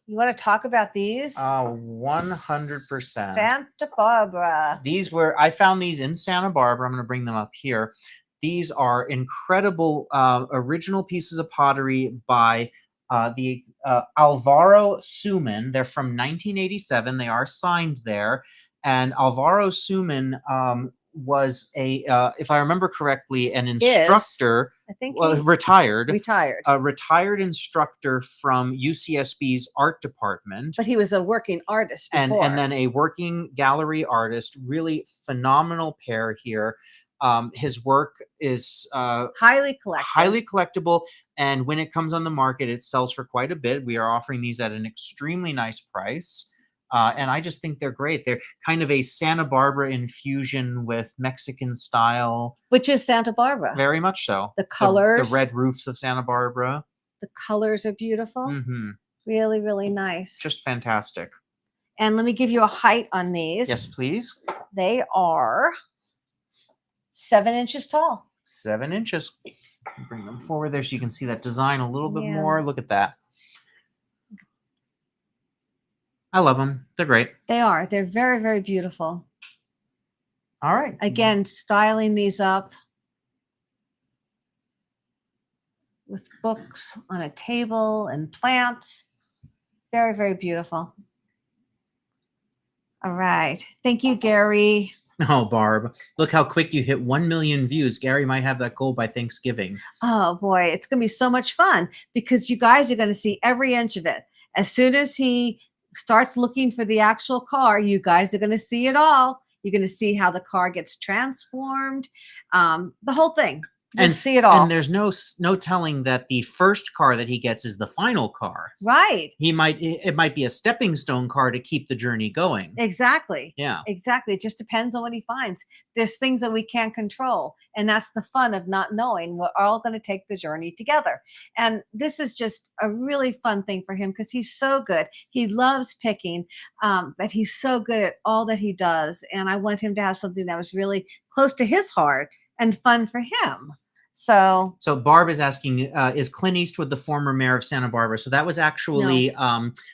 You want to talk about these? 100%. Santa Barbara. I found these in Santa Barbara. I'm going to bring them up here. These are incredible original pieces of pottery by the Alvaro Suman. They're from 1987. They are signed there. And Alvaro Suman was if I remember correctly, an instructor. I think retired. A retired instructor from UCSB's art department. But he was a working artist before. And then a working gallery artist. Really phenomenal pair here. His work is highly collectible. And when it comes on the market, it sells for quite a bit. We are offering these at an extremely nice price. And I just think they're great. They're kind of a Santa Barbara infusion with Mexican style. Which is Santa Barbara. Very much so. The colors. The red roofs of Santa Barbara. The colors are beautiful. Mm-hmm. Really, really nice. Just fantastic. And let me give you a height on these. Yes, please. They are 7 inches tall. 7 inches. Bring them forward there so you can see that design a little bit more. Look at that. I love them. They're great. They are. They're very, very beautiful. All right. Again, styling these up with books on a table and plants. Very, very beautiful. All right. Thank you, Gary. Oh, Barb, look how quick you hit 1 million views. Gary might have that goal by Thanksgiving. Oh, boy. It's going to be so much fun because you guys are going to see every inch of it. As soon as he starts looking for the actual car, you guys are going to see it all. You're going to see how the car gets transformed, the whole thing. You'll see it all. And there's no telling that the first car that he gets is the final car. Right. It might be a stepping stone car to keep the journey going. Exactly. Yeah. Exactly. It just depends on what he finds. There's things that we can't control. And that's the fun of not knowing. We're all going to take the journey together. And this is just a really fun thing for him because he's so good. He loves picking, but he's so good at all that he does. And I want him to have something that was really close to his heart and fun for him. So Barb is asking, is Clint Eastwood the former mayor of Santa Barbara? So that was actually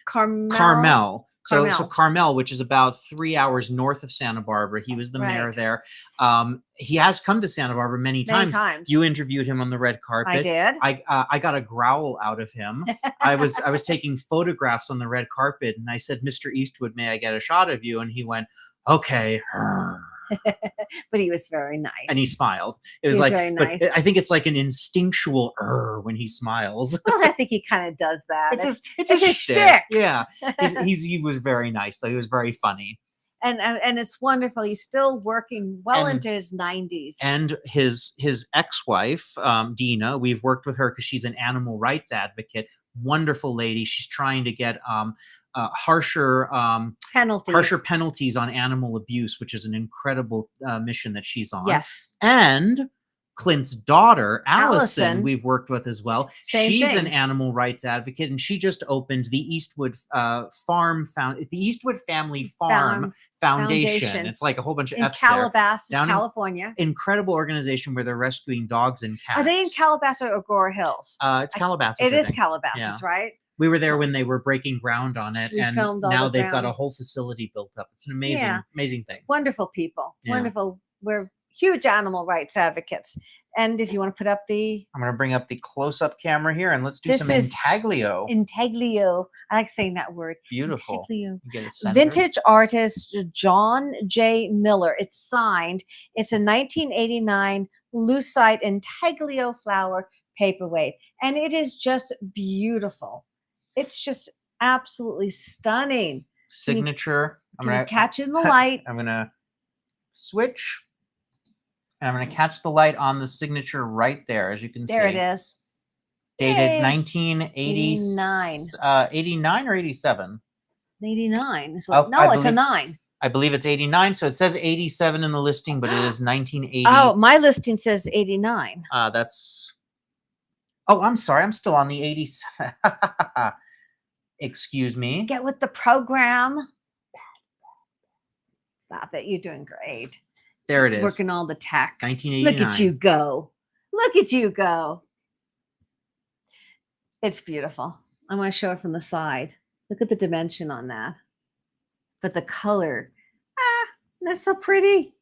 Carmel. So Carmel, which is about 3 hours north of Santa Barbara. He was the mayor there. He has come to Santa Barbara many times. You interviewed him on the red carpet. I did. I got a growl out of him. I was taking photographs on the red carpet, and I said, "Mr. Eastwood, may I get a shot of you?" And he went, "Okay." But he was very nice. And he smiled. It was like, very nice. But I think it's like an instinctual when he smiles. Well, I think he kind of does that. It's his shtick. Yeah. He was very nice, though. He was very funny. And it's wonderful. He's still working into his 90s. And his ex-wife, Dina, we've worked with her because she's an animal rights advocate. Wonderful lady. She's trying to get harsher penalties on animal abuse, which is an incredible mission that she's on. Yes. And Clint's daughter, Allison, we've worked with as well. She's an animal rights advocate, and she just opened the Eastwood Family Farm Foundation. It's like a whole bunch of F's Calabasas, California. Incredible organization where they're rescuing dogs and cats. Are they in Calabasas or Agoura Hills? It's Calabasas. It is Calabasas, right? We were there when they were breaking ground on it, and now they've got a whole facility built up. It's an amazing thing. Wonderful people. Yeah. Wonderful. We're huge animal rights advocates. And if you want to put up I'm going to bring up the close-up camera here, and let's do some intaglio. Intaglio. I like saying that word. Beautiful. Intaglio. Vintage artist John J. Miller. It's signed. It's a 1989 lucite intaglio flower paperweight. And it is just beautiful. It's just absolutely stunning. Signature. I'm going to catch in the light. I'm going to switch. And I'm going to catch the light on the signature right there, as you can see. There it is. dated Yay. 1989, 89 or 87. 89 is what? Oh, No, I it's a believe- 9. I believe it's 89, so it says 87 in the listing, but it is 1980. Oh, my listing says 89. That's. Oh, I'm sorry. I'm still on the 87. Excuse me. Get with the program. Stop it. You're doing great. There it is. Working all the tech. 1989. Look at you go. Look at you go. It's beautiful. I'm going to show it from the side. Look at the dimension on that. But the color, that's so pretty.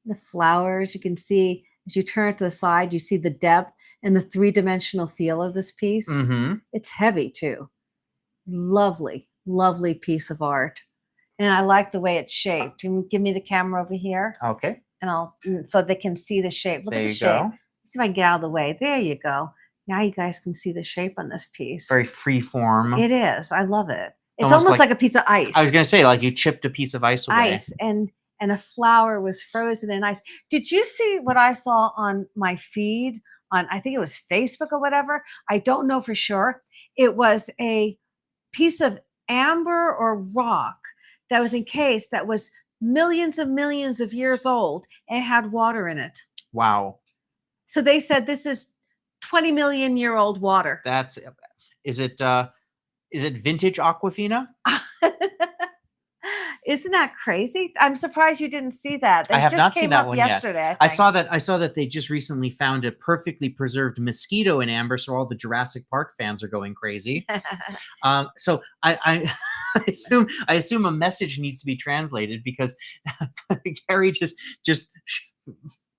The flowers, you can see as you turn it to the side, you see the depth and the three-dimensional feel of this piece. Mm-hmm. It's heavy too. Lovely, lovely piece of art. And I like the way it's shaped. Can you give me the camera over here? Okay. And so they can see the shape. Look There at the you shape. go. See if I can get out of the way. There you go. Now you guys can see the shape on this piece. Very free form. It is. I love it. It's Almost almost like- like a piece of ice. I was going to say, like you chipped a piece of ice away. Ice and a flower was frozen in ice. Did you see what I saw on my feed on, I think it was Facebook or whatever? I don't know for sure. It was a piece of amber or rock that was encased that was millions of years old and it had water in it. Wow. So they said this is 20 million year old water. That's. Is it vintage Aquafina? Isn't that crazy? I'm surprised you didn't see that. I have just not came seen that up one yet. yesterday. I saw that they just recently found a perfectly preserved mosquito in amber, so all the Jurassic Park fans are going crazy. So I assume a message needs to be translated because Gary just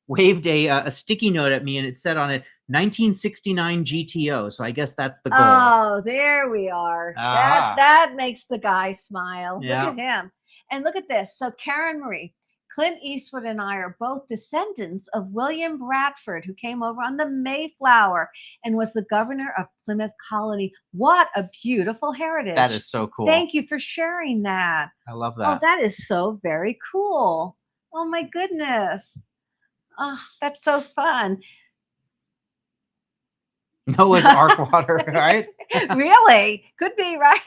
waved a sticky note at me and it said on it 1969 GTO. So I guess that's the goal. Oh, there we are. Ah. That makes the guy smile. Yeah. Look at him. And look at this. So Karen Marie, Clint Eastwood and I are both descendants of William Bradford, who came over on the Mayflower and was the governor of Plymouth Colony. What a beautiful heritage. That is so cool. Thank you for sharing that. I love Oh, that. that is so very cool. Oh my goodness. Oh, that's so fun. Noah's Ark water, right? Really? Could be, right?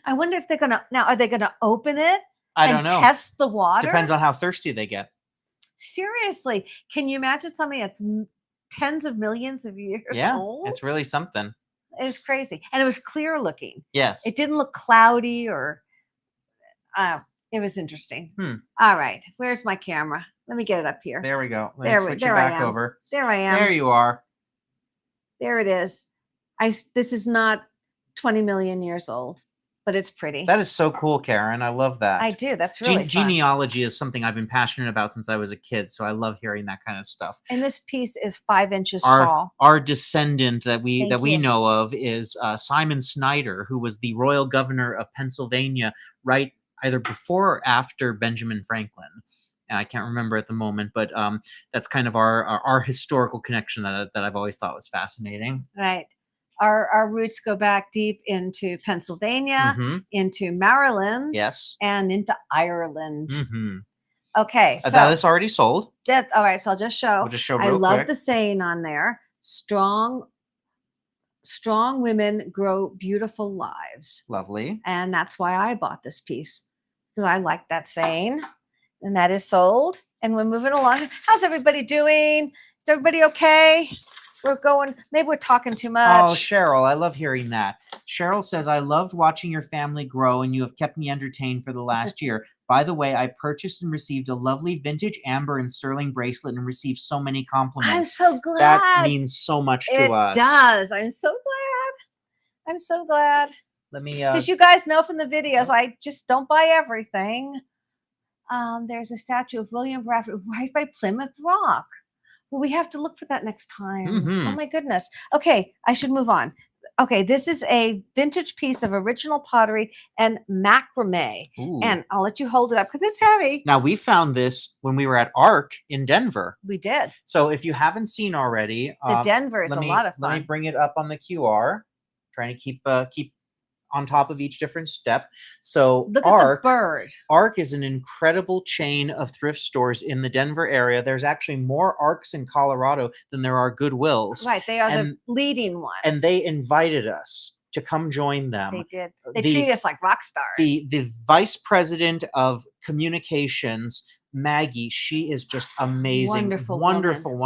I wonder if they're gonna are they gonna open it I and don't know. test the water? Depends on how thirsty they get. Seriously, can you imagine something that's tens of millions of years Yeah, old? it's really something. It was crazy, and it was clear looking. Yes. It didn't look cloudy or. It was interesting. All right, where's my camera? Let me get it up here. There we go. Let's There switch I it back am. over. There I am. There you are. There it is. This is not 20 million years old, but it's pretty. That is so cool, Karen. I love that. I do. That's really fun. Genealogy is something I've been passionate about since I was a kid, so I love hearing that kind of stuff. And this piece is 5 inches tall. Our descendant that we Thank we you. know of is Simon Snyder, who was the royal governor of Pennsylvania, right either before or after Benjamin Franklin. I can't remember at the moment, but that's kind of our historical connection that I've always thought was fascinating. Right. Our roots go back deep into Pennsylvania, Mhm. into Maryland, Yes. and into Ireland. Mm-hmm. Okay, so That is already sold. all right. So I'll just show. We'll just show I real love quick. the saying on there: strong women grow beautiful lives, Lovely. and that's why I bought this piece because I like that saying. And that is sold. And we're moving along. How's everybody doing? Is everybody okay? We're going, maybe we're talking too much. Oh, Cheryl, I love hearing that. Cheryl says, I loved watching your family grow and you have kept me entertained for the last year. By the way, I purchased and received a lovely vintage amber and sterling bracelet and received so many compliments. I'm so glad. That means so much to it us. does. I'm so glad. I'm so glad. Let me, Because you guys know from the videos, I just don't buy everything. There's a statue of William Bradford right by Plymouth Rock. Well, we have to look for that next time. Mhm. Oh my goodness. Okay, I should move on. Okay, this is a vintage piece of original pottery and macrame. ooh. And I'll let you hold it up because it's heavy. Now, we found this when we were at ARC in Denver. We did. So if you haven't seen already, The Denver is a lot of let me fun. bring it up on the QR. Trying to keep on top of each different step. So Look at the bird. Arc is an incredible chain of thrift stores in the Denver area. There's actually more Arcs in Colorado than there are Goodwills. Right, they are the leading one. And they invited us to come join them. They did. They treated us like rock stars. The vice president of communications, Maggie, she is just amazing, wonderful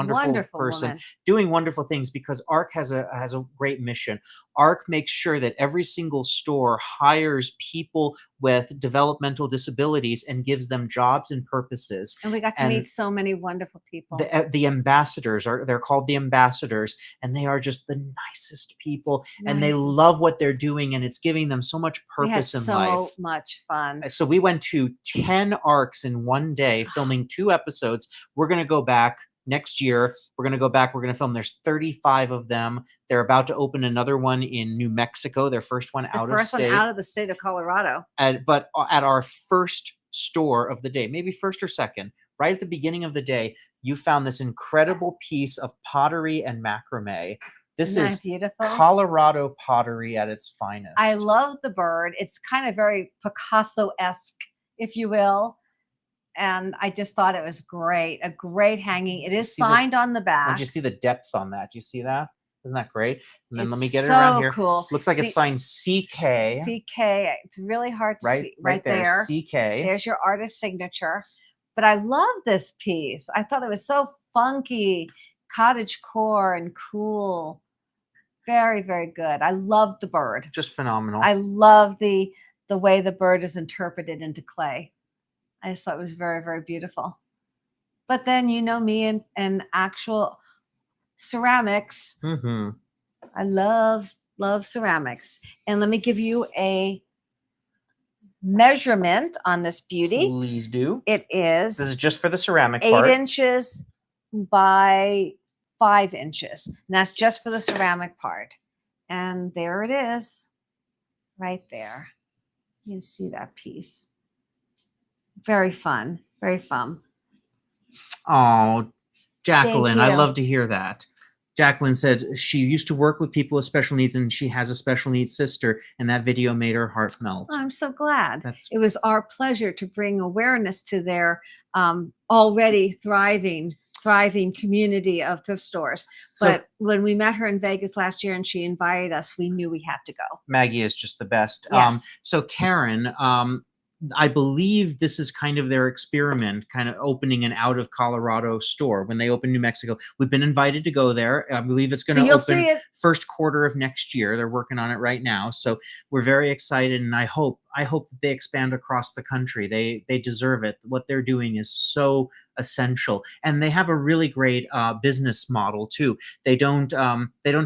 person, doing wonderful things, because ARC has a great mission. ARC makes sure that every single store hires people with developmental disabilities and gives them jobs and purposes. And we got to meet so many wonderful people. The ambassadors they're called the ambassadors, and they are just the nicest people, and they love what they're doing, and it's giving them so much purpose in life. So much fun. So we went to 10 arcs in one day, filming 2 episodes. We're going to go back next year. We're going to go back. We're going to film. There's 35 of them. They're about to open another one in New Mexico, their first one out of state. First one out of the state of Colorado. But at our first store of the day, maybe first or second, right at the beginning of the day, you found this incredible piece of pottery and macrame. This is beautiful Colorado pottery at its finest. I love the bird. It's kind of very Picasso-esque, if you will. And I just thought it was great. A great hanging. It is signed on the back. Did you see the depth on that? Do you see that? Isn't that great? And then let me get it around here. Cool. Looks like it's signed CK. CK. It's really hard to see. Right there. CK. There's your artist signature. But I love this piece. I thought it was so funky, cottage core and cool. Very, very good. I love the bird. Just phenomenal. I love the way the bird is interpreted into clay. I just thought it was very, very beautiful. But then, you know me and actual ceramics. Mm-hmm. I love ceramics. And let me give you a measurement on this beauty. Please do. It is. This is just for the ceramic 8 part. 8 inches by 5 inches. And that's just for the ceramic part. And there it is. Right there. You can see that piece. Very fun. Very fun. Oh, Jacqueline, I love to hear that. Jacqueline said she used to work with people with special needs, and she has a special needs sister, and that video made her heart melt. Oh, I'm so glad. It was our pleasure to bring awareness to their already thriving community of thrift stores. But when we met her in Vegas last year and she invited us, we knew we had to go. Maggie is just the best. Yes. So Karen, I believe this is kind of their experiment, kind of opening an out of Colorado store when they open New Mexico. We've been invited to go there. I believe it's going to open first quarter of next year. They're working on it right now. So we're very excited, and I hope that they expand across the country. They deserve it. What they're doing is so essential, and they have a really great business model too. They don't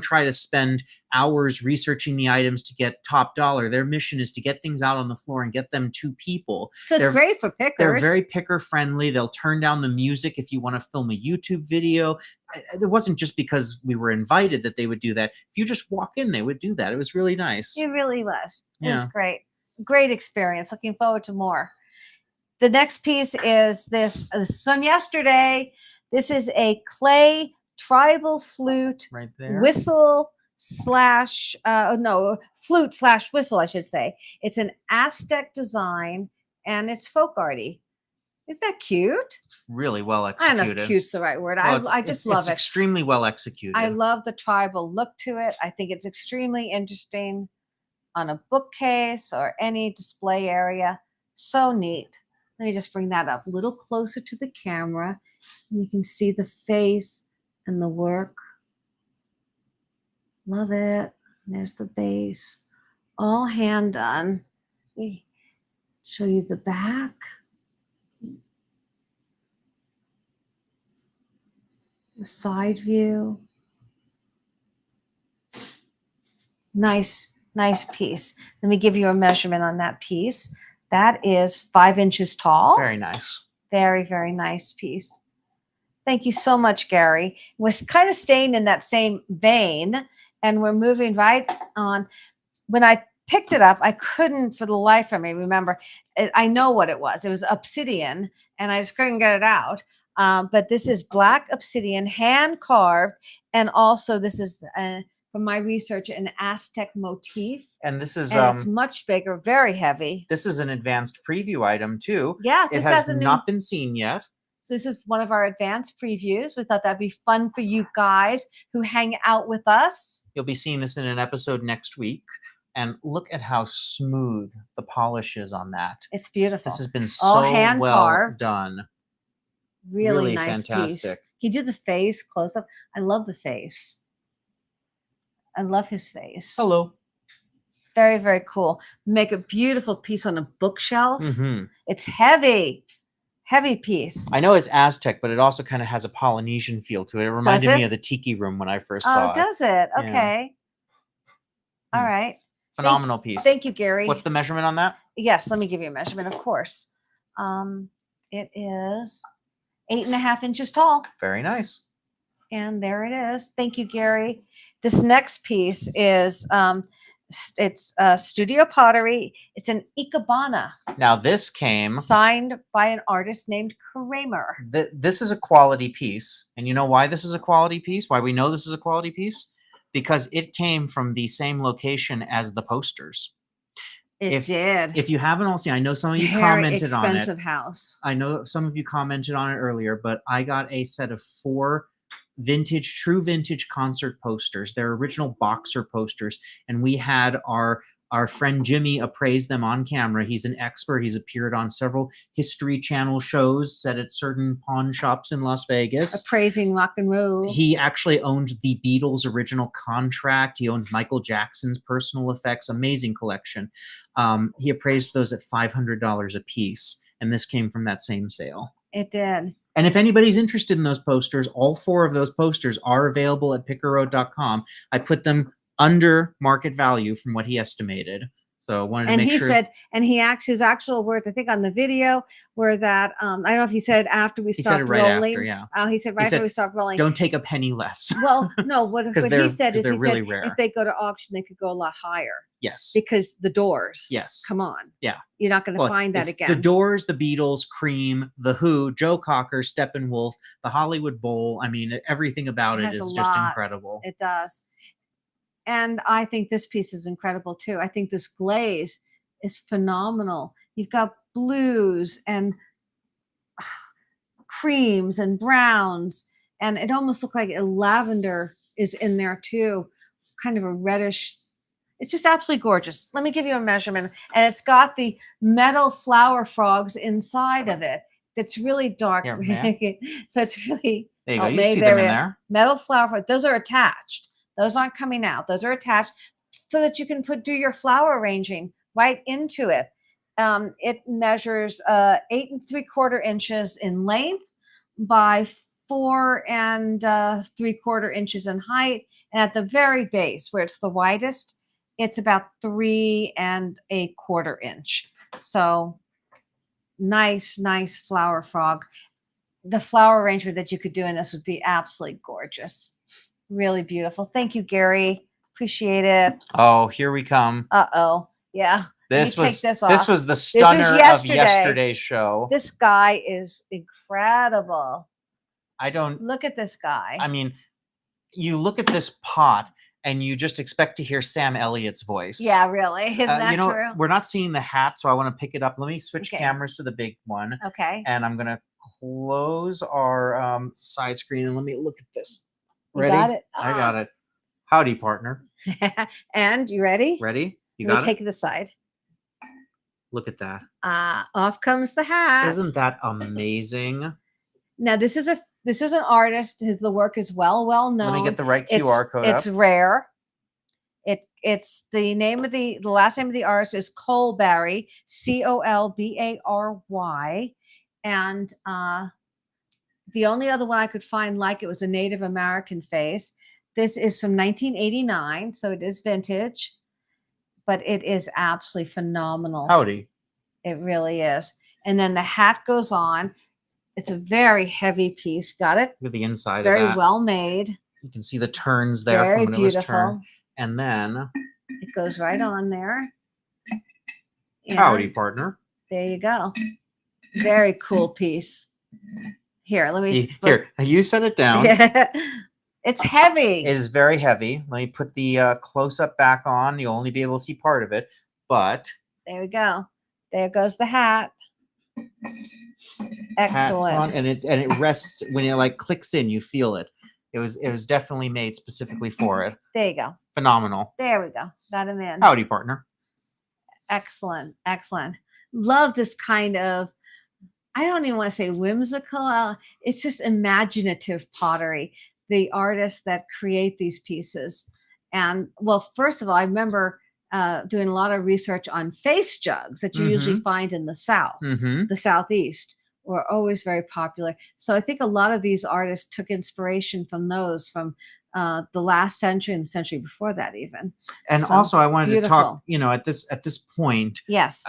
try to spend hours researching the items to get top dollar. Their mission is to get things out on the floor and get them to people. So it's great for pickers. They're very picker friendly. They'll turn down the music if you want to film a YouTube video. It wasn't just because we were invited that they would do that. If you just walk in, they would do that. It was really nice. It really was. It was great. Great experience. Looking forward to more. The next piece is this from yesterday. This is a clay tribal flute right there. Whistle flute / whistle, I should say. It's an Aztec design, and it's folk arty. Isn't that cute? It's really well executed. I don't know if cute's the right word. I just love it. It's extremely well executed. I love the tribal look to it. I think it's extremely interesting on a bookcase or any display area. So neat. Let me just bring that up a little closer to the camera. And you can see the face and the work. Love it. There's the base. All hand done. Let me show you the back. The side view. Nice piece. Let me give you a measurement on that piece. That is 5 inches tall. Very nice. Very, very nice piece. Thank you so much, Gary. We're kind of staying in that same vein, and we're moving right on. When I picked it up, I couldn't for the life of me remember. I know what it was. It was obsidian, and I just couldn't get it out. But this is black obsidian, hand carved, and also this is from from my research, an Aztec motif. And this is And it's much bigger, very heavy. this is an advanced preview item too. Yes, It has not been seen yet. So this is one of our advanced previews. We thought that'd be fun for you guys who hang out with us. You'll be seeing this in an episode next week. And look at how smooth the polish is on that. It's beautiful. This has been All so hand well carved. done. Really nice fantastic. piece. Can you do the face close up? I love the face. I love his face. Hello. Very, very cool. Make a beautiful piece on a bookshelf. Mhm. It's heavy. Heavy piece. I know it's Aztec, but it also kind of has a Polynesian feel to it. It reminded me of the tiki room when I first saw it. Oh, does it? Yeah. Okay. All right. Phenomenal piece. Thank you, Gary. What's the measurement on that? Yes, let me give you a measurement, of course. It is 8.5 inches tall. Very nice. And there it is. Thank you, Gary. This next piece is it's Studio Pottery. It's an Ikebana Now this came. signed by an artist named Kramer. This is a quality piece. And you know why this is a quality piece? Why we know this is a quality piece? Because it came from the same location as the posters. It did. If you haven't all seen, I know some of you Very commented on it. expensive house. I know some of you commented on it earlier, but I got a set of 4 true vintage concert posters. They're original boxer posters, and we had our friend Jimmy appraise them on camera. He's an expert. He's appeared on several History Channel shows set at certain pawn shops in Las Vegas. Appraising rock and roll. He actually owned the Beatles' original contract. He owned Michael Jackson's personal effects. Amazing collection. He appraised those at $500 a piece, and this came from that same sale. It did. And if anybody's interested in those posters, all 4 of those posters are available at pickoroad.com. I put them under market value from what he estimated. So I wanted to make sure. And he said, and his actual words, I think on the video, were that I don't know if he said after we stopped right rolling. after, yeah. He said right after we stopped rolling. Don't take a penny less. Well, no, what he said is they're he really said rare. if they go to auction, they could go a lot higher. Yes. Because the Doors. Yes. Come on. Yeah. You're not going to find that again. The Doors, the Beatles, Cream, The Who, Joe Cocker, Steppenwolf, the Hollywood Bowl. I mean, everything about it is just incredible. It does. And I think this piece is incredible too. I think this glaze is phenomenal. You've got blues and creams and browns, and it almost looks like a lavender is in there too, kind of a reddish. It's just absolutely gorgeous. Let me give you a measurement. And it's got the metal flower frogs inside of it. That's really dark. Here, so it's really. There you go. You see them in there. Metal flower frogs. Those are attached. Those aren't coming out. Those are attached so that you can do your flower arranging right into it. It measures 8 3/4 inches in length by 4 3/4 inches in height. And at the very base, where it's the widest, it's about 3 1/4 inch. So nice flower frog. The flower arrangement that you could do in this would be absolutely gorgeous. Really beautiful. Thank you, Gary. Appreciate it. Oh, here we come. Uh-oh. Yeah. This was the stunner of yesterday's show. This guy is incredible. Look at this guy. I mean, you look at this pot and you just expect to hear Sam Elliott's voice. Yeah, really. Isn't that true? We're not seeing the hat, so I want to pick it up. Let me switch cameras to the big one. Okay. And I'm going to close our side screen and let me look at this. Ready? You got it. I got it. Howdy, partner. And you ready? Ready? You Let got me it? take this side. Look at that. Off comes the hat. Isn't that amazing? Now this is an artist. The work is well known. Let me get the right QR code It's rare. It's the last name of the artist is Colbary, Colbary, and the only other one I could find like it was a Native American face. This is from 1989, so it is vintage, but it is absolutely phenomenal. Howdy. It really is. And then the hat goes on. It's a very heavy piece. Got it? Look at the inside very of that. Well made. You can see the turns there very from when beautiful. It was turned. And then it goes right on there. And howdy, partner. There you go. Very cool piece. Here, let me. Here, you set it down. It's heavy. It is very heavy. Let me put the close-up back on. You'll only be able to see part of it, but There we go. There goes the hat. hat's on, Excellent. and it rests when it like clicks in. You feel it. It was definitely made specifically for it. There you go. Phenomenal. There we go. Got him in. Howdy, partner. Excellent. Excellent. Love this kind of, I don't even want to say whimsical. It's just imaginative pottery. The artists that create these pieces. And well, first of all, I remember doing a lot of research on face jugs that you usually find in the South, the Southeast, were always very popular. So I think a lot of these artists took inspiration from those from the last century and the century before that even. And So, also I wanted to talk, beautiful. at this point, Yes.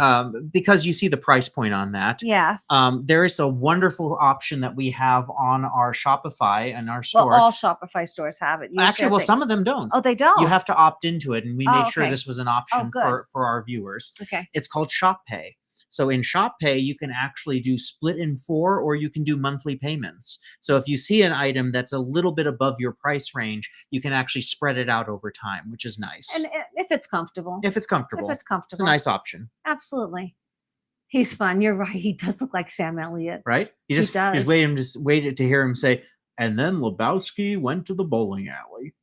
because you see the price point on that. Yes. There is a wonderful option that we have on our Shopify and our Well, store. all Shopify stores have it. Actually, well, some of them don't. Oh, they don't. You have to opt into it, and we Oh, made sure okay. this was an option good. for our viewers. Okay. It's called Shop Pay. So in Shop Pay, you can actually do split in 4, or you can do monthly payments. So if you see an item that's a little bit above your price range, you can actually spread it out over time, which is nice. And if it's comfortable. If it's comfortable. If it's comfortable. It's a nice option. Absolutely. He's fun. You're right. He does look like Sam Elliott. Right? You He just does. waited to hear him say, and then Lebowski went to the bowling alley.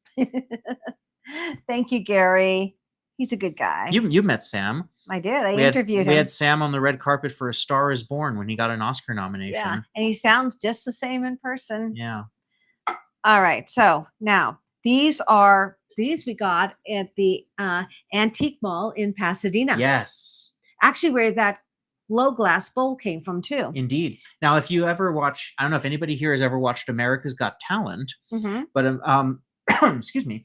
Thank you, Gary. He's a good guy. You met Sam. I did. I interviewed him. We had Sam on the red carpet for A Star Is Born when he got an Oscar nomination. Yeah, and he sounds just the same in person. Yeah. All right. So now these we got at the Antique Mall in Pasadena. Yes. Actually, where that glow glass bowl came from too. Indeed. Now, if you ever watch, I don't know if anybody here has ever watched America's Got Talent, but excuse me.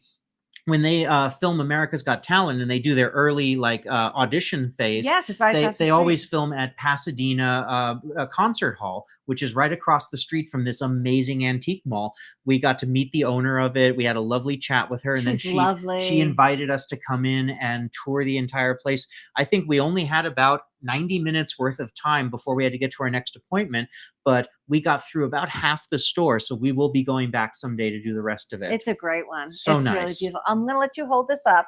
When they film America's Got Talent and they do their early audition phase, yes, it's right. They always film at Pasadena Concert Hall, which is right across the street from this amazing antique mall. We got to meet the owner of it. We had a lovely chat with her, and She's lovely. She invited us to come in and tour the entire place. I think we only had about 90 minutes worth of time before we had to get to our next appointment, but we got through about half the store, so we will be going back someday to do the rest of it. It's a great one. So it's nice. Really beautiful. I'm going to let you hold this up,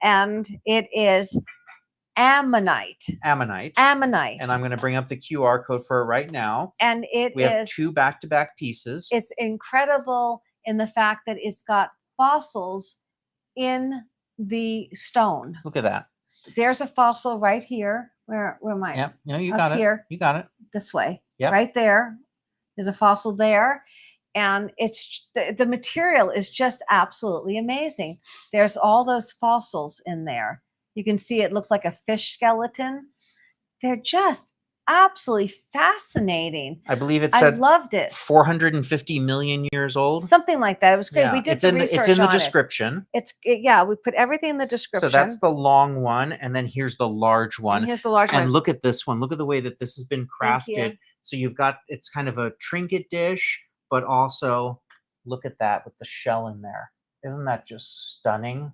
and it is ammonite. Ammonite. Ammonite. And I'm going to bring up the QR code for it right now. And we have 2 back-to-back pieces. It's incredible in the fact that it's got fossils in the stone. Look at that. There's a fossil right here. Where am I? Yep. No, you got it. Here. You got it. This way. Yep. Right there. There's a fossil there. And it's the material is just absolutely amazing. There's all those fossils in there. You can see it looks like a fish skeleton. They're just absolutely fascinating. I believe it said I loved it. 450 million years old. Something like that. It was great. Yeah, We did it's in the description. Yeah, we put everything in the description. So that's the long one, and then here's the large one. And here's the large one. And look at this one. Look at the way that this has been crafted. So you've got, it's kind of a trinket dish, but also look at that with the shell in there. Isn't that just stunning?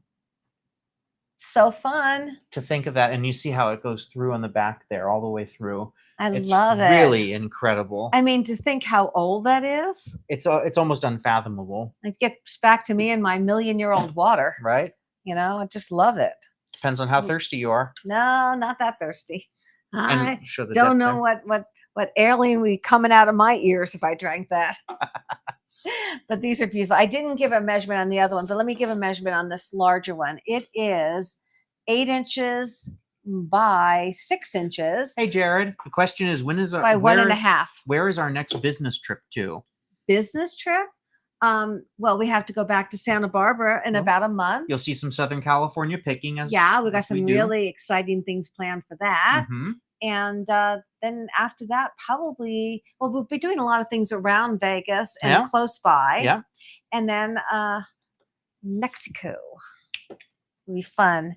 So fun to think of that, and you see how it goes through on the back there, all the way through. It's love it. Really incredible. I mean, to think how old that is. It's almost unfathomable. It gets back to me and my million-year-old water. Right. I just love it. Depends on how thirsty you are. No, not that thirsty. I don't know what alien would be coming out of my ears if I drank that. But these are beautiful. I didn't give a measurement on the other one, but let me give a measurement on this larger one. It is 8 inches by 6 inches. Hey, Jared, the question is, when is by 1.5? Where is our next business trip to? Business trip? Well, we have to go back to Santa Barbara in about a month. You'll see some Southern California picking we got some really exciting things planned for that. And then after that, probably, we'll be doing a lot of things around Vegas and close by. Yeah. And then Mexico will be fun.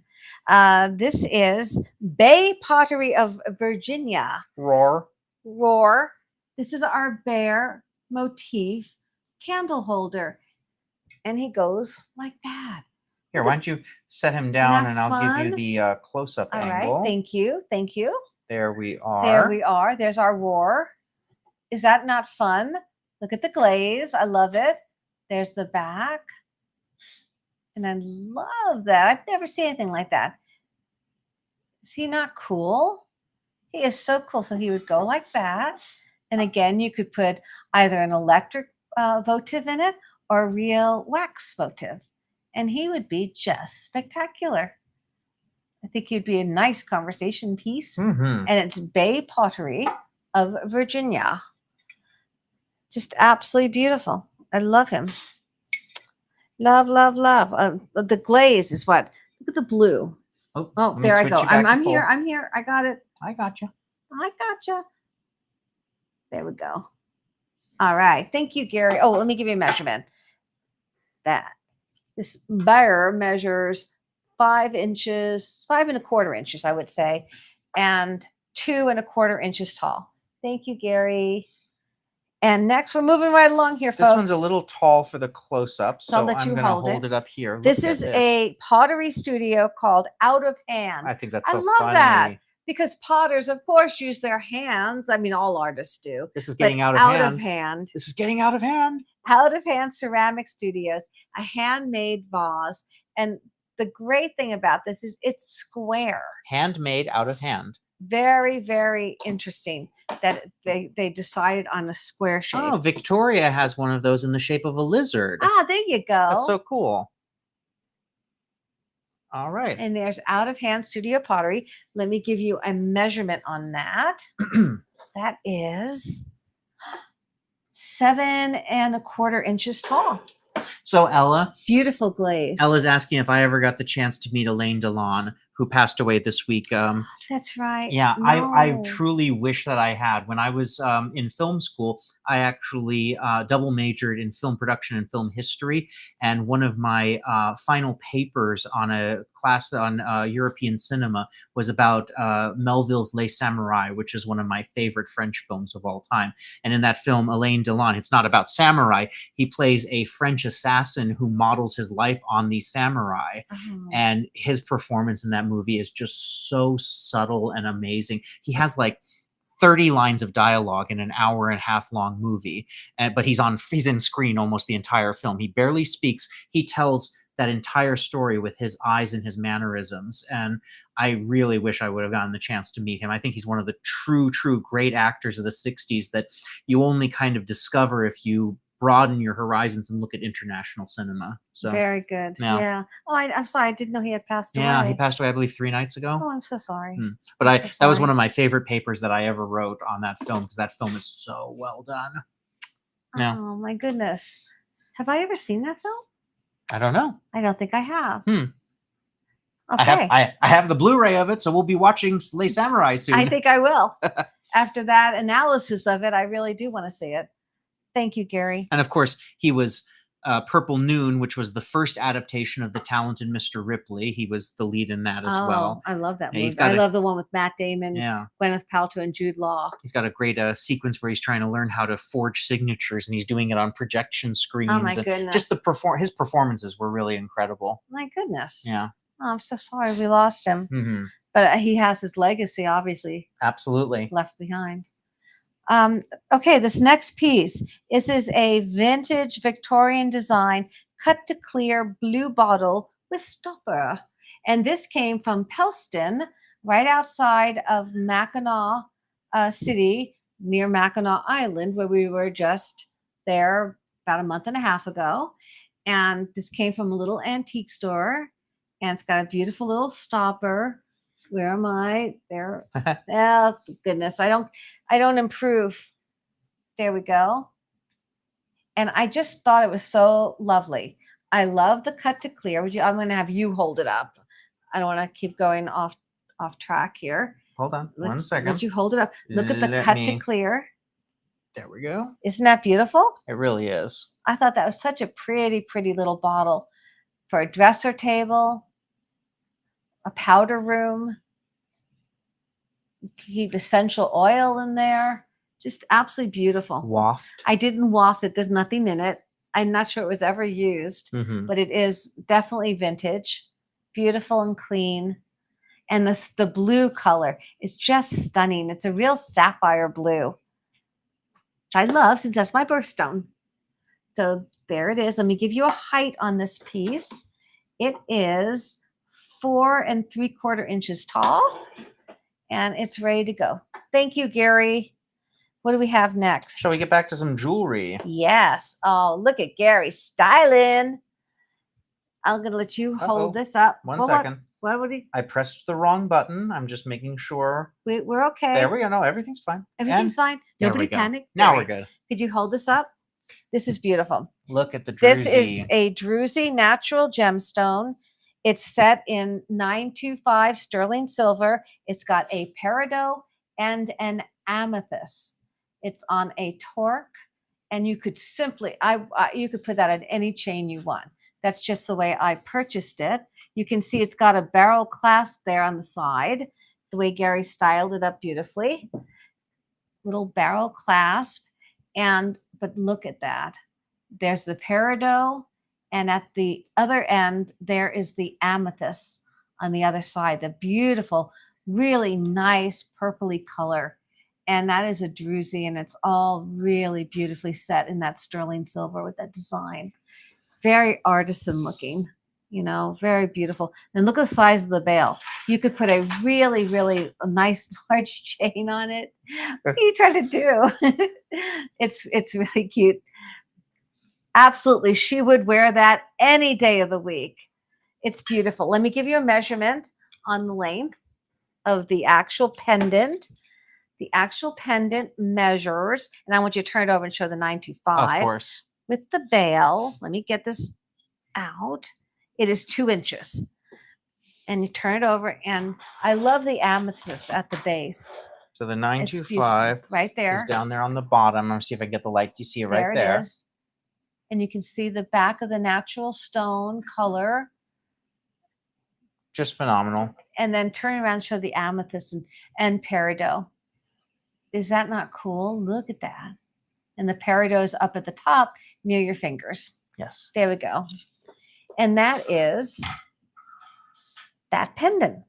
This is Bay Pottery of Virginia. Roar. This is our bear motif candle holder. And he goes like that. Here, why don't you set him down and I'll give you the close-up angle. All right, thank you. There we are. There's our roar. Is that not fun? Look at the glaze. I love it. There's the back. And I love that. I've never seen anything like that. Is he not cool? He is so cool. So he would go like that. And again, you could put either an electric votive in it or a real wax votive. And he would be just spectacular. I think he'd be a nice conversation piece. Mm-hmm. And it's Bay Pottery of Virginia. Just absolutely beautiful. I love him. Love, love, love. The glaze is what? Look at the blue. Oh, there I go. I'm here. I'm here. I got it. I got you. I gotcha. There we go. All right. Thank you, Gary. Oh, let me give you a measurement. This ware measures 5 inches, 5¼ inches, I would say, and 2¼ inches tall. Thank you, Gary. And next, we're moving right along here, folks. This one's a little tall for the close-up, so I'm going to hold it up here. This is a pottery studio called Out of Hand. I think that's so funny. I love that because potters, of course, use their hands. I mean, all artists do. This is getting out of hand. This is getting out of hand. Out of Hand Ceramic Studios, a handmade vase. And the great thing about this is it's square. Handmade out of hand. Very, very interesting that they decided on a square shape. Oh, Victoria has one of those in the shape of a lizard. Ah, there you go. That's so cool. All right. And there's Out of Hand Studio Pottery. Let me give you a measurement on that. That is 7¼ inches tall. So Ella. Beautiful glaze. Ella's asking if I ever got the chance to meet Elaine Delon, who passed away this week. That's right. Yeah, no. I truly wish that I had. When I was in film school, I actually double majored in film production and film history. And one of my final papers on a class on European cinema was about Melville's Les Samurai, which is one of my favorite French films of all time. And in that film, Elaine Delon, it's not about samurai. He plays a French assassin who models his life on these samurai. Oh. And his performance in that movie is just so subtle and amazing. He has like 30 lines of dialogue in an 1.5 hour long movie, but he's in screen almost the entire film. He barely speaks. He tells that entire story with his eyes and his mannerisms. And I really wish I would have gotten the chance to meet him. I think he's one of the true great actors of the 60s that you only kind of discover if you broaden your horizons and look at international cinema. So very good. Yeah. Oh, I'm sorry. I didn't know he had passed away. Yeah, he passed away, I believe, 3 nights ago. Oh, I'm so sorry. But that was one of my favorite papers that I ever wrote on that film, because that film is so well done. Yeah. Oh my goodness. Have I ever seen that film? I don't know. I don't think I have. Okay. I I have the Blu-ray of it, so we'll be watching Les Samurai soon. I think I will. After that analysis of it, I really do want to see it. Thank you, Gary. And of course, he was Purple Noon, which was the first adaptation of The Talented Mr. Ripley. He was the lead in that as well. I love that movie. I love the one with Matt Damon, Gwyneth Paltrow, and Jude Law. He's got a great sequence where he's trying to learn how to forge signatures, and he's doing it on projection screens. Oh, my goodness. Just his performances were really incredible. My goodness. Yeah. Oh, I'm so sorry we lost him. Mm-hmm. But he has his legacy, obviously. Absolutely. Left behind. Okay, this next piece. This is a vintage Victorian design, cut to clear blue bottle with stopper. And this came from Pelston, right outside of Mackinac City, near Mackinac Island, where we were just there about 1.5 months ago. And this came from a little antique store. And it's got a beautiful little stopper. Where am I? There. Oh, goodness. I don't improve. There we go. And I just thought it was so lovely. I love the cut to clear. I'm going to have you hold it up. I don't want to keep going off track here. Hold on 1 second. Would you hold it up? Look at the cut to clear. There we go. Isn't that beautiful? It really is. I thought that was such a pretty, pretty little bottle for a dresser table. A powder room. Keep essential oil in there. Just absolutely beautiful. Waft. I didn't waft it. There's nothing in it. I'm not sure it was ever used, but it is definitely vintage. Beautiful and clean. And the blue color is just stunning. It's a real sapphire blue, which I love since that's my birthstone. So there it is. Let me give you a height on this piece. It is 4 3/4 inches tall, and it's ready to go. Thank you, Gary. What do we have next? Shall we get back to some jewelry? Yes. Oh, look at Gary styling. I'm going to let you hold this up. One second. What would he? I pressed the wrong button. I'm just making sure. We're okay. There we go. No, everything's fine. Everything's fine. there Nobody we go. panic. Now Gary, we're good. Could you hold this up? This is beautiful. Look at the druzy. This is a druzy natural gemstone. It's set in 925 sterling silver. It's got a peridot and an amethyst. It's on a torque, and you could simply, you could put that on any chain you want. That's just the way I purchased it. You can see it's got a barrel clasp there on the side, the way Gary styled it up beautifully. Little barrel clasp. But look at that. There's the peridot, and at the other end, there is the amethyst on the other side. The beautiful, really nice purpley color. And that is a druzy, and it's all really beautifully set in that sterling silver with that design. Very artisan looking, very beautiful. And look at the size of the bail. You could put a really, really nice large chain on it. What are you trying to do? It's really cute. Absolutely. She would wear that any day of the week. It's beautiful. Let me give you a measurement on the length of the actual pendant. The actual pendant measures, and I want you to turn it over and show the 925. Of course. With the bail, let me get this out. It is 2 inches. And you turn it over, and I love the amethyst at the base. So the 925 right there is down there on the bottom. I'm going to see if I can get the light. Do you see it right there? It is. And you can see the back of the natural stone color. Just phenomenal. And then turn around and show the amethyst and peridot. Is that not cool? Look at that. And the peridot is up at the top near your fingers. Yes. There we go. And that is that pendant.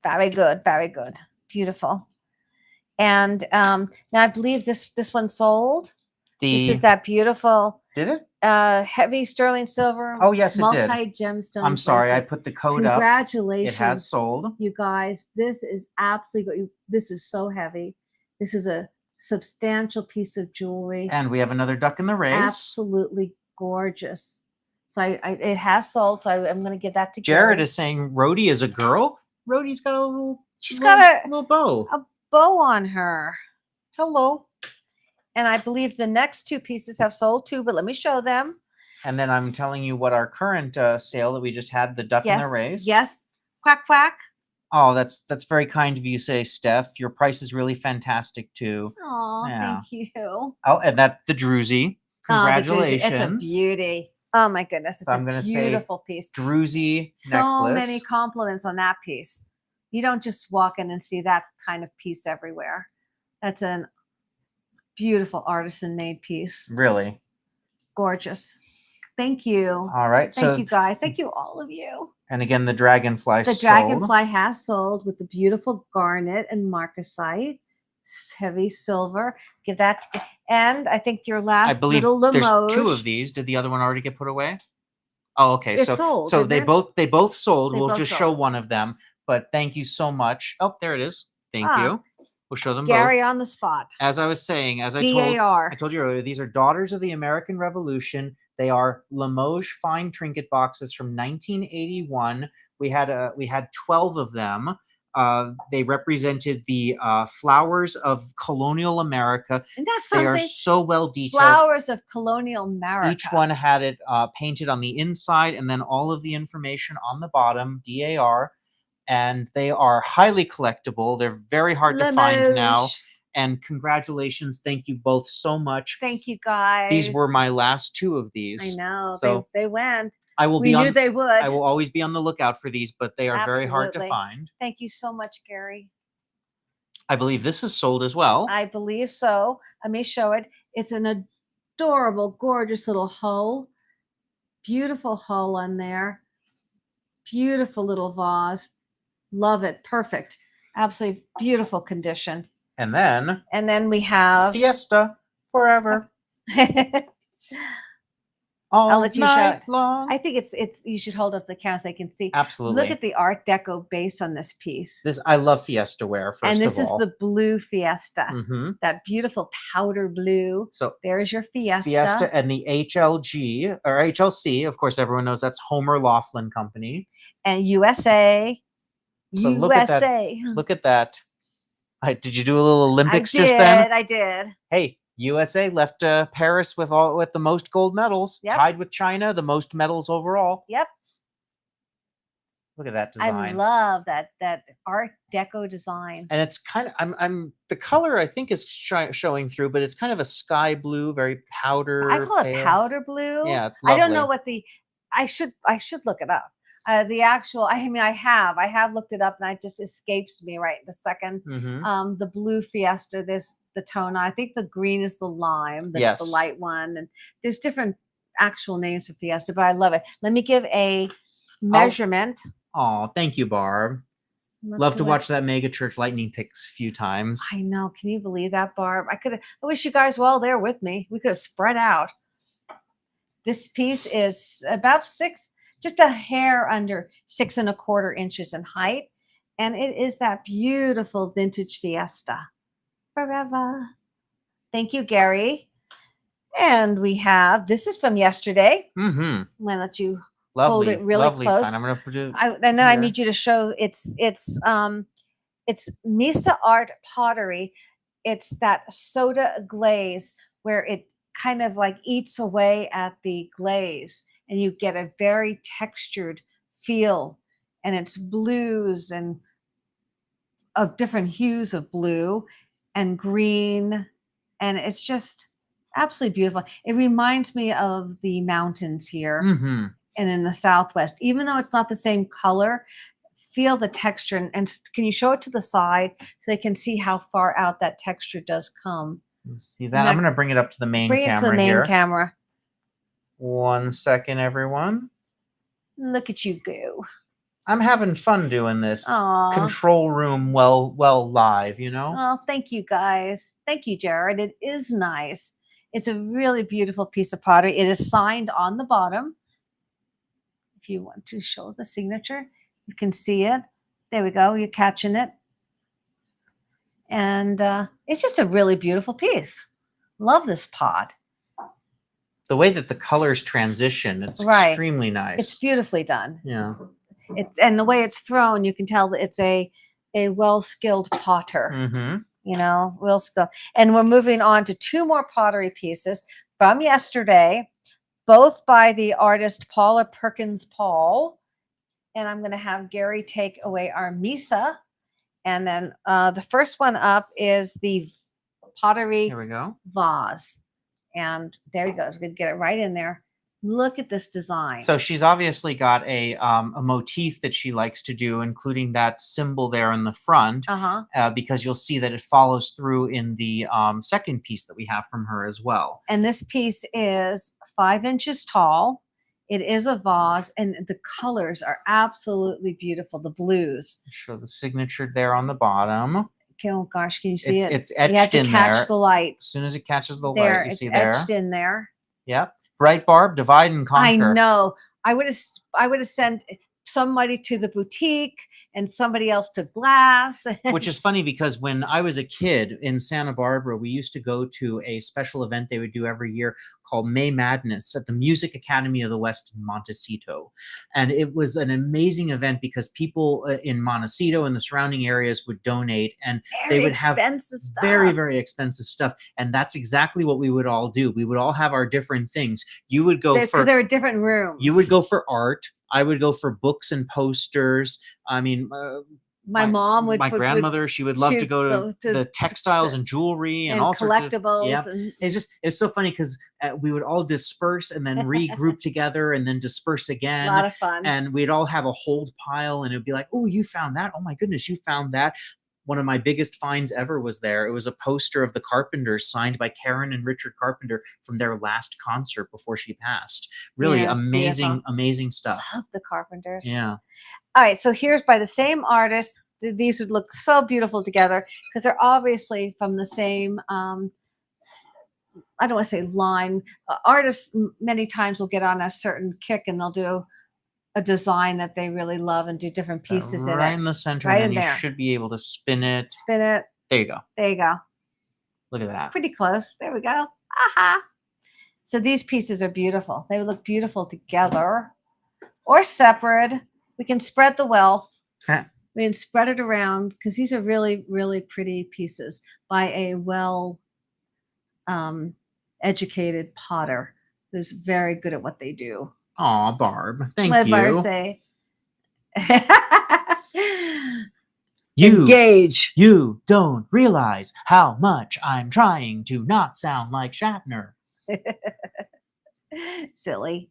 Very good. Very good. Beautiful. And now I believe this one sold. This is that beautiful. Did it? Heavy sterling silver. Oh, yes, it did. Multi-gemstone. I'm sorry. I put the code up. Congratulations. It has sold. You guys, this is absolutely, this is so heavy. This is a substantial piece of jewelry. And we have another duck in the race. Absolutely gorgeous. So it has sold. So I'm going to get that together. Jared is saying Rhodey is a girl. Rhodey's got a little. She's got a little bow. A bow on her. Hello. And I believe the next 2 pieces have sold too, but let me show them. And then I'm telling you what our current sale that we just had, the duck in the race. Yes. Quack, quack. Oh, that's very kind of you, say, Steph. Your price is really fantastic too. Oh, thank you. Oh, and that the druzy. Congratulations. It's a beauty. Oh my goodness. It's a beautiful piece. Druzy so necklace. Many compliments on that piece. You don't just walk in and see that kind of piece everywhere. That's an beautiful artisan made piece. Really. Gorgeous. Thank you. All right. Thank you guys. Thank you, all of you. And again, the dragonfly sold. The dragonfly has sold with the beautiful garnet and marcasite, heavy silver. Give that. And I think your last little Limoges. There's 2 of these. Did the other one already get put away? Oh, okay. It sold, so they both sold. They we'll both just sold. show one of them. But thank you so much. Oh, there it is. Thank you. We'll show them Gary both. on the spot. As I was saying, I told you earlier, these are Daughters of the American Revolution. They are Limoges fine trinket boxes from 1981. We had 12 of them. They represented the flowers of colonial America. Isn't that something? They are so well detailed. Flowers of colonial America. Each one had it painted on the inside, and then all of the information on the bottom, DAR. And they are highly collectible. They're very hard to find now. And congratulations. Thank you both so much. Thank you, guys. These were my last 2 of these. I know. So they went. We knew they would. I will always be on the lookout for these, but they are very hard to Absolutely. find. Thank you so much, Gary. I believe this is sold as well. I believe so. Let me show it. It's an adorable, gorgeous little hull. Beautiful hull on there. Beautiful little vase. Love it. Perfect. Absolutely beautiful condition. And then we have Fiesta forever. All let you night show. long. I think it's. You should hold up the camera so they can see. Absolutely. Look at the Art Deco base on this piece. I love Fiesta ware, first And of this is all. the blue Fiesta. That beautiful powder blue. So there's your Fiesta. Fiesta and the HLG or HLC, of course, everyone knows that's Homer Laughlin Company. And USA. But USA. Look at that. Did you do a little Olympics I did, just then? I did. Hey, USA left Paris with the most gold medals, tied with China, the most medals overall. Yep. Look at that design. I love that Art Deco design. And it's kind of the color I think is showing through, but it's kind of a sky blue, very powder. I call it powder blue. Yeah, it's lovely. I don't know what I should look it up. The actual, I have looked it up and it just escapes me right in a second. The blue Fiesta, there's the tone. I think the green is the lime, the light one. And there's different actual names for Fiesta, but I love it. Let me give a measurement. Oh, thank you, Barb. Love to watch that mega church lightning picks a few times. I know. Can you believe that, Barb? I wish you guys were all there with me. We could have spread out. This piece is about just a hair under 6 1/4 inches in height. And it is that beautiful vintage Fiesta. Forever. Thank you, Gary. And we have, this is from yesterday. I'm going to let you hold it really close. Fine. I'm going to produce. And then I need you to show it's Mesa Art Pottery. It's that soda glaze where it kind of like eats away at the glaze and you get a very textured feel, and it's blues and of different hues of blue and green, and it's just absolutely beautiful. It reminds me of the mountains here and in the Southwest, even though it's not the same color. Feel the texture, and can you show it to the side so they can see how far out that texture does come? See that? I'm going to bring it up to the main camera. Bring it to the main camera. 1 second, everyone. Look at you go. I'm having fun doing this. Control room well live, you know? Oh, thank you, guys. Thank you, Jared. It is nice. It's a really beautiful piece of pottery. It is signed on the bottom. If you want to show the signature, you can see it. There we go. You're catching it. And it's just a really beautiful piece. Love this pot. The way that the colors transition, it's extremely nice. It's beautifully done. Yeah. And the way it's thrown, you can tell that it's a well-skilled potter. You know, well-skilled. And we're moving on to 2 more pottery pieces from yesterday, both by the artist Paula Perkins Paul. And I'm going to have Gary take away our Mesa. And then the first one up is the pottery vase. And there you go. We're going to get it right in there. Look at this design. So she's obviously got a motif that she likes to do, including that symbol there in the front, because you'll see that it follows through in the second piece that we have from her as well. And this piece is 5 inches tall. It is a vase, and the colors are absolutely beautiful. The blues. Show the signature there on the bottom. Oh gosh, can you see it? It's etched in there. You have to catch the light. As soon as it catches the light, you see there. It's etched in there. Yep. Right, Barb? Divide and conquer. I know. I would have sent somebody to the boutique and somebody else to glass. Which is funny because when I was a kid in Santa Barbara, we used to go to a special event they would do every year called May Madness at the Music Academy of the West in Montecito. And it was an amazing event because people in Montecito and the surrounding areas would donate, and they would have very, very expensive stuff. And that's exactly what we would all do. We would all have our different things. You would go there were different rooms. You would go for art. I would go for books and posters. I mean, my mom would. My grandmother, she would love to go to the textiles and jewelry and all collectibles. Sorts of. Yeah, it's so funny because we would all disperse and then regroup together and then disperse again. A lot of fun. And we'd all have a hold pile, and it'd be like, "Oh, you found that! Oh my goodness, you found that!" One of my biggest finds ever was there. It was a poster of the Carpenters signed by Karen and Richard Carpenter from their last concert before she passed. Really amazing stuff. Love the Carpenters. Yeah. All right. So here's by the same artist. These would look so beautiful together because they're obviously from the same I don't want to say line. Artists many times will get on a certain kick and they'll do a design that they really love and do different pieces in right it. in the center, Right and then in you there. should be able to spin it. Spin it. There you go. There you go. Look at that. Pretty close. There we go. Aha. So these pieces are beautiful. They would look beautiful together or separate. We can spread the wealth. We can spread it around because these are really, really pretty pieces by a well educated potter who's very good at what they do. Aw, Barb. Thank Let you. Barb say. You, engage. You don't realize how much I'm trying to not sound like Shatner. Silly.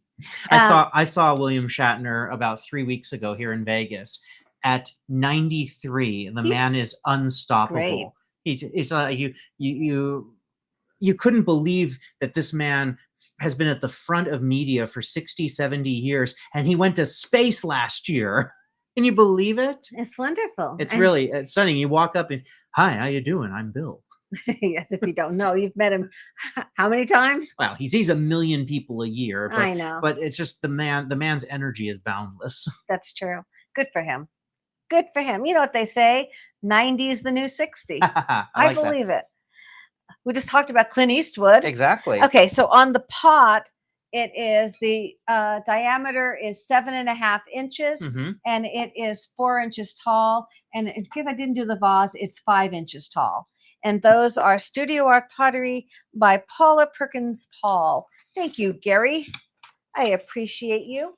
I saw William Shatner about 3 weeks ago here in Vegas at 93. The man is unstoppable. Great. He's you couldn't believe that this man has been at the front of media for 60, 70 years, and he went to space last year. Can you believe it? It's wonderful. It's really stunning. You walk up and, hi, how you doing? I'm Bill. Yes, if you don't know, you've met him how many times? Well, he sees 1 million people a year. But, I know. But it's just the man's energy is boundless. That's true. Good for him. Good for him. You know what they say? 90 is the new 60. I believe it. We just talked about Clint Eastwood. Exactly. Okay, so on the pot, it is the diameter is 7.5 inches, and it is 4 inches tall. And in case I didn't do the vase, it's 5 inches tall. And those are Studio Art Pottery by Paula Perkins Paul. Thank you, Gary. I appreciate you.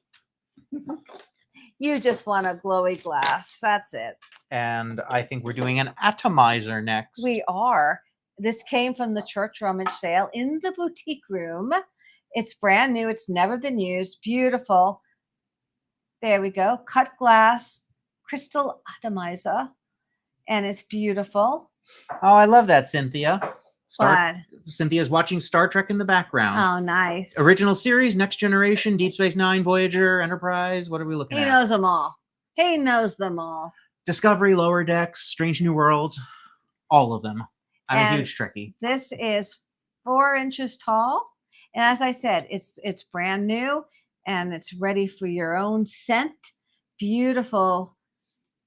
You just want a glowy glass. That's it. And I think we're doing an atomizer next. We are. This came from the church rummage sale in the boutique room. It's brand new. It's never been used. Beautiful. There we go. Cut glass, crystal atomizer. And it's beautiful. Oh, I love that, Cynthia. What? Cynthia's watching Star Trek in the background. Oh, nice. Original series, Next Generation, Deep Space Nine, Voyager, Enterprise. What are we looking at? He knows them all. He knows them all. Discovery, Lower Decks, Strange New Worlds. All of them. I'm a huge Trekkie. This is 4 inches tall. And as I said, it's brand new and it's ready for your own scent. Beautiful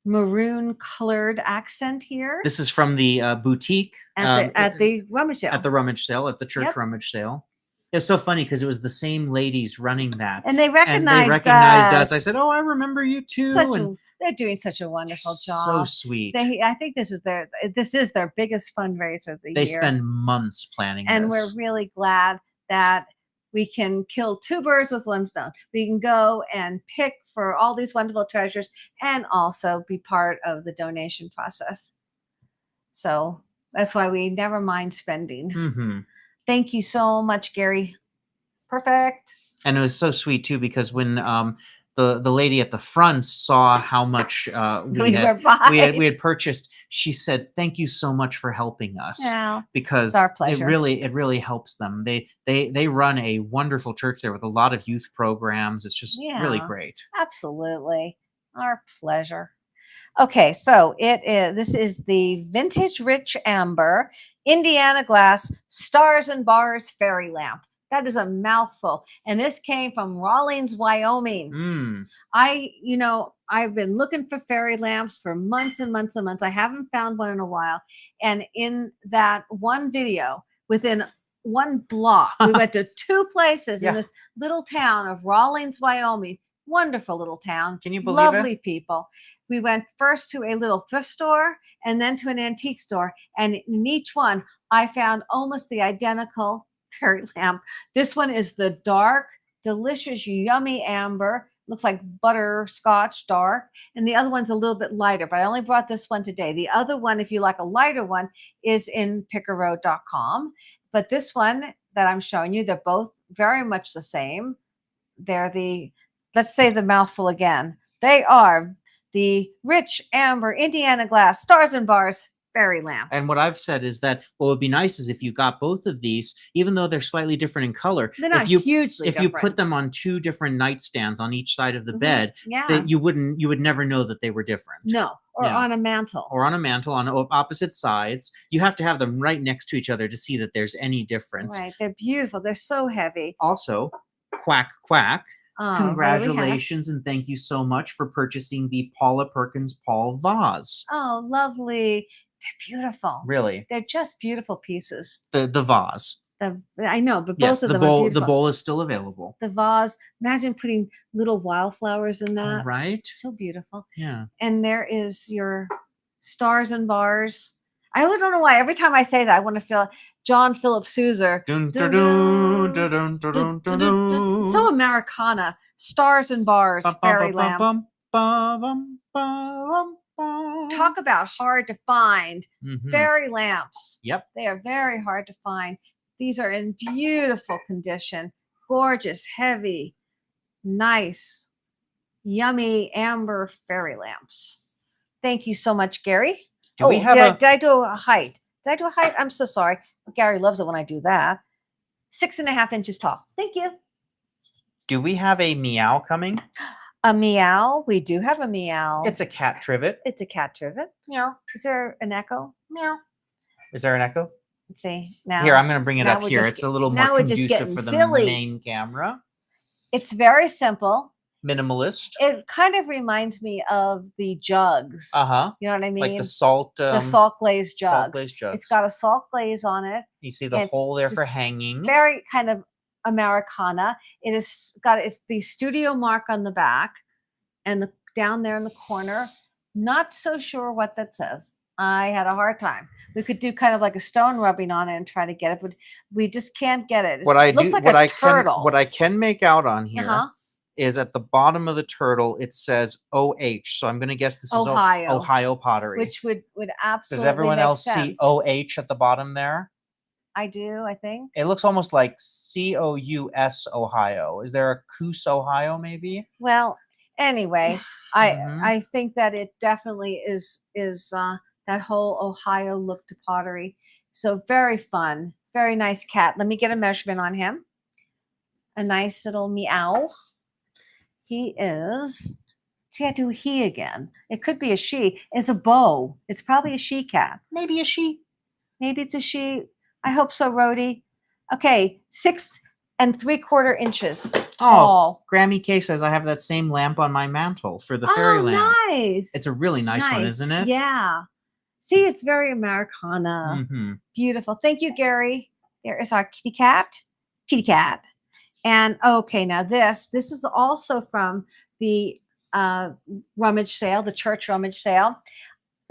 maroon colored accent here. This is from the boutique at the rummage sale. At the rummage sale, at the church rummage sale. It's so funny because it was the same ladies running that. And they recognized us. I said, oh, I remember you too. They're doing such a wonderful job. So sweet. I think this is their biggest fundraiser of the year. They spend months planning and this. We're really glad that we can kill 2 birds with 1 stone. We can go and pick for all these wonderful treasures and also be part of the donation process. So that's why we never mind spending. Thank you so much, Gary. Perfect. And it was so sweet too, because when the lady at the front saw how much we had purchased, she said, "Thank you so much for helping us." Yeah, because it really helps them. They run a wonderful church there with a lot of youth programs. It's just really great. Absolutely, our pleasure. Okay, so this is the vintage rich amber Indiana glass stars and bars fairy lamp. That is a mouthful. And this came from Rawlins, Wyoming. I've been looking for fairy lamps for months and months and months. I haven't found one in a while. And in that one video, within 1 block, we went to 2 places in this little town of Rawlins, Wyoming. Wonderful little town. Can you believe it? Lovely people. We went first to a little thrift store and then to an antique store. And in each one, I found almost the identical fairy lamp. This one is the dark, delicious, yummy amber. Looks like butterscotch dark. And the other one's a little bit lighter, but I only brought this one today. The other one, if you like a lighter one, is in pickero.com. But this one that I'm showing you, they're both very much the same. They're let's say the mouthful again. They are the rich amber Indiana glass stars and bars fairy lamp. And what I've said is that what would be nice is if you got both of these, even though they're slightly different in color, they're not hugely if different. you put them on 2 different nightstands on each side of the bed, that you would never know that they were different. No, or Yeah. on a mantle. Or on a mantle on opposite sides. You have to have them right next to each other to see that there's any difference. Right. They're beautiful. They're so heavy. Also, quack, quack. What do we have? Congratulations and thank you so much for purchasing the Paula Perkins Paul vase. Oh, lovely. They're beautiful. Really, They're just beautiful pieces. the vase. I know, but Yes, both of the them are bowl. beautiful. The bowl is still available. The vase. Imagine putting little wildflowers in that. Right? So beautiful. Yeah. And there is your stars and bars. I don't know why. Every time I say that, I want to feel John Philip Sousa. Dun, dun, dun, dun, dun, dun, dun, dun. So Americana. Stars and bars, Bum, bum, fairy bum, lamp. bum, bum, bum, bum, bum. Talk about hard to find. Mhm. Fairy lamps. Yep. They are very hard to find. These are in beautiful condition. Gorgeous, heavy, nice, yummy amber fairy lamps. Thank you so much, Gary. Do we have did I do a height? Did I do a height? I'm so sorry. Gary loves it when I do that. 6.5 inches tall. Thank you. Do we have a meow coming? A meow. We do have a meow. It's a cat trivet. It's a cat trivet. Meow. Is there an echo? Meow. Is there an echo? Let's see. Now Here, I'm going to bring it now up we're here. just It's a little now more we're just conducive getting for the silly. main camera. It's very simple. Minimalist. It kind of reminds me of the jugs. Uh-huh. You know what I mean? Like the salt glaze jugs. salt glazed jugs. It's got a salt glaze on it. You see the it's hole there for just hanging. Very kind of Americana. It's the studio mark on the back and down there in the corner. Not so sure what that says. I had a hard time. We could do kind of like a stone rubbing on it and try to get it, but we just can't get it. It looks like a turtle. What I can make out on here Uh-huh. is at the bottom of the turtle, it says OH. So I'm going to guess this is Ohio pottery. Which would absolutely Does everyone make else sense. see OH at the bottom there? I do, I think. It looks almost like COUS Ohio. Is there a Coos Ohio maybe? Well, anyway, Mhm. I think that it definitely is that whole Ohio look to pottery. So very fun, very nice cat. Let me get a measurement on him. A nice little meow. He is. See, I do he again. It could be a she. It's a bow. It's probably a she cat. Maybe a she. Maybe it's a she. I hope so, Rhodey. Okay, 6 3/4 inches tall. Grammy K says I have that same lamp on my mantle for the fairy lamp. Nice. It's a really nice one, isn't it? Yeah. See, it's very Americana. Mm-hmm. Beautiful. Thank you, Gary. There is our kitty cat. Kitty cat. And okay, now this is also from the rummage sale, the church rummage sale.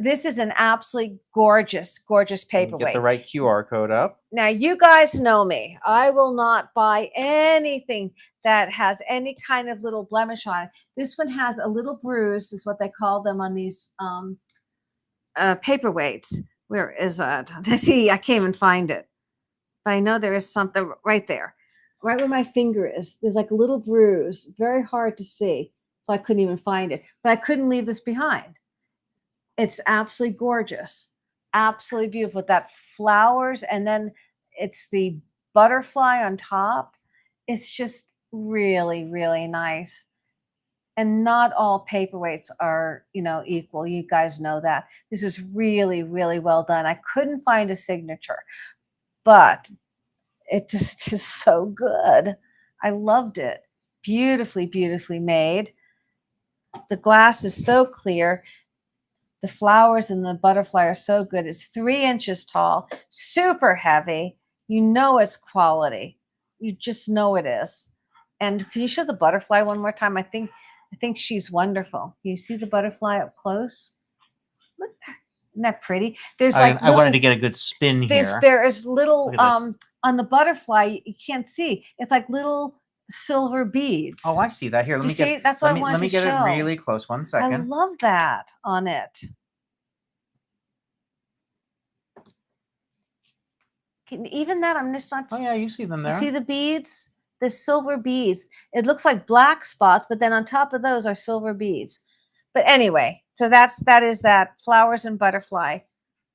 This is an absolutely gorgeous, gorgeous paperweight. Get the right QR code up. Now, you guys know me. I will not buy anything that has any kind of little blemish on it. This one has a little bruise, is what they call them on these paperweights. Where is it? See, I can't even find it. But I know there is something right there. Right where my finger is. There's like a little bruise. Very hard to see. So I couldn't even find it. But I couldn't leave this behind. It's absolutely gorgeous. Absolutely beautiful. That flowers and then it's the butterfly on top. It's just really, really nice. And not all paperweights are, equal. You guys know that. This is really, really well done. I couldn't find a signature, but it just is so good. I loved it. Beautifully, beautifully made. The glass is so clear. The flowers and the butterfly are so good. It's 3 inches tall, super heavy. You know it's quality. You just know it is. And can you show the butterfly one more time? I think she's wonderful. Can you see the butterfly up close? Look, isn't that pretty? There's I wanted to get a good spin here. There is little on the butterfly. You can't see. It's like little silver beads. Oh, I see that. Here, let me get. That's what I wanted to show. Let me get it really close. 1 second. I love that on it. Even that, I'm just not. Oh yeah, you see them there. You see the beads, the silver beads. It looks like black spots, but then on top of those are silver beads. But anyway, so that is that flowers and butterfly,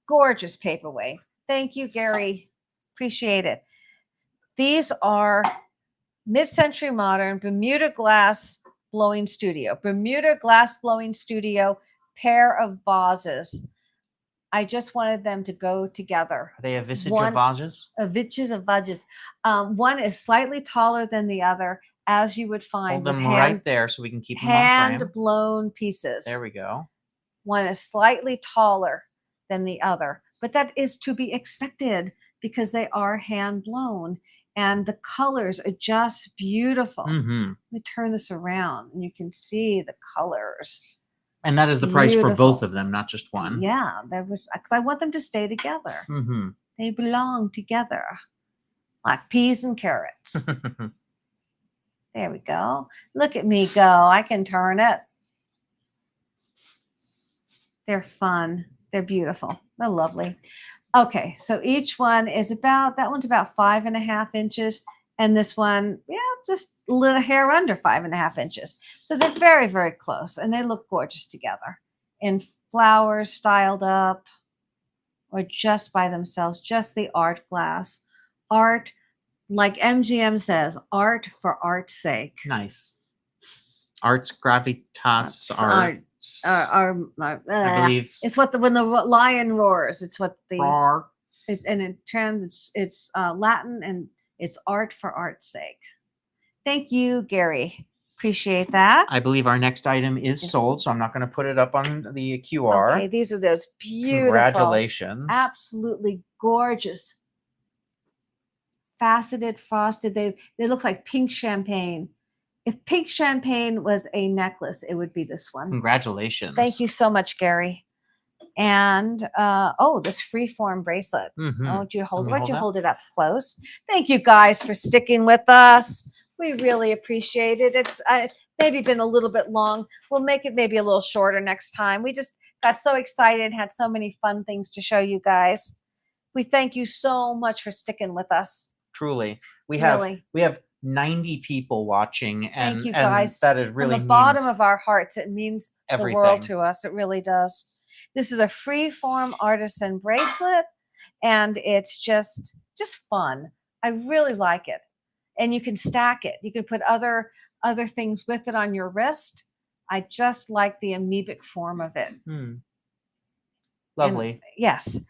gorgeous paperweight. Thank you, Gary. Appreciate it. These are mid-century modern Bermuda glass blowing studio. Bermuda glass blowing studio pair of vases. I just wanted them to go together. Are they a visage One- of vases? Vitches of vases. One is slightly taller than the other, as you would find Hold with them right there so we can keep them on hand frame. blown pieces. There we go. One is slightly taller than the other, but that is to be expected because they are hand blown and the colors are just beautiful. Mm-hmm. Let me turn this around and you can see the colors. And that is the price for Beautiful. both of them, not just one. Yeah, that was because I want them to stay together. Mm-hmm. They belong together like peas and carrots. There we go. Look at me go. I can turn it. They're fun. They're beautiful. They're lovely. Okay, so each one is about, that one's about 5.5 inches. And this one, yeah, just a little hair under 5.5 inches. So they're very, very close. And they look gorgeous together in flowers styled up or just by themselves, just the art glass. Art, like MGM says, art for art's sake. Nice. Arts gravitas arts. I believe it's what when the lion roars. It's what the roar. and in terms it's Latin and it's art for art's sake. Thank you, Gary. Appreciate that. I believe our next item is sold, so I'm not going to put it up on the QR. Okay, these are those beautiful, Congratulations. absolutely gorgeous, faceted, frosted. They look like pink champagne. If pink champagne was a necklace, it would be this one. Congratulations. Thank you so much, Gary. And oh, this freeform bracelet. Mm-hmm. Oh, do you hold? Let me Why don't hold you that? hold it up close? Thank you guys for sticking with us. We really appreciate it. It's maybe been a little bit long. We'll make it maybe a little shorter next time. We just got so excited, had so many fun things to show you guys. We thank you so much for sticking with us. Truly, we Really. have 90 people watching, and Thank you guys. that is really From the bottom means of our hearts, it means everything. the world to us. It really does. This is a freeform artisan bracelet, and it's just fun. I really like it, and you can stack it. You can put other things with it on your wrist. I just like the amoebic form of it. Lovely. And yes.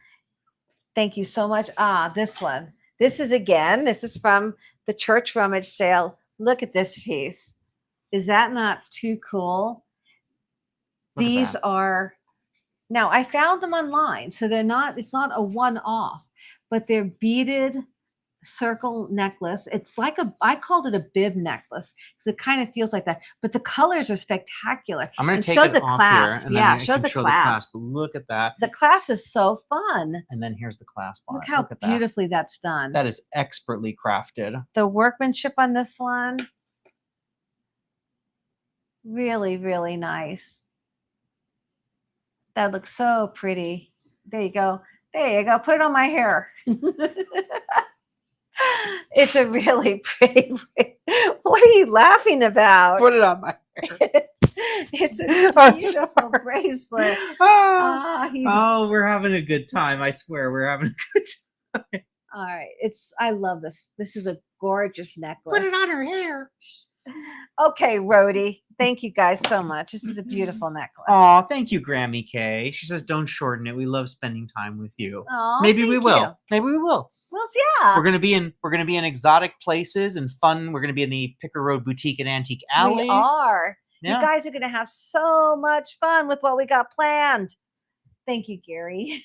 Thank you so much. This one. This is from the church rummage sale. Look at this piece. Is that not too cool? Look at These that. are, now I found them online, so it's not a one-off, but they're beaded circle necklace. It's like I called it a bib necklace because it kind of feels like that, but the colors are spectacular. I'm going to take show it the off clasp. here, and then Yeah, I show can the show clasp. the clasp. Look at that. The clasp is so fun. And then here's the clasp on Look it. how Look at that. beautifully that's done. That is expertly crafted. The workmanship on this one, really, really nice. That looks so pretty. There you go. There you go. Put it on my hair. It's a really pretty. What are you laughing about? Put it on my hair. It's a beautiful bracelet. Oh, we're having a good time. I swear, we're having a good time. All right. I love this. This is a gorgeous necklace. Put it on her hair. Okay, Rhodey. Thank you guys so much. This is a beautiful necklace. Oh, thank you, Grammy K. She says, "Don't shorten it. We love spending time with you." Aw, Maybe we thank will. you. Maybe we will. Well, yeah. We're gonna be in exotic places and fun. We're gonna be in the Picker Road Boutique and Antique Alley. We are. Yeah. You guys are going to have so much fun with what we got planned. Thank you, Gary.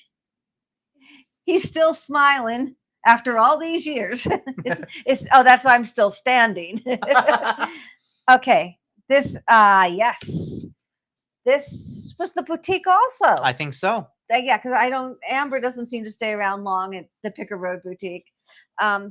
He's still smiling after all these years. That's why I'm still standing. Okay. This, yes. This was the boutique also. I think so. Yeah, because Amber doesn't seem to stay around long at the Picker Road Boutique.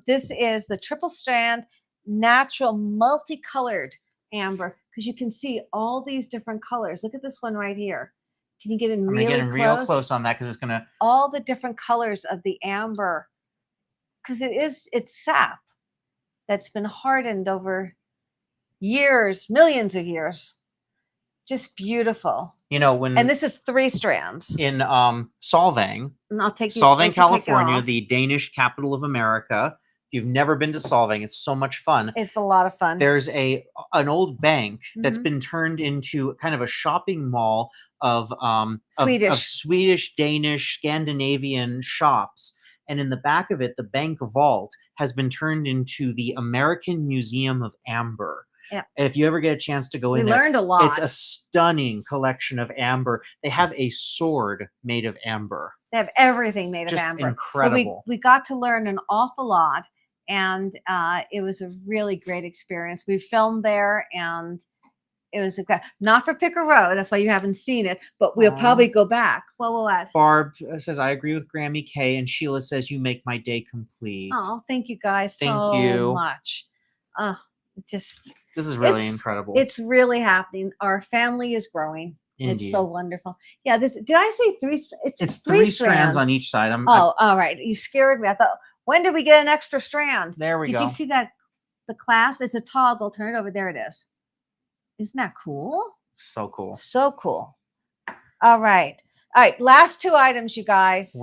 This is the triple strand natural multicolored amber, because you can see all these different colors. Look at this one right here. Can you get in really close? Real close on that because it's gonna all the different colors of the amber, because it's sap that's been hardened over years, millions of years. Just beautiful. And this is 3 strands in Solvang, and I'll take you Solvang, take it California, off. the Danish capital of America. you've never been to Solvang, it's so much fun. It's a lot of fun. There's an old bank that's Mhm. been turned into kind of a shopping mall of Swedish. Swedish, Danish, Scandinavian shops. And in the back of it, the bank vault has been turned into the American Museum of Amber. Yeah. If you ever get a chance to go We in there, learned a lot. it's a stunning collection of amber. They have a sword made of amber. They have everything made Just of amber. incredible. But we got to learn an awful lot, and it was a really great experience. We filmed there, and it was not for Pick a Row. That's why you haven't seen it, but we'll probably go back. What? Barb says, I agree with Grammy K, and Sheila says, you make my day complete. Oh, thank you guys Thank so you. much. This is really incredible. It's really happening. Our family is growing. Indeed. It's so wonderful. Yeah, did I say three? It's three strands on each side. All right. You scared me. I thought, when did we get an extra strand? There we go. Did you see that? The clasp, it's a toggle. Turn it over. There it is. Isn't that cool? So cool. So cool. All right. Last two items, you guys. So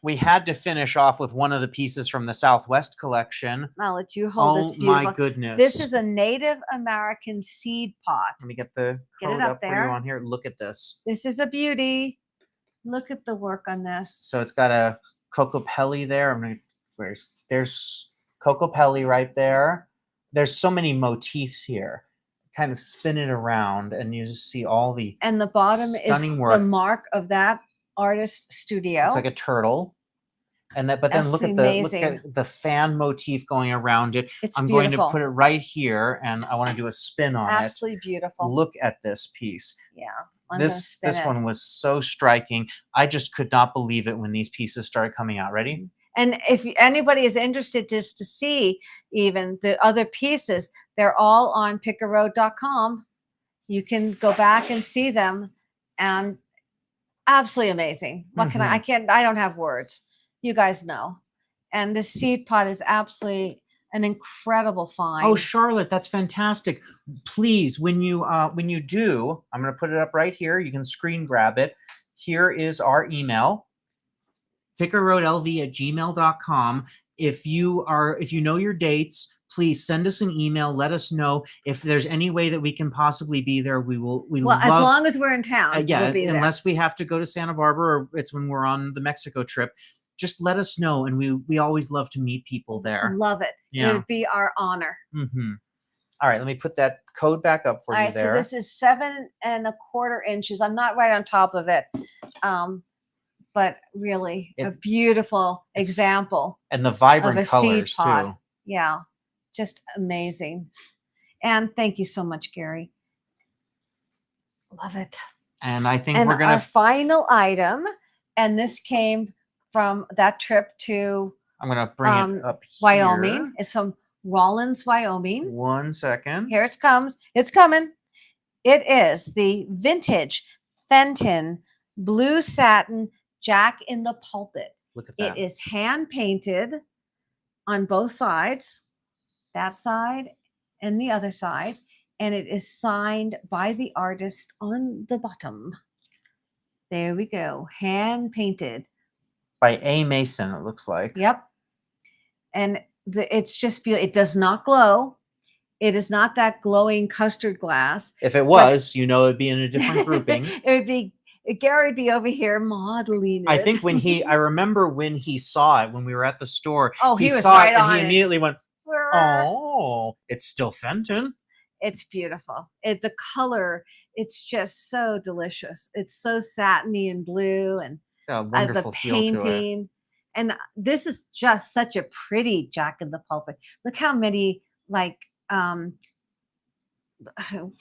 we had to finish off with one of the pieces from the Southwest collection. I'll let you hold this. Oh my goodness. This is a Native American seed pot. Let me get the code up for you on here. Look at this. This is a beauty. Look at the work on this. So it's got a cocopelli there. There's cocopelli right there. There's so many motifs here. Kind of spin it around and you just see all the and the bottom is work. The mark of that artist studio. It's like a turtle. And then look at the fan motif going around it. It's beautiful. Going to put it right here and I want to do a spin on it. Absolutely beautiful. Look at this piece. Yeah. This one was so striking. I just could not believe it when these pieces started coming out. Ready? And if anybody is interested just to see even the other pieces, they're all on pickaroad.com. You can go back and see them, and absolutely amazing. What can I don't have words. You guys know. And this seed pot is absolutely an incredible find. Oh, Charlotte, that's fantastic. Please, when you do, I'm going to put it up right here. You can screen grab it. Here is our email. pickaroadlv@gmail.com. If you know your dates, please send us an email. Let us know if there's any way that we can possibly be there. As long as we're in town. We'll be unless we have to go to Santa Barbara or it's when we're on the Mexico trip. Just let us know, and we always love to meet people there. Love it. Yeah. It would be our honor. Mm-hmm. All right, let me put that code back up for you there. So this is 7 1/4 inches. I'm not right on top of it. But really a beautiful example. And the vibrant of a colors seed pod. too. Yeah, just amazing. And thank you so much, Gary. Love it. And I think we're going to... our final item, and this came from that trip to... I'm going to bring it up here. Wyoming. It's from Rawlins, Wyoming. 1 second. Here it comes. It's coming. It is the vintage Fenton blue satin Jack-in-the-pulpit. Look at that. It is hand painted on both sides, that side and the other side, and it is signed by the artist on the bottom. There we go. Hand painted. By A. Mason, it looks like. Yep. And it's just beautiful. It does not glow. It is not that glowing custard glass. If it was, it'd be in a different grouping. It would be... Gary would be over here modeling it. I think I remember when he saw it, when we were at the store. Oh, he was saw right it and on he it. immediately went, oh, it's still Fenton. It's beautiful. The color, it's just so delicious. It's so satiny and blue, and a wonderful the feel to it. And this is just such a pretty Jack-in-the-pulpit. Look how many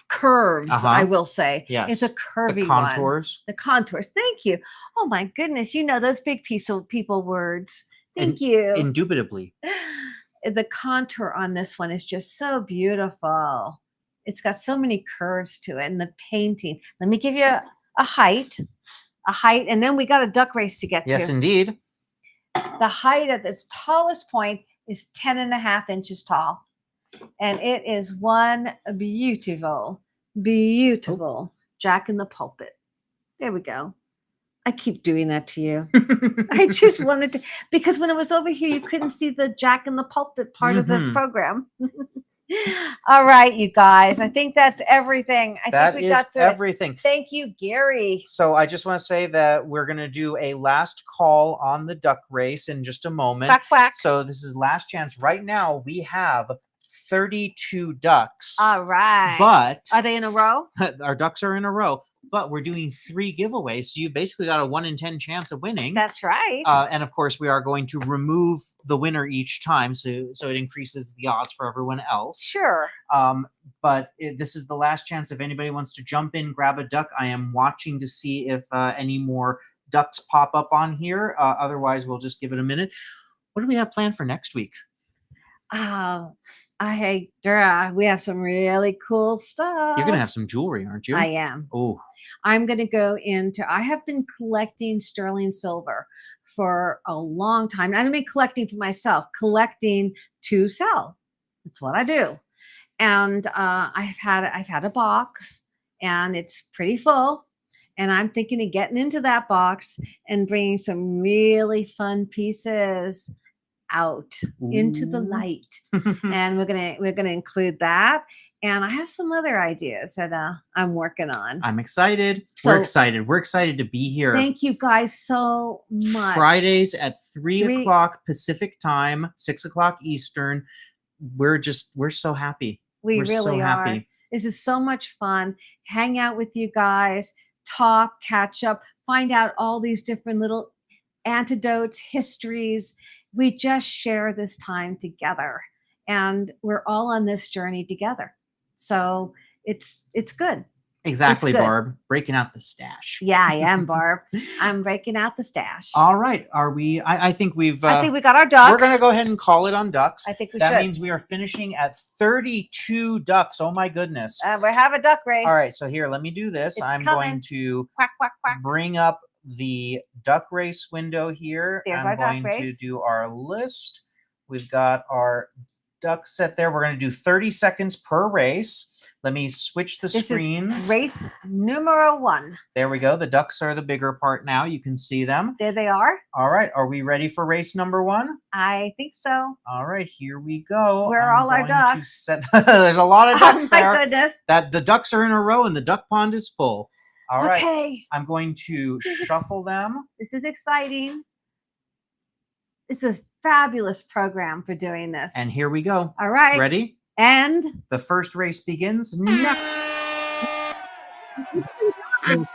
curves, I will say. Yes. It's a curvy the contours. The contours. Thank you. Oh my goodness. Those big people words. Thank you. Indubitably. The contour on this one is just so beautiful. It's got so many curves to it, and the painting. Let me give you a height, and then we got a duck race to get to. Yes, indeed. The height at its tallest point is 10 1/2 inches tall. And it is one beautiful Jack-in-the-pulpit. There we go. I keep doing that to you. I just wanted to, because when it was over here, you couldn't see the Jack-in-the-pulpit part of the program. All right, you guys. I think that's everything. I think we got through everything. Thank you, Gary. So I just want to say that we're going to do a last call on the duck race in just a moment. Quack, quack. So this is last chance. Right now we have 32 ducks. All right. But are they in a row? Our ducks are in a row. But we're doing 3 giveaways. So you basically got a 1 in 10 chance of winning. That's right. And of course, we are going to remove the winner each time. So it increases the odds for everyone else. Sure. But this is the last chance. If anybody wants to jump in, grab a duck. I am watching to see if any more ducks pop up on here. Otherwise, we'll just give it a minute. What do we have planned for next week? We have some really cool stuff. You're going to have some jewelry, aren't you? I am. Oh. I'm going to go into, I have been collecting sterling silver for a long time. I don't mean collecting for myself, collecting to sell. That's what I do. And I've had a box and it's pretty full. And I'm thinking of getting into that box and bringing some really fun pieces out into the light. And we're gonna include that. And I have some other ideas that I'm working on. I'm excited. So, we're excited. We're excited to be here. Thank you guys so much. Fridays at 3 o'clock Pacific time, 6 o'clock Eastern. We're so happy. We're really so happy. This is so much fun. Hang out with you guys, talk, catch up, find out all these different little antidotes, histories. We just share this time together and we're all on this journey together. So it's good. Exactly, Barb. Breaking out the stash. Yeah, I am, Barb. I'm breaking out the stash. All right. Are we? I think we've. I think we got our ducks. We're going to go ahead and call it on ducks. I think that means we are finishing at 32 ducks. Oh my goodness. We have a duck race. All right. So here, let me do this. I'm going to quack, quack, quack. Bring up the duck race window here. There's I'm going to do our list. We've got our duck set there. We're going to do 30 seconds per race. Let me switch the screens. Is race numero 1. There we go. The ducks are the bigger part now. You can see them. There they are. All right. Are we ready for race number 1? I think so. All right. Here we go. Where are all our ducks? There's a lot of ducks there. Oh my goodness. The ducks are in a row and the duck pond is full. All right. Okay. I'm going to shuffle them. This is exciting. It's a fabulous program for doing this. And here we go. All right. Ready? And the first race begins now. The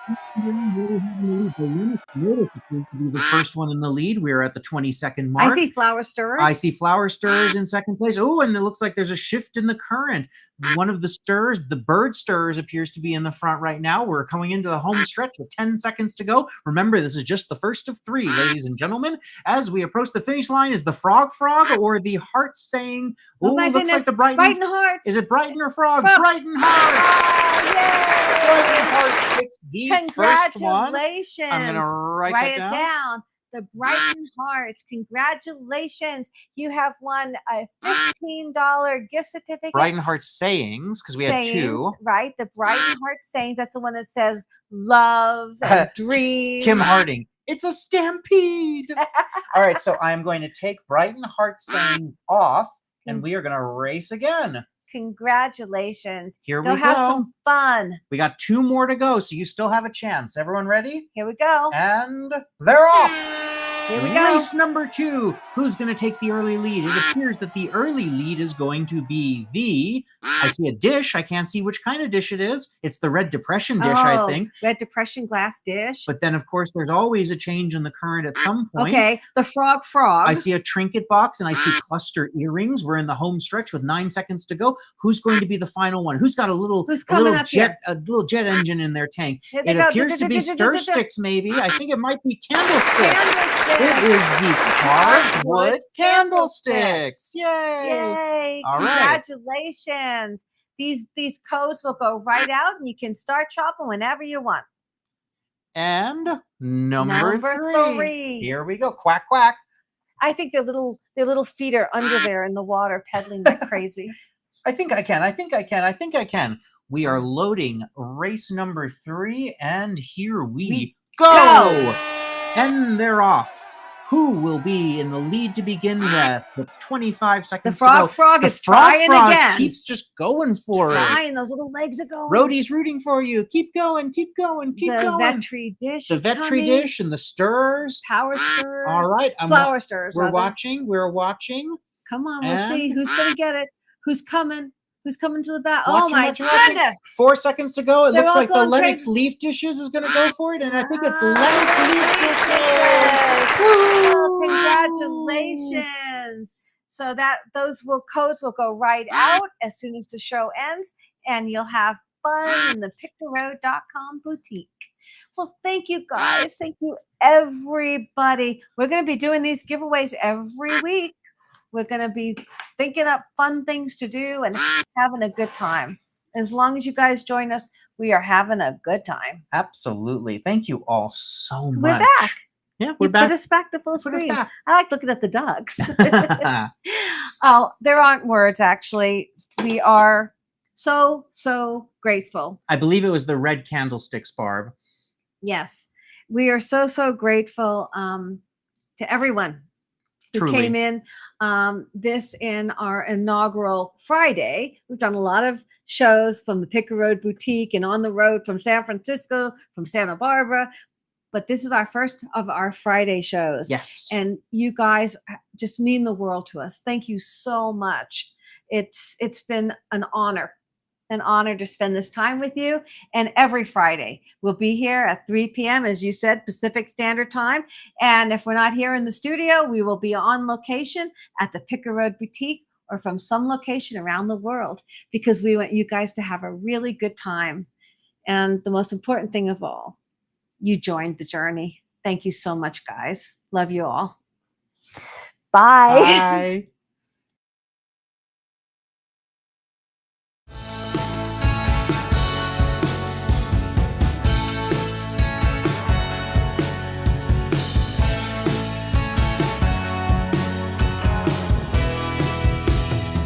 first one in the lead. We are at the 20-second mark. I see flower stirrers. I see flower stirrers in second place. Oh, and it looks like there's a shift in the current. One of the stirrers, the bird stirrers, appears to be in the front right now. We're coming into the home stretch with 10 seconds to go. Remember, this is just the first of 3, ladies and gentlemen. As we approach the finish line, is the frog or the heart saying, oh, looks goodness. Like the Brighton Hearts. Is it Brighton or frog? Brighton Hearts. Yay! Brighton Hearts picks the first one. Congratulations. I'm going to write it down. The Brighton Hearts. Congratulations. You have won a $15 gift certificate. Brighton Hearts Sayings, because we had 2. Right. The Brighton Hearts Sayings. That's the one that says love and dream. Kim Harding. It's a stampede. All right. So I'm going to take Brighton Hearts Sayings off, and we are going to race again. Congratulations. Here we go. Have some fun. We got 2 more to go, so you still have a chance. Everyone ready? Here we go. And they're off. Here we go. Race number 2. Who's going to take the early lead? It appears that the early lead is going to be I see a dish. I can't see which kind of dish it is. It's the Red Depression dish, I think. Red Depression glass dish. But then, of course, there's always a change in the current at some point. Okay, the frog. I see a trinket box, and I see cluster earrings. We're in the home stretch with 9 seconds to go. Who's going to be the final one? Who's got a little jet engine in their tank? It appears to be stir sticks, maybe. I think it might be candlesticks. It is the carved wood candlesticks. Yay! Yay! All right. Congratulations. These codes will go right out, and you can start shopping whenever you want. And number 3. Here we go. Quack, quack. I think their little feet are under there in the water, pedaling like crazy. I think I can. We are loading race number 3, and here we go! And they're off. Who will be in the lead to begin with 25 seconds The to go? frog is trying again. Keeps just going for it. Trying, those little legs are going. Rhodey's rooting for you. Keep going, keep going, keep going. The vetri dish The is vetri coming. dish and the stirs. Power stirs. All right. Flower stirs. We're watching. We're watching. Come on, we'll see who's going to get it. Who's coming? Who's coming to the bat? Watching, oh my watching. goodness! 4 seconds to go. It They're looks all like the going Lennox crazy. leaf dishes is going to go for it, and I think it's Lennox leaf dishes. Oh, congratulations! So those codes will go right out as soon as the show ends, and you'll have fun in the picktheroad.com boutique. Well, thank you guys. Thank you, everybody. We're going to be doing these giveaways every week. We're going to be thinking up fun things to do and having a good time. As long as you guys join us, we are having a good time. Absolutely. Thank you all so much. We're back. Yeah, we're back. Put us back to full screen. I like looking at the ducks. Oh, there aren't words, actually. We are so, so grateful. I believe it was the red candlesticks, Barb. Yes. We are so, so grateful to everyone who Truly. came in this in our inaugural Friday. We've done a lot of shows from the Picker Road Boutique and on the road from San Francisco, from Santa Barbara. But this is our first of our Friday shows. Yes. And you guys just mean the world to us. Thank you so much. It's been an honor to spend this time with you. And every Friday, we'll be here at 3 p.m., as you said, Pacific Standard Time. And if we're not here in the studio, we will be on location at the Picker Road Boutique or from some location around the world, because we want you guys to have a really good time. And the most important thing of all, you joined the journey. Thank you so much, guys. Love you all. Bye. Bye.